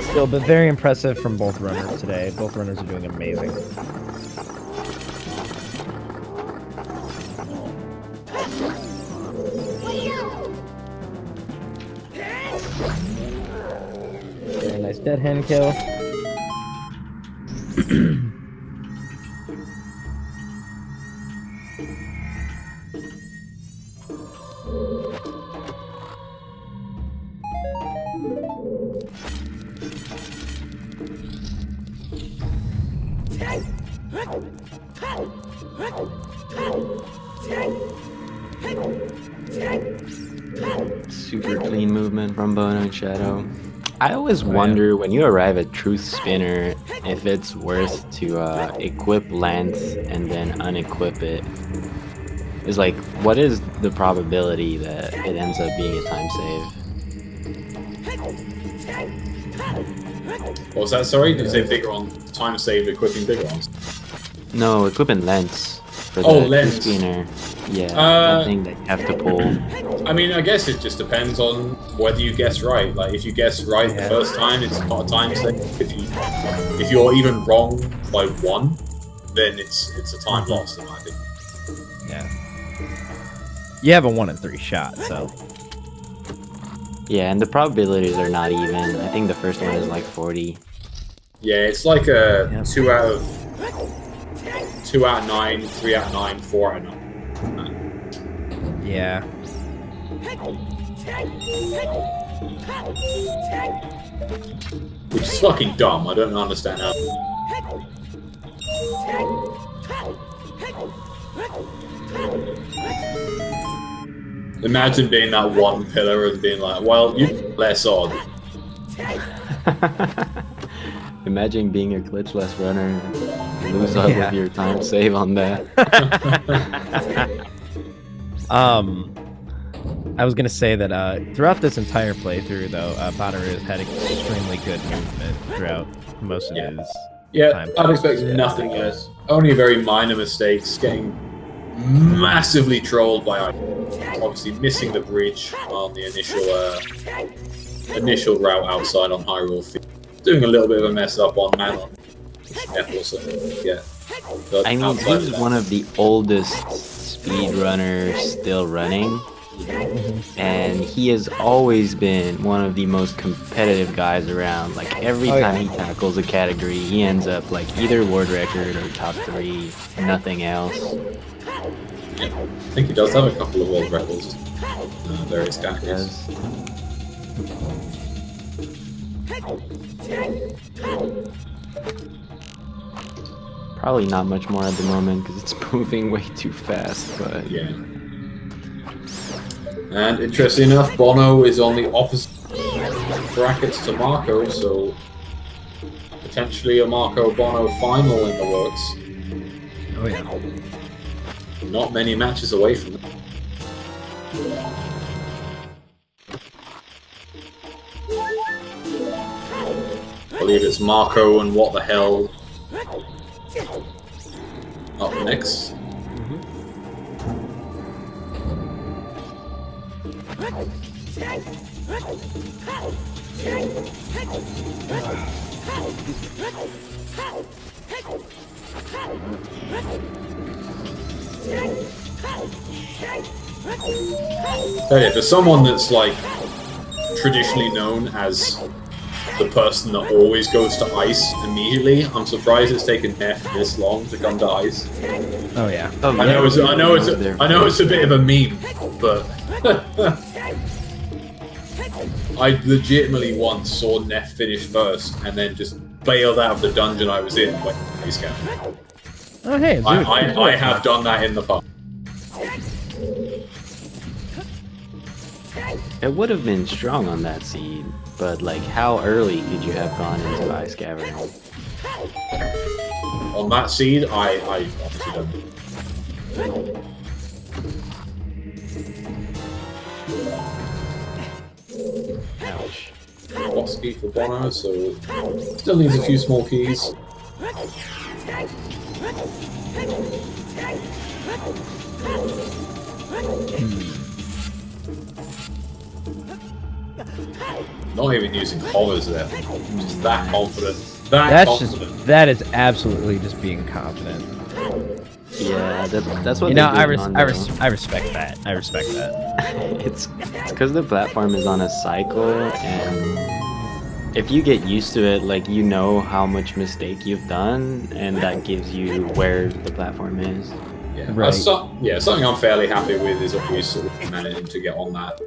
Still, but very impressive from both runners today. Both runners are doing amazing. Very nice dead hand kill. Super clean movement from Bono and Shadow. I always wonder when you arrive at Truth Spinner if it's worth to equip Lance and then unequip it. It's like, what is the probability that it ends up being a time save? What was that, sorry? Did you say bigger on time save equipping bigger ones? No, equipping Lance. For Oh, the lens. spinner. Yeah, that thing that you have to pull. I mean, I guess it just depends on whether you guess right. Like, if you guess right the first time, it's not a time save. If you're even wrong by 1, then it's a time loss, in my opinion. Yeah. You have a 1 in 3 shot, so. Yeah, and the probabilities are not even. I think the first one is like 40. Yeah, it's like a 2 out of 9, 3 out of 9, 4 out of 9. Yeah. Which is fucking dumb. I don't understand how. Imagine being that one pillar and being like, well, you less odd. Imagine being a glitchless runner and lose all of your time save on that. I was gonna say that throughout this entire playthrough, though, Bonnaroo has had extremely good movement throughout most of his time. I'd expect nothing less. Only very minor mistakes, getting massively trolled by obviously missing the bridge on the initial route outside on Hyrule Field. Doing a little bit of a mess up on Ganon. Yeah. But I mean, he's one of the oldest speedrunners still running. And he has always been one of the most competitive guys around. Like, every time he tackles a category, he ends up like either world record or top 3, nothing else. Yeah, I think he does have a couple of world records in various categories. Probably not much more at the moment because it's moving way too fast, but... Yeah. And interesting enough, Bono is on the opposite brackets to Marco, so potentially a Marco-Bono final in the works. Oh yeah. Not many matches away from it. I believe it's Marco and What the Hell up next. Okay, for someone that's like traditionally known as the person that always goes to ice immediately, I'm surprised it's taken Neff this long to come to ice. Oh yeah. Oh, I know it's a bit of a meme, but I legitimately once saw Neff finish first and then just bailed out of the dungeon I was in when he's going. Oh hey, dude, I have done that in the past. it would have been strong on that seed, but like, how early could you have gone into Ice Cavern? On that seed, I honestly don't know. Ouch. Boss key for Bono, so still needs a few small keys. Not even using hovers there. Just that confident. That is absolutely just being confident. Yeah, that's what You know, I respect respect that. I respect that. It's because the platform is on a cycle, and if you get used to it, like, you know how much mistake you've done, and that gives you where the platform is. Yeah, right. Something I'm fairly happy with is always sort of managing to get on that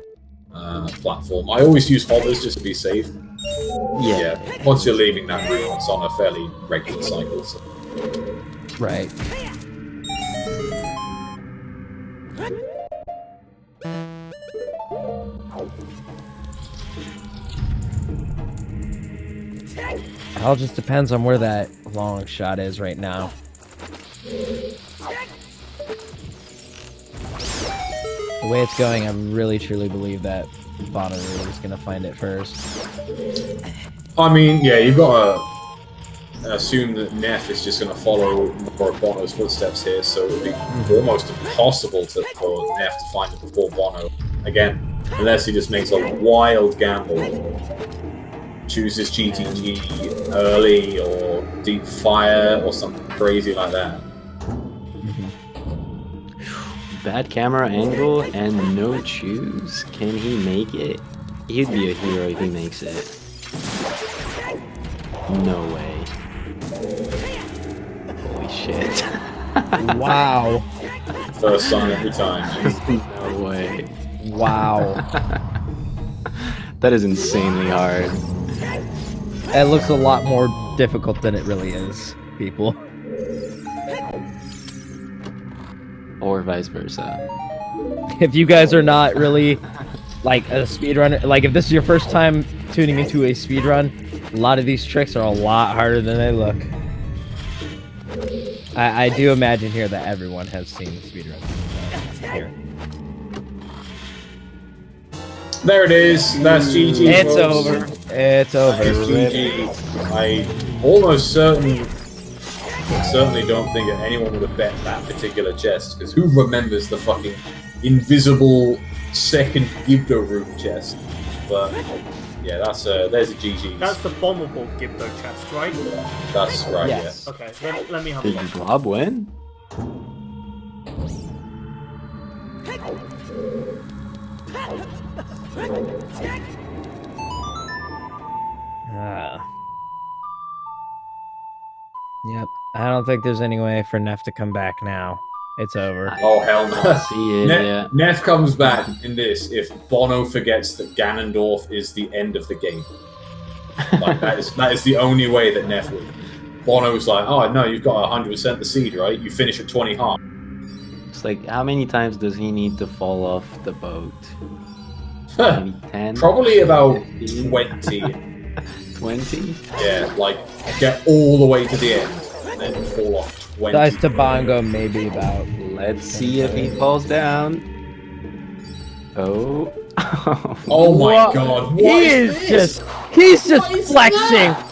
platform. I always use hovers just to be safe. Yeah, once you're leaving that room, it's on a fairly regular cycle. So. Right. It all just depends on where that long shot is right now. The way it's going, I really truly believe that Bonnaroo is going to find it first. I mean, yeah, you've got a assume that Neff is just going to follow more of Bono's footsteps here, so it would be almost impossible for Neff to find it before Bono. Again, unless he just makes a wild gamble. Chooses GTG early, or Deep Fire, or something crazy like that. Bad camera angle and no choose. Can he make it? He'd be a hero if he makes it. No way. Holy shit. Wow. First time every time. No way. Wow. That is insanely hard. It looks a lot more difficult than it really is, people. Or vice versa. If you guys are not really like a speedrunner, like if this is your first time tuning into a speedrun, a lot of these tricks are a lot harder than they look. I do imagine here that everyone has seen speedruns here. There it is. That's GG. It's folks. over. It's over. It's GG. I almost certainly don't think that anyone would have bet that particular chest, because who remembers the fucking invisible second Gibdo room chest? But yeah, there's a GG. That's the bombable Gibdo chest, right? That's right. Yes. Okay, let me have a Did look. Rob win? Yep. I don't think there's any way for Neff to come back now. It's over. Oh hell no! See it, yeah. Neff comes back in this if Bono forgets that Ganondorf is the end of the game. Like that is the only way that Neff would. Bono's like, oh no, you've got 100% the seed, right? You finish at 20 heart. It's like, how many times does he need to fall off the boat? Maybe 10? Probably about 15? 20. 20? Yeah, like get all the way to the end and then fall off 20. Dice to Bongo, maybe about. Let's see if he falls down. Oh. Oh my What? god! He's just What is flexing. that?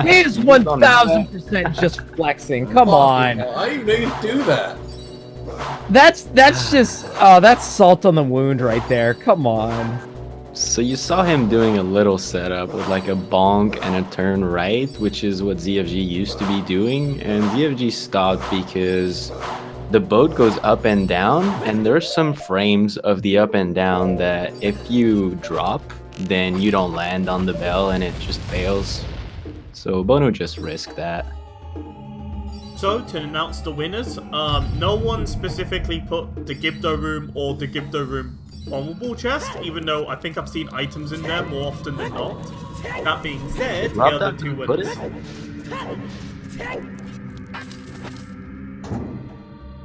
He is 1000% just flexing. Come on. I didn't know you could do that. That's just that's salt on the wound right there. Come on. So you saw him doing a little setup with like a bonk and a turn right, which is what ZFG used to be doing, and ZFG stopped because the boat goes up and down, and there's some frames of the up and down that if you drop, then you don't land on the bell and it just fails. So Bono just risked that. So, to announce the winners, no one specifically put the Gibdo room or the Gibdo room bombable chest, even though I think I've seen items in there more often than not. That being said, here are the two Put winners. it?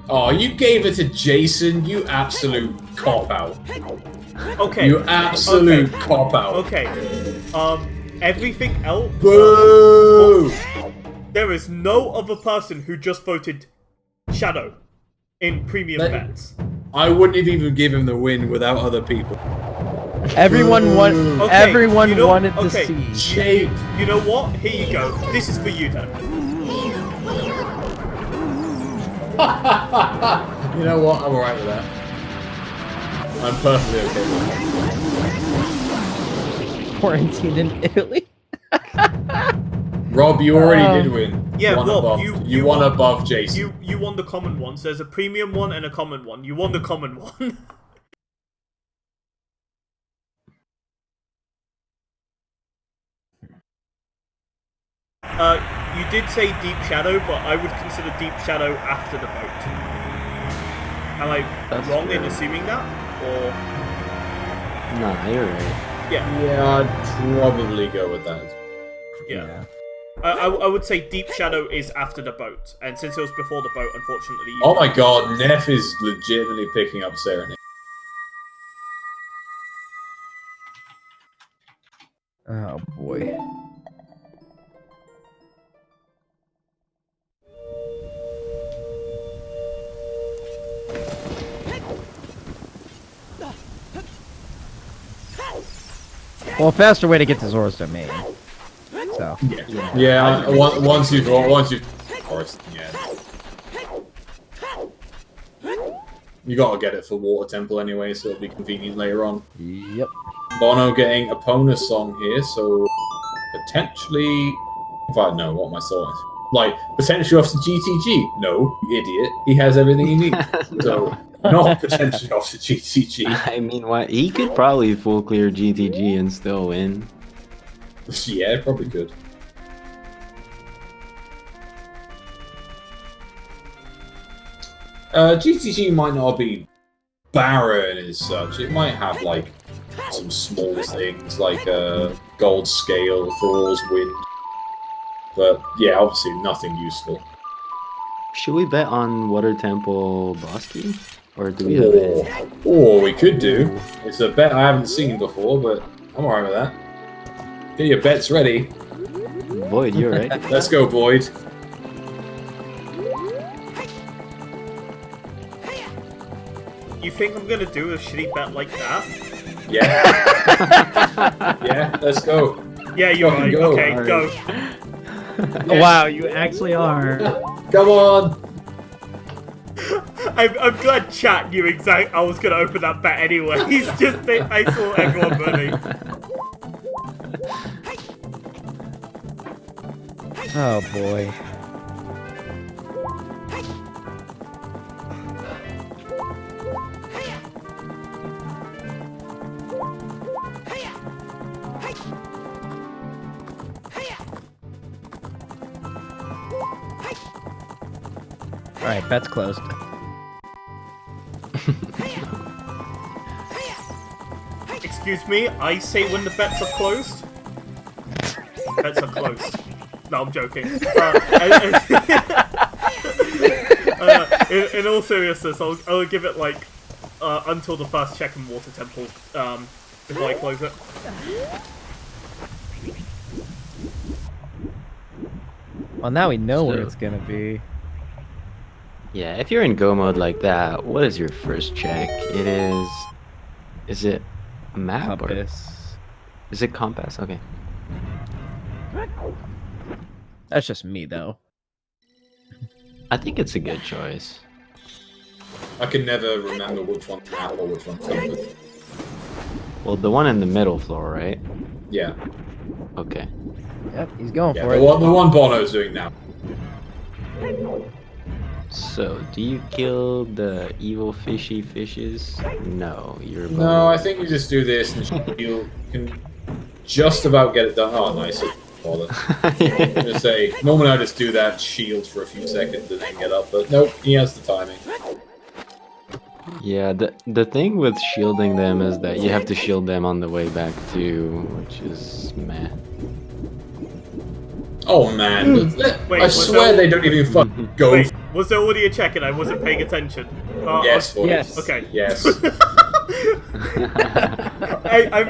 Oh, you gave it to Jason, you absolute cop-out. Okay. You absolute okay. cop-out. Okay. Everything else. Boo! There is no other person who just voted Shadow in premium bets. I wouldn't have even given him the win without other people. Everyone Okay, you know- wanted to okay. see. Shape. You know what? Here you go. This is for you, then. You know what? I'm alright with that. I'm perfectly okay with that. Quarantine in Italy. Rob, you already did win. Yeah, One Rob, above. you won won- above Jason. You won the common ones. There's a premium one and a common one. You won the common one. You did say Deep Shadow, but I would consider Deep Shadow after the boat. Am I That's wrong in fair. assuming that? Or Nah, you're right. yeah, Yeah, I'd probably go with that. yeah. I would say Deep Shadow is after the boat, and since it was before the boat, unfortunately. You Oh my god, Neff is legitimately picking up Serenade. Oh boy. Well, a faster way to get to Zora's Domain. So so. Yeah. Once you've forest, yeah. You gotta get it for Water Temple anyway, so it'll be convenient later on. Yep. Bono getting a Pona song here, so potentially. In fact, no. What am I saying? Like potentially off to GTG. No, you idiot. He has everything he needs. So not potentially off to GTG. I mean, what? He could probably full clear GTG and still win. Yeah, probably could. GTG might not be barren as such. It might have like some small things like a gold scale, Thrall's Wind. But yeah, obviously nothing useful. Should we bet on Water Temple boss key? Or do we have it? Or we could do. It's a bet I haven't seen before, but I'm alright with that. Get your bets ready. Void, you're right. Let's go, Void. You think I'm gonna do a shitty bet like that? Yeah. Yeah, let's go. Yeah, you're Fucking right. go. Okay, Alright. go. Wow, you actually are. Come on. I'm glad chat knew exactly I was gonna open that bet anyway. He's just I saw everyone running. Oh boy. Alright, bet's closed. Excuse me, I say when the bets are closed. Bets are closed. No, I'm joking. In all seriousness, I'll give it like until the first check in Water Temple before I close it. Well, now we know where it's gonna be. Yeah, if you're in go mode like that, what is your first check? It is... Is it a map Compass. or... Is it compass? Okay. That's just me, though. I think it's a good choice. I can never remember which one's map or which one's compass. Well, the one in the middle floor, right? Yeah. Okay. Yep, he's going Yeah, for the it. one Bono's doing now. So, do you kill the evil fishy fishes? No, you're... No, I think you just do this and you can just about get it done. Oh, nice. Bother. I'm gonna say, normally I just do that shield for a few seconds and then get up, but nope, he has the timing. Yeah, the thing with shielding them is that you have to shield them on the way back too, which is meh. Oh man, Wait, I was swear that- they don't even fucking go. Wait, was there audio check and I wasn't paying attention? Yes, Void. Yes. Okay. Yes.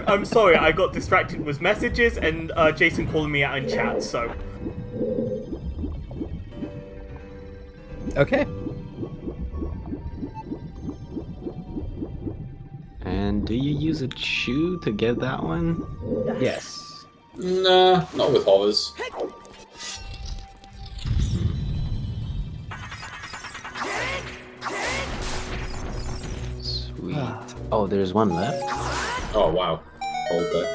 I'm sorry, I got distracted with messages and Jason calling me out in chat, so... Okay. And do you use a chew to get that one? Yes. Nah, not with hovers. Sweet. Oh, there's one left? Oh wow. Hold that.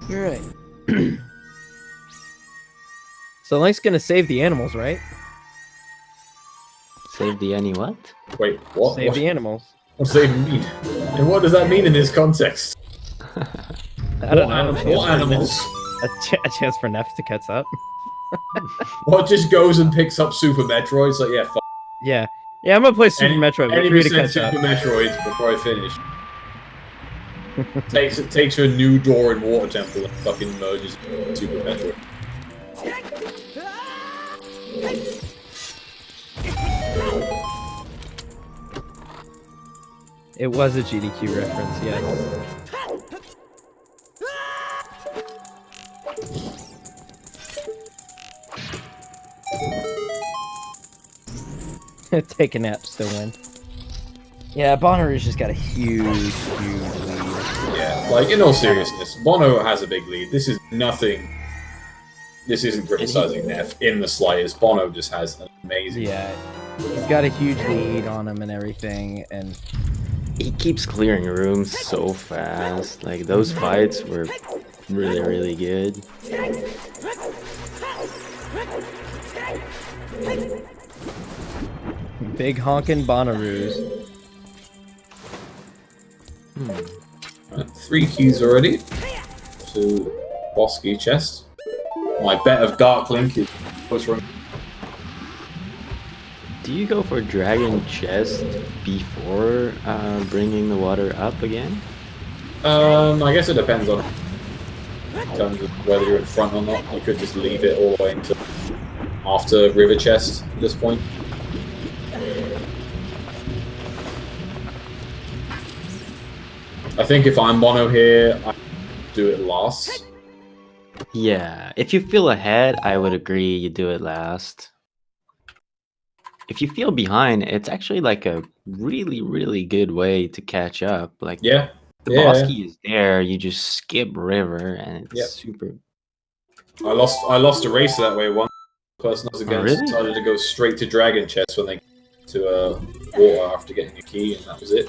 You're right. So Link's gonna save the animals, right? Save the any what? Wait, what? Save What, the animals. what does that even mean? And what does that mean in this context? I don't know. What animals? A chance for Neff to catch up. What just goes and picks up Super Metroids? Like, yeah, fuck. Yeah. Yeah, I'm gonna play Super Metroid. Wait Any for you to percent catch up. Super Metroids before I finish. takes her a new door in Water Temple and fucking merges Super Metroid. It was a GDQ reference, yes. Take a nap, still win. Yeah, Bonnaroo's just got a huge lead. Yeah, like, in all seriousness, Bono has a big lead. This is nothing this isn't criticizing Neff in the slightest. Bono just has an amazing. Yeah, he's got a huge lead on him and everything, and He keeps clearing rooms so fast. Like, those fights were really, really good. big honkin' Bonnaroos. 3 keys already to boss key chest. My bet of Dark Link is close run. Do you go for Dragon Chest before bringing the water up again? I guess it depends on in terms of whether you're in front or not. You could just leave it all the way until after River Chest at this point. I think if I'm mono here, I do it last. Yeah, if you feel ahead, I would agree you do it last. If you feel behind, it's actually like a really, really good way to catch up. Like, Yeah. the boss key is there, you just skip river, and it's super. I lost a race that way once. The person I was against really? decided to go straight to Dragon Chest when they got to water after getting a key, and that was it.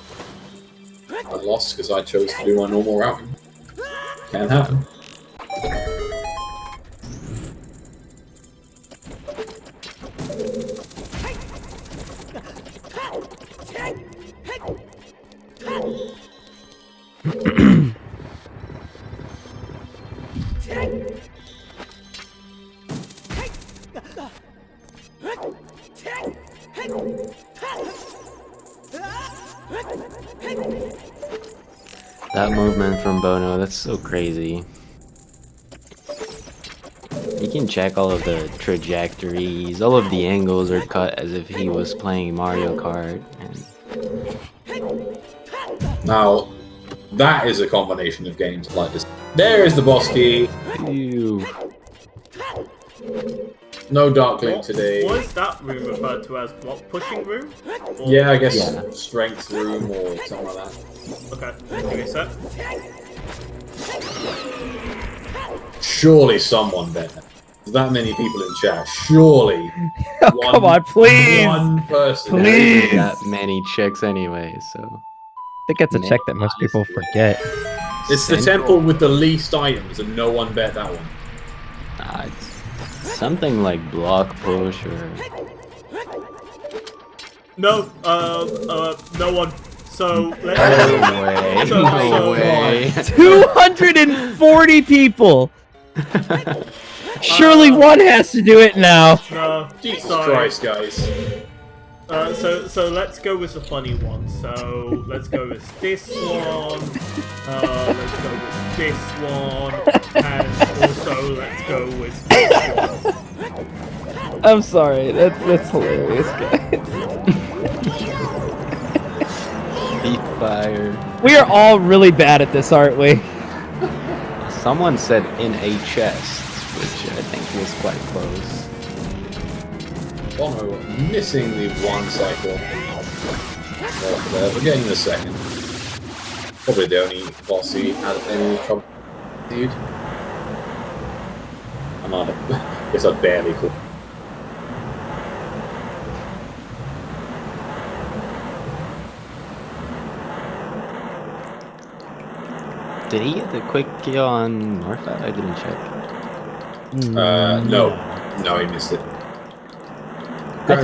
I lost because I chose to do my normal route. Can't happen. That movement from Bono, that's so crazy. You can check all of the trajectories, all of the angles are cut as if he was playing Mario Kart. And Now, that is a combination of games like this. There is the boss key. Ew. No Dark Link today. What is that room referred to as? Block pushing room? Or... Yeah, I guess Yeah. strength room or something like that. Okay, give me a sec. Surely someone bet. There's that many people in chat. Surely. Oh, come on, please! One person. Please! That many checks anyway, so. I think it's a check that most people forget. It's the temple with the least items, and no one bet that one. It's something like block push or. No, no one. So let's. No way. No way. 240 people! Surely one has to do it now. No, Jesus sorry. Christ, guys. So let's go with the funny one. So let's go with this one. Let's go with this one, and also let's go with this one. I'm sorry, that's hilarious, guys. Beat fire. We are all really bad at this, aren't we? Someone said in a chest, which I think was quite close. Bono missing the one cycle. We're getting the second. Probably the only boss he had any trouble. Dude. I guess I barely could. Did he get the quick kill on Norfa? I didn't check. No, he missed it. That's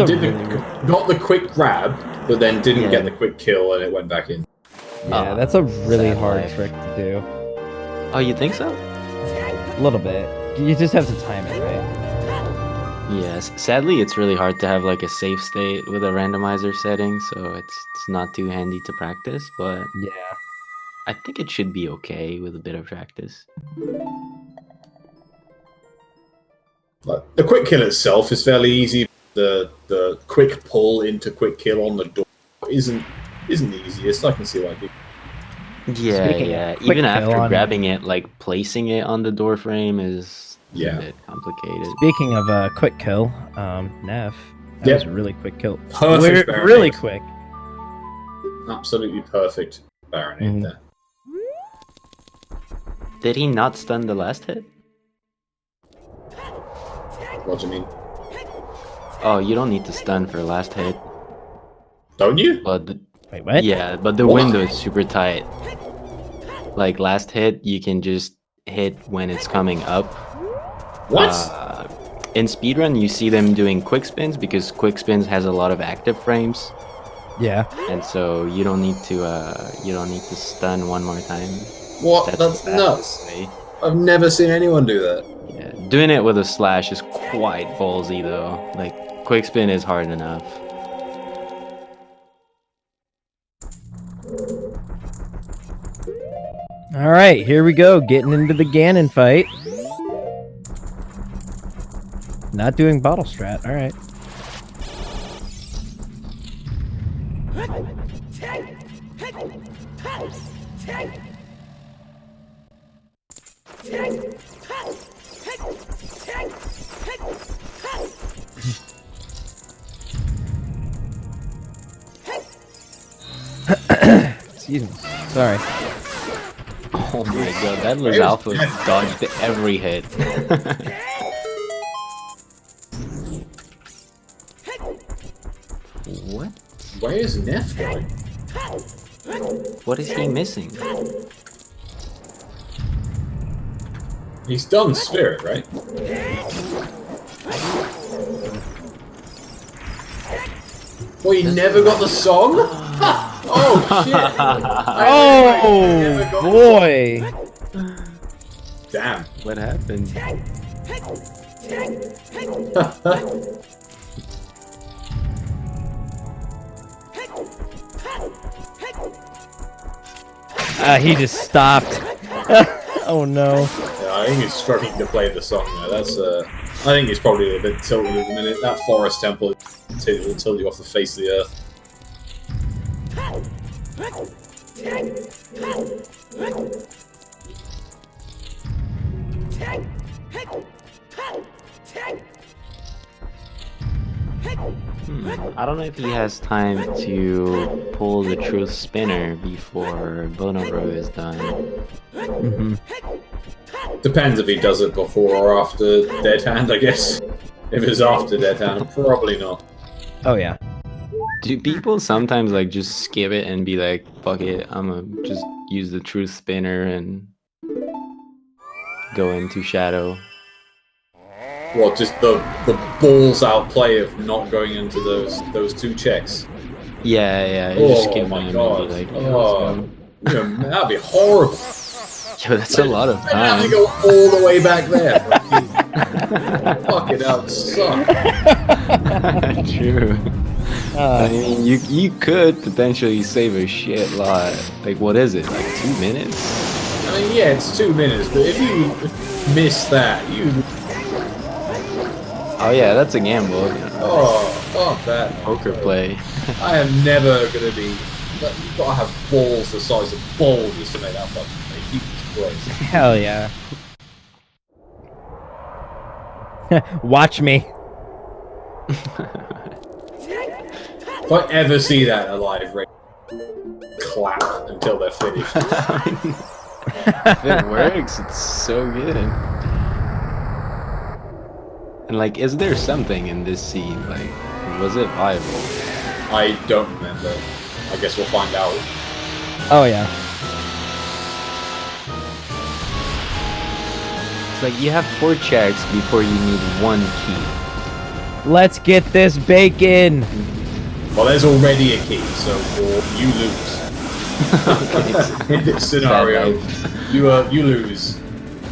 Got the quick grab, but then didn't get the quick kill, and it went back in. Yeah, that's a really sad hard life. trick to do. Oh, you think so? A little bit. You just have to time it right. Yes. Sadly, it's really hard to have like a safe state with a randomizer setting, so it's not too handy to practice, but Yeah. I think it should be okay with a bit of practice. Like, the quick kill itself is fairly easy. The quick pull into quick kill on the door isn't the easiest. I can see why people. Yeah, Speaking of yeah. quick Even kill after on- grabbing it, like placing it on the door frame is a bit complicated. Speaking of quick kill, Neff, that Yep. was a really quick kill. Perfect Baronade. Really quick. Absolutely perfect Baronade there. Did he not stun the last hit? What do you mean? Oh, you don't need to stun for last hit. Don't you? But Wait, what? yeah, but the What? window is super tight. Like last hit, you can just hit when it's coming up. What? In speedrun, you see them doing quick spins because quick spins has a lot of active frames, Yeah. and so you don't need to stun one more time. What? the That's fastest nuts. way. I've never seen anyone do that. Yeah, doing it with a slash is quite ballsy though. Like quick spin is hard enough. All right, here we go. Getting into the Ganon fight. Not doing bottle strat. All right. Excuse me. Sorry. Oh my god, that was Alpha dodged every hit. What? Where is Neff going? What is he missing? He's done Spirit, right? Well, he never got the song? Oh, shit! Oh boy! Damn. What happened? He just stopped. Oh no. Yeah, I think he's struggling to play the song now. That's I think he's probably a bit tilted at the minute. That forest temple will tilt you off the face of the earth. I don't know if he has time to pull the truth spinner before Bonobo is done. Depends if he does it before or after Dead Hand, I guess. If it's after Dead Hand, probably not. Oh yeah. Do people sometimes like just skip it and be like, fuck it, I'ma just use the truth spinner and go into shadow? What, just the balls out play of not going into those two checks? Yeah, you just skip my them god. and be like, Oh, that'd be horrible. yo, that's a lot of I'd have to time. go all the way back there. Fucking up, suck. True. I mean, you could potentially save a shit lot. Like, what is it? Like 2 minutes? I mean, yeah, it's 2 minutes, but if you miss that, you... Oh yeah, that's a gamble. Oh, fuck that. Poker play. I am never gonna be... You've gotta have balls the size of balls just to make that fucking play. Jesus Christ. Hell yeah. Watch me. If I ever see that alive, right, clap until they're finished. If it works, it's so good. And like, is there something in this scene? Like, was it viable? I don't remember. I guess we'll find out. Oh yeah. It's like you have 4 checks before you need 1 key. Let's get this bacon. Well, there's already a key, so you lose. In this scenario, you lose.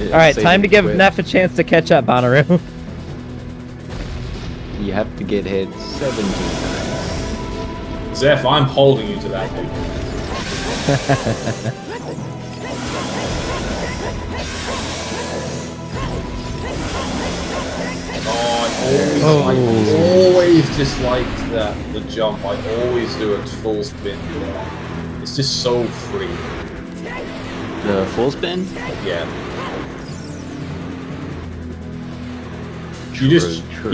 All right, time to give Neff a chance to catch up, Bonnaroo. You have to get hit 17 times. Zeph, I'm holding you to that, dude. I always disliked that, the jump. I always do it full spin. It's just so free. The full spin? Yeah. You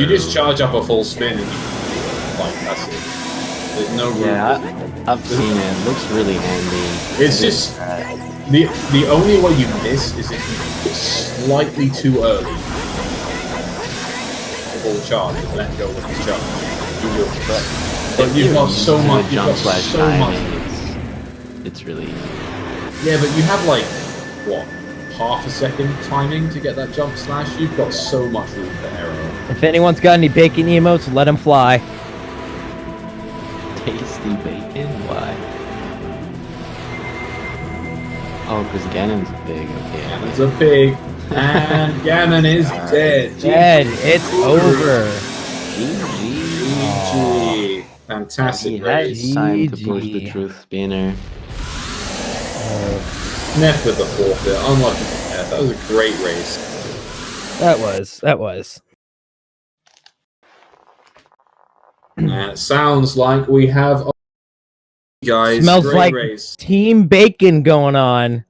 just charge up a full spin and like that's it. There's no room. Yeah, I've seen it. It looks really handy. It's just the only way you miss is if you get slightly too early. full charge and let go with his jump. But you've got so much. You've jump got slash so timing. much. It's really. Yeah, but you have like what, half a second timing to get that jump slash. You've got so much room for error. If anyone's got any bacon emotes, let them fly. Tasty bacon? Why? Oh, because Ganon's big. Okay. Ganon's a pig, and Ganon is dead. Dead. It's over. GG. Fantastic He race. had time to push the GG. truth spinner. Neff with the forfeit. Unlucky for Neff. That was a great race. That was. And it sounds like we have guys. Smells great like race. Team Bacon going on.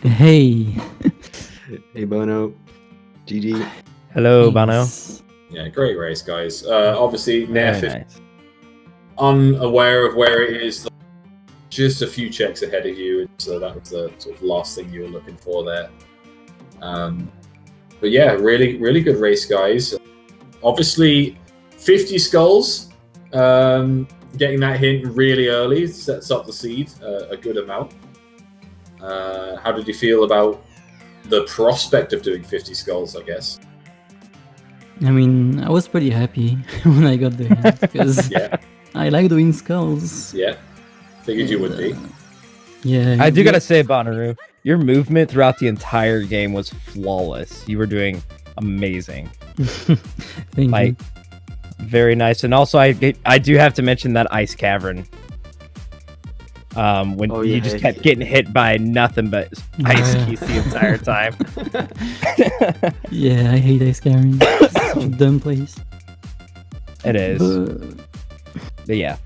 Hey. Hey Bono. GG. Hello, Bono. Thanks. Yeah, great race, guys. Obviously, Neff, Very if nice. unaware of where it is, just a few checks ahead of you, so that was the sort of last thing you were looking for there. But yeah, really good race, guys. Obviously, 50 skulls. Getting that hint really early sets up the seed a good amount. How did you feel about the prospect of doing 50 skulls, I guess? I mean, I was pretty happy when I got there because Yeah, I like doing skulls. yeah. Figured you would be. Yeah. I do gotta say, Bonnaroo, your movement throughout the entire game was flawless. You were doing amazing. Thank Like, very nice. And also, I do have to mention that ice cavern. When Oh, you yeah. just kept getting hit by nothing but ice Yeah. keys the entire time. you. Yeah, I hate ice carrying. It's such a dumb place. It is. But But yeah.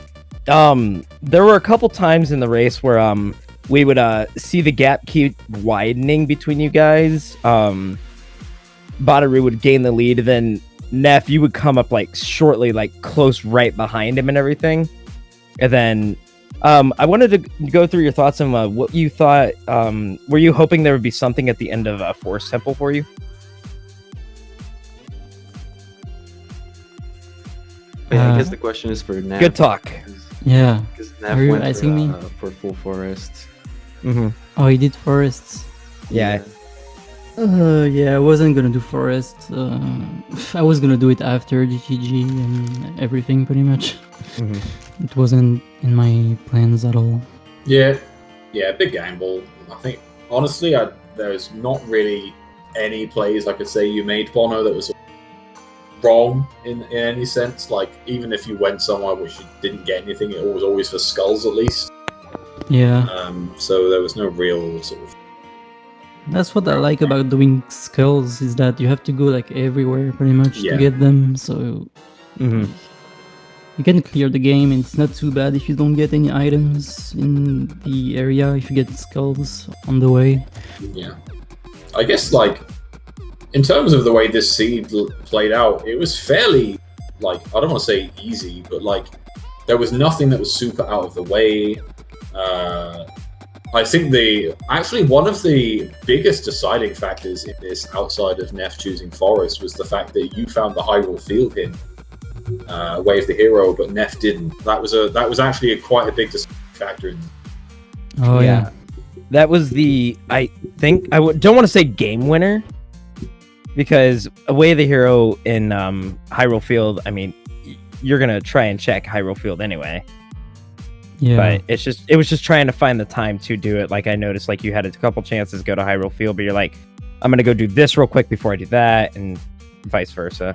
There were a couple times in the race where we would see the gap keep widening between you guys. Bonnaroo would gain the lead, then Neff, you would come up like shortly, like close right behind him and everything. And then I wanted to go through your thoughts on what you thought. Were you hoping there would be something at the end of Forest Temple for you? Yeah, I guess the question is for Nav. Good talk. yeah. Because Are Nav you went asking me? for full forest. Mm-hmm. Oh, I did forests. Yeah. Yeah, I wasn't gonna do forest. I was gonna do it after GTG and everything, pretty much. Mhm. It wasn't in my plans at all. Yeah, big gamble. I think honestly, there's not really any plays I could say you made, Bono, that was wrong in any sense. Like even if you went somewhere which you didn't get anything, it was always for skulls at least. Yeah, So there was no real sort of. that's what I like about doing skulls is that you have to go like everywhere pretty much Yeah. to get them. So Mm-hmm. you can clear the game, and it's not too bad if you don't get any items in the area. If you get skulls on the way. Yeah, I guess like in terms of the way this seed played out, it was fairly like I don't want to say easy, but like there was nothing that was super out of the way. I think one of the biggest deciding factors in this, outside of Neff choosing Forest, was the fact that you found the Hyrule Field hint, Wave the Hero, but Neff didn't. That was actually quite a big deciding factor in. Oh yeah. That was I think don't want to say game winner, because Away the Hero in Hyrule Field, I mean, you're gonna try and check Hyrule Field anyway. Yeah. But it was just trying to find the time to do it. Like I noticed, like you had a couple chances to go to Hyrule Field, but you're like, I'm gonna go do this real quick before I do that, and vice versa.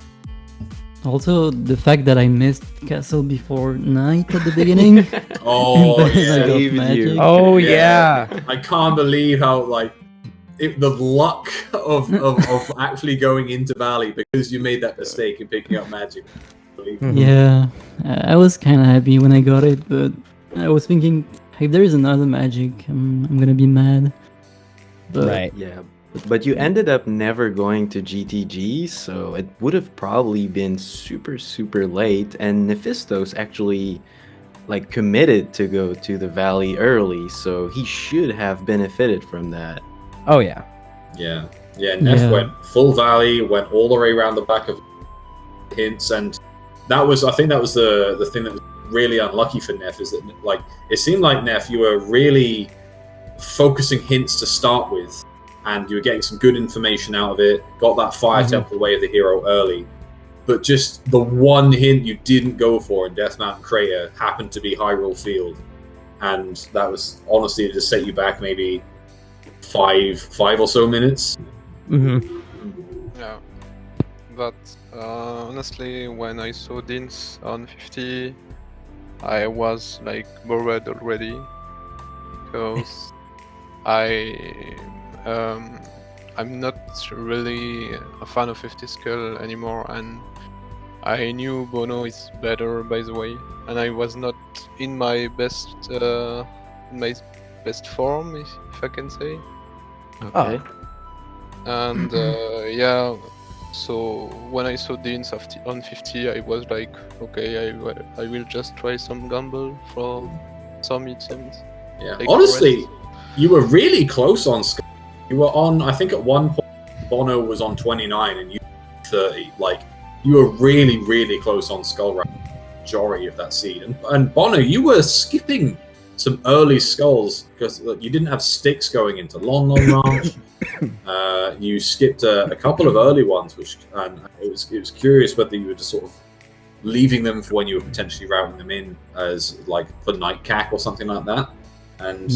Also, the fact that I missed Castle before night at the beginning. Oh And then I got saved you. magic. Oh yeah. I can't believe how like the luck of actually going into Valley because you made that mistake in picking up magic. Mhm. Yeah, I was kind of happy when I got it, but I was thinking, if there is another magic, I'm gonna be mad. But Right. Yeah, but you ended up never going to GTG, so it would have probably been super, super late. And Nephitoss actually like committed to go to the valley early, so he should have benefited from that. Oh yeah. Yeah, Yeah, Neff Yeah. went full valley, went all the way around the back of hints, and I think that was the thing that was really unlucky for Neff, is that like it seemed like Neff, you were really focusing hints to start with, and you were getting some good information out of it, got that Fire Temple Way of the Hero early, but just the one hint you didn't go for in Death Mountain Crater happened to be Hyrule Field, and that was honestly just set you back maybe five or so minutes. Yeah, but honestly, when I saw Dins on 50, I was like bored already, because I'm not really a fan of 50 Skull anymore, and I knew Bono is better, by the way, and I was not in my best form, if I can say. Okay. And yeah, so when I saw Deans on 50, I was like, okay, I will just try some gamble for some items. Yeah, Like honestly, rest. you were really close on Skull. You were on, I think at one point, Bono was on 29 and you 30. Like, you were really, really close on Skull right, majority of that seed. And Bono, you were skipping some early skulls because you didn't have sticks going into Lon Ranch. You skipped a couple of early ones, and it was curious whether you were just sort of leaving them for when you were potentially routing them in as like for Night Cack or something like that. And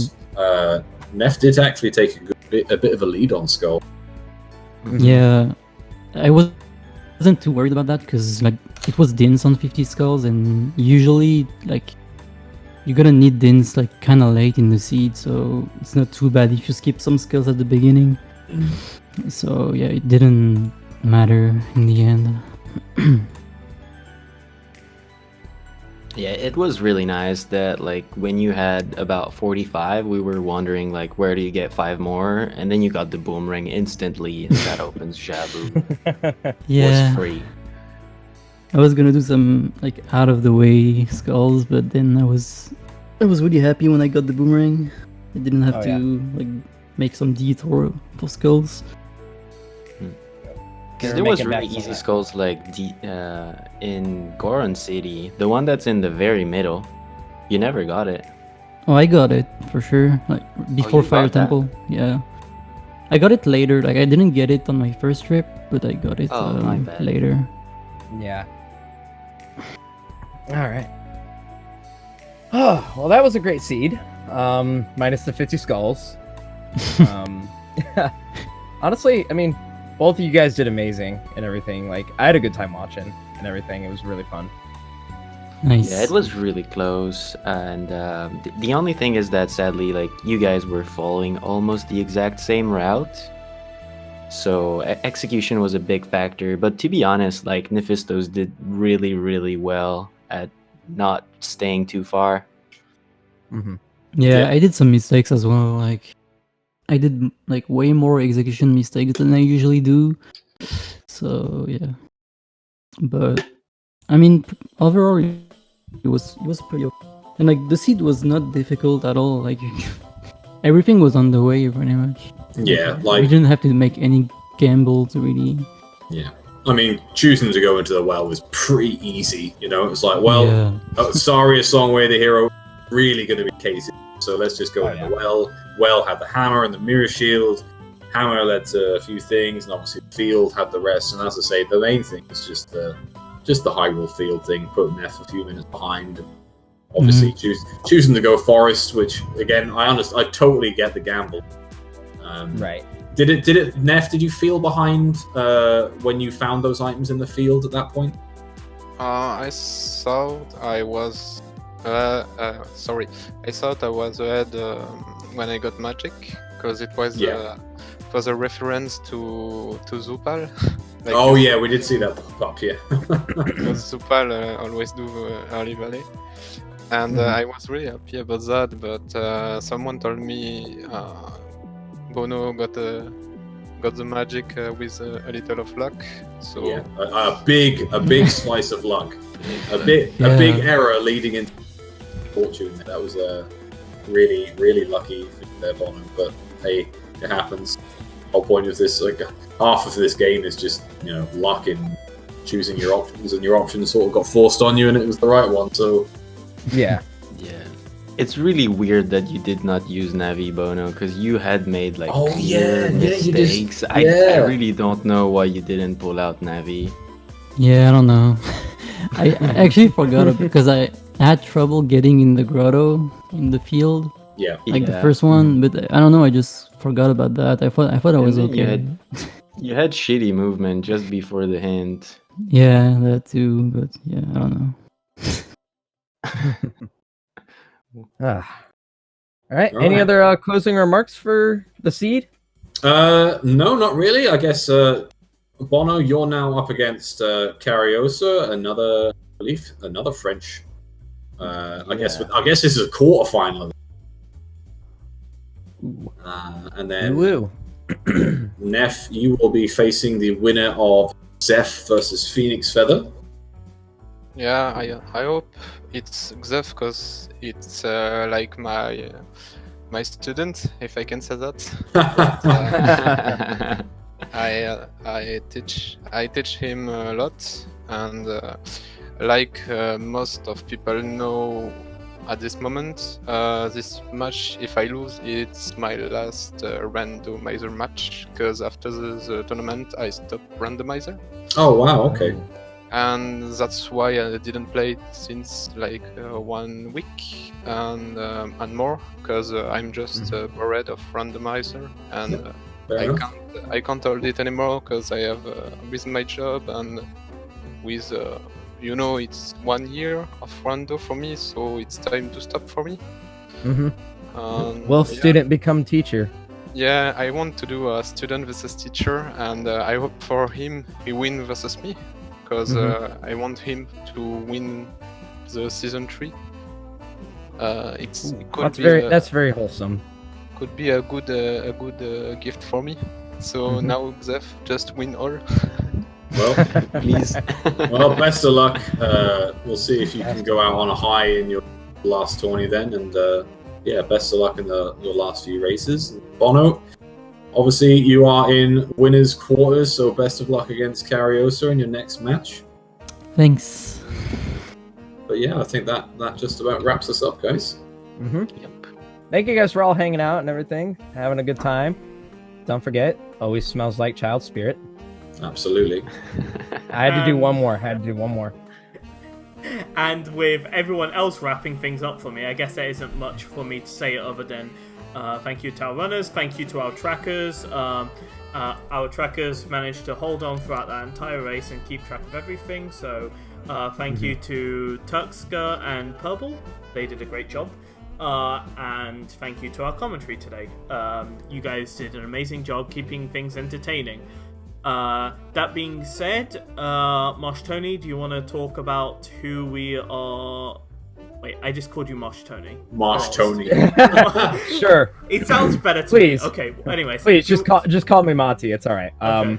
Neff did actually take a bit of a lead on Skull. Yeah, I wasn't too worried about that because like it was Dins on 50 skulls, and usually like you're gonna need Dins like kind of late in the seed, so it's not too bad if you skip some skulls at the beginning. So yeah, it didn't matter in the end. Yeah, it was really nice that like when you had about 45, we were wondering like where do you get 5 more, and then you got the boomerang instantly, and that opens Jabu. Yeah, Was free. I was gonna do some like out of the way skulls, but then I was really happy when I got the boomerang. I didn't have to like make some detour for skulls. Because there was really easy skulls like in Goron City, the one that's in the very middle. You never got it. Oh, I got it for sure. Like before you Fire got that? Temple. Yeah, I got it later. Like I didn't get it on my first trip, but I got it my bad. later. Yeah. All right. Oh, well, that was a great seed. Minus the 50 skulls. Honestly, I mean, both of you guys did amazing and everything. Like, I had a good time watching and everything. It was really fun. Nice. Yeah, it was really close, and the only thing is that sadly, like you guys were following almost the exact same route, so execution was a big factor. But to be honest, like Nephitoss did really, really well at not staying too far. Mm-hmm. Yeah, Yeah. I did some mistakes as well. Like, I did like way more execution mistakes than I usually do. So yeah, but I mean, overall, it was pretty okay. And like the seed was not difficult at all. Like everything was on the way pretty much. Yeah, we like, didn't have to make any gambles really. yeah. I mean, choosing to go into the well was pretty easy, you know? It's like, well, Yeah. Saria Song Way of the Hero really going to be Casey, so let's just go in yeah. the well. Well had the hammer and the mirror shield. Hammer led to a few things, and obviously the field had the rest. And as I say, the main thing is just the Hyrule Field thing, putting Neff a few minutes behind. Obviously, choosing to go forest, which again, I totally get the gamble. Right. Did it, Neff? Did you feel behind when you found those items in the field at that point? I thought I was. Sorry, I thought I was ahead when I got magic, because it was a reference to Zupal. Like, Oh yeah, we did see that pop up. Yeah. because Zupal always do early valley, and I was really happy about that. But someone told me Bono got the magic with a little of luck. So Yeah, a big slice of luck, a big error leading into fortune. That was really lucky for their Bono, but hey, it happens. whole point of this, like half of this game is just luck in choosing your options, and your options sort of got forced on you, and it was the right one. So Yeah. Yeah. It's really weird that you did not use Navi, Bono, because you had made like Oh, clear yeah, you mistakes. just- I yeah. really don't know why you didn't pull out Navi. Yeah, I don't know. I actually forgot it because I had trouble getting in the grotto in the field, yeah, like the Yeah. first one. But I don't know. I just forgot about that. I thought I was And then okay. you had shitty movement just before the hint. Yeah, that too. But yeah, I don't know. Ah. All right. All Any right. other closing remarks for the seed? No, not really. I guess Bono, you're now up against Cariosa, another French. I guess this is a quarterfinal. And then Woo. Neff, you will be facing the winner of Zeph versus Phoenix Feather. Yeah, I hope it's Xef because it's like my student, if I can say that. I teach him a lot, and like most of people know at this moment, this match, if I lose, it's my last randomizer match, because after the tournament I stopped randomizer, Oh wow, okay. and that's why I didn't play it since like 1 week and more, because I'm just bored of randomizer, and Fair enough. I can't hold it anymore because I have with my job and with it's 1 year of rando for me, so it's time to stop for me. Will yeah. student become teacher? Yeah, I want to do a student versus teacher, and I hope for him he win versus me, because I want him to win the season 3. That's very wholesome. Could be a good gift for me. So now Xef, just win all. Well, Please. well, best of luck. We'll see if you can go out on a high in your last tourney then, and yeah, best of luck in your last few races. Bono, obviously you are in winners quarters, so best of luck against Cariosa in your next match. Thanks. But yeah, I think that just about wraps us up, guys. Yep. Thank you guys for all hanging out and everything, having a good time. Don't forget, always smells like child spirit. Absolutely. I had to do one more. And with everyone else wrapping things up for me, I guess there isn't much for me to say other than thank you to our runners, thank you to our trackers. Our trackers managed to hold on throughout that entire race and keep track of everything. So thank you to Tuxka and Purple. They did a great job. And thank you to our commentary today. You guys did an amazing job keeping things entertaining. That being said, Mosh Tony, do you want to talk about who we are? Wait, I just called you Mosh Tony. Marsh Tony. Sure. It sounds better to Please. me. Okay, anyways. Please, just call me Monty. It's all right. Okay.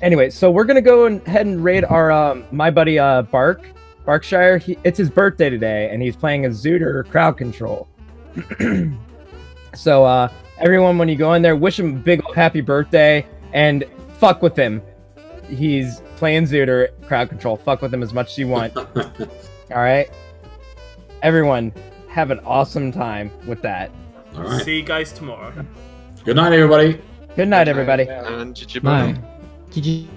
Anyway, so we're gonna go ahead and raid our my buddy Barkshire. It's his birthday today, and he's playing a Zooter crowd control. So everyone, when you go in there, wish him a big happy birthday and fuck with him. He's playing Zooter crowd control. Fuck with him as much as you want. All right. Everyone, have an awesome time with that. All right. See you guys tomorrow. Good night, everybody. Good night, everybody. And GG Bye. Bono. GG.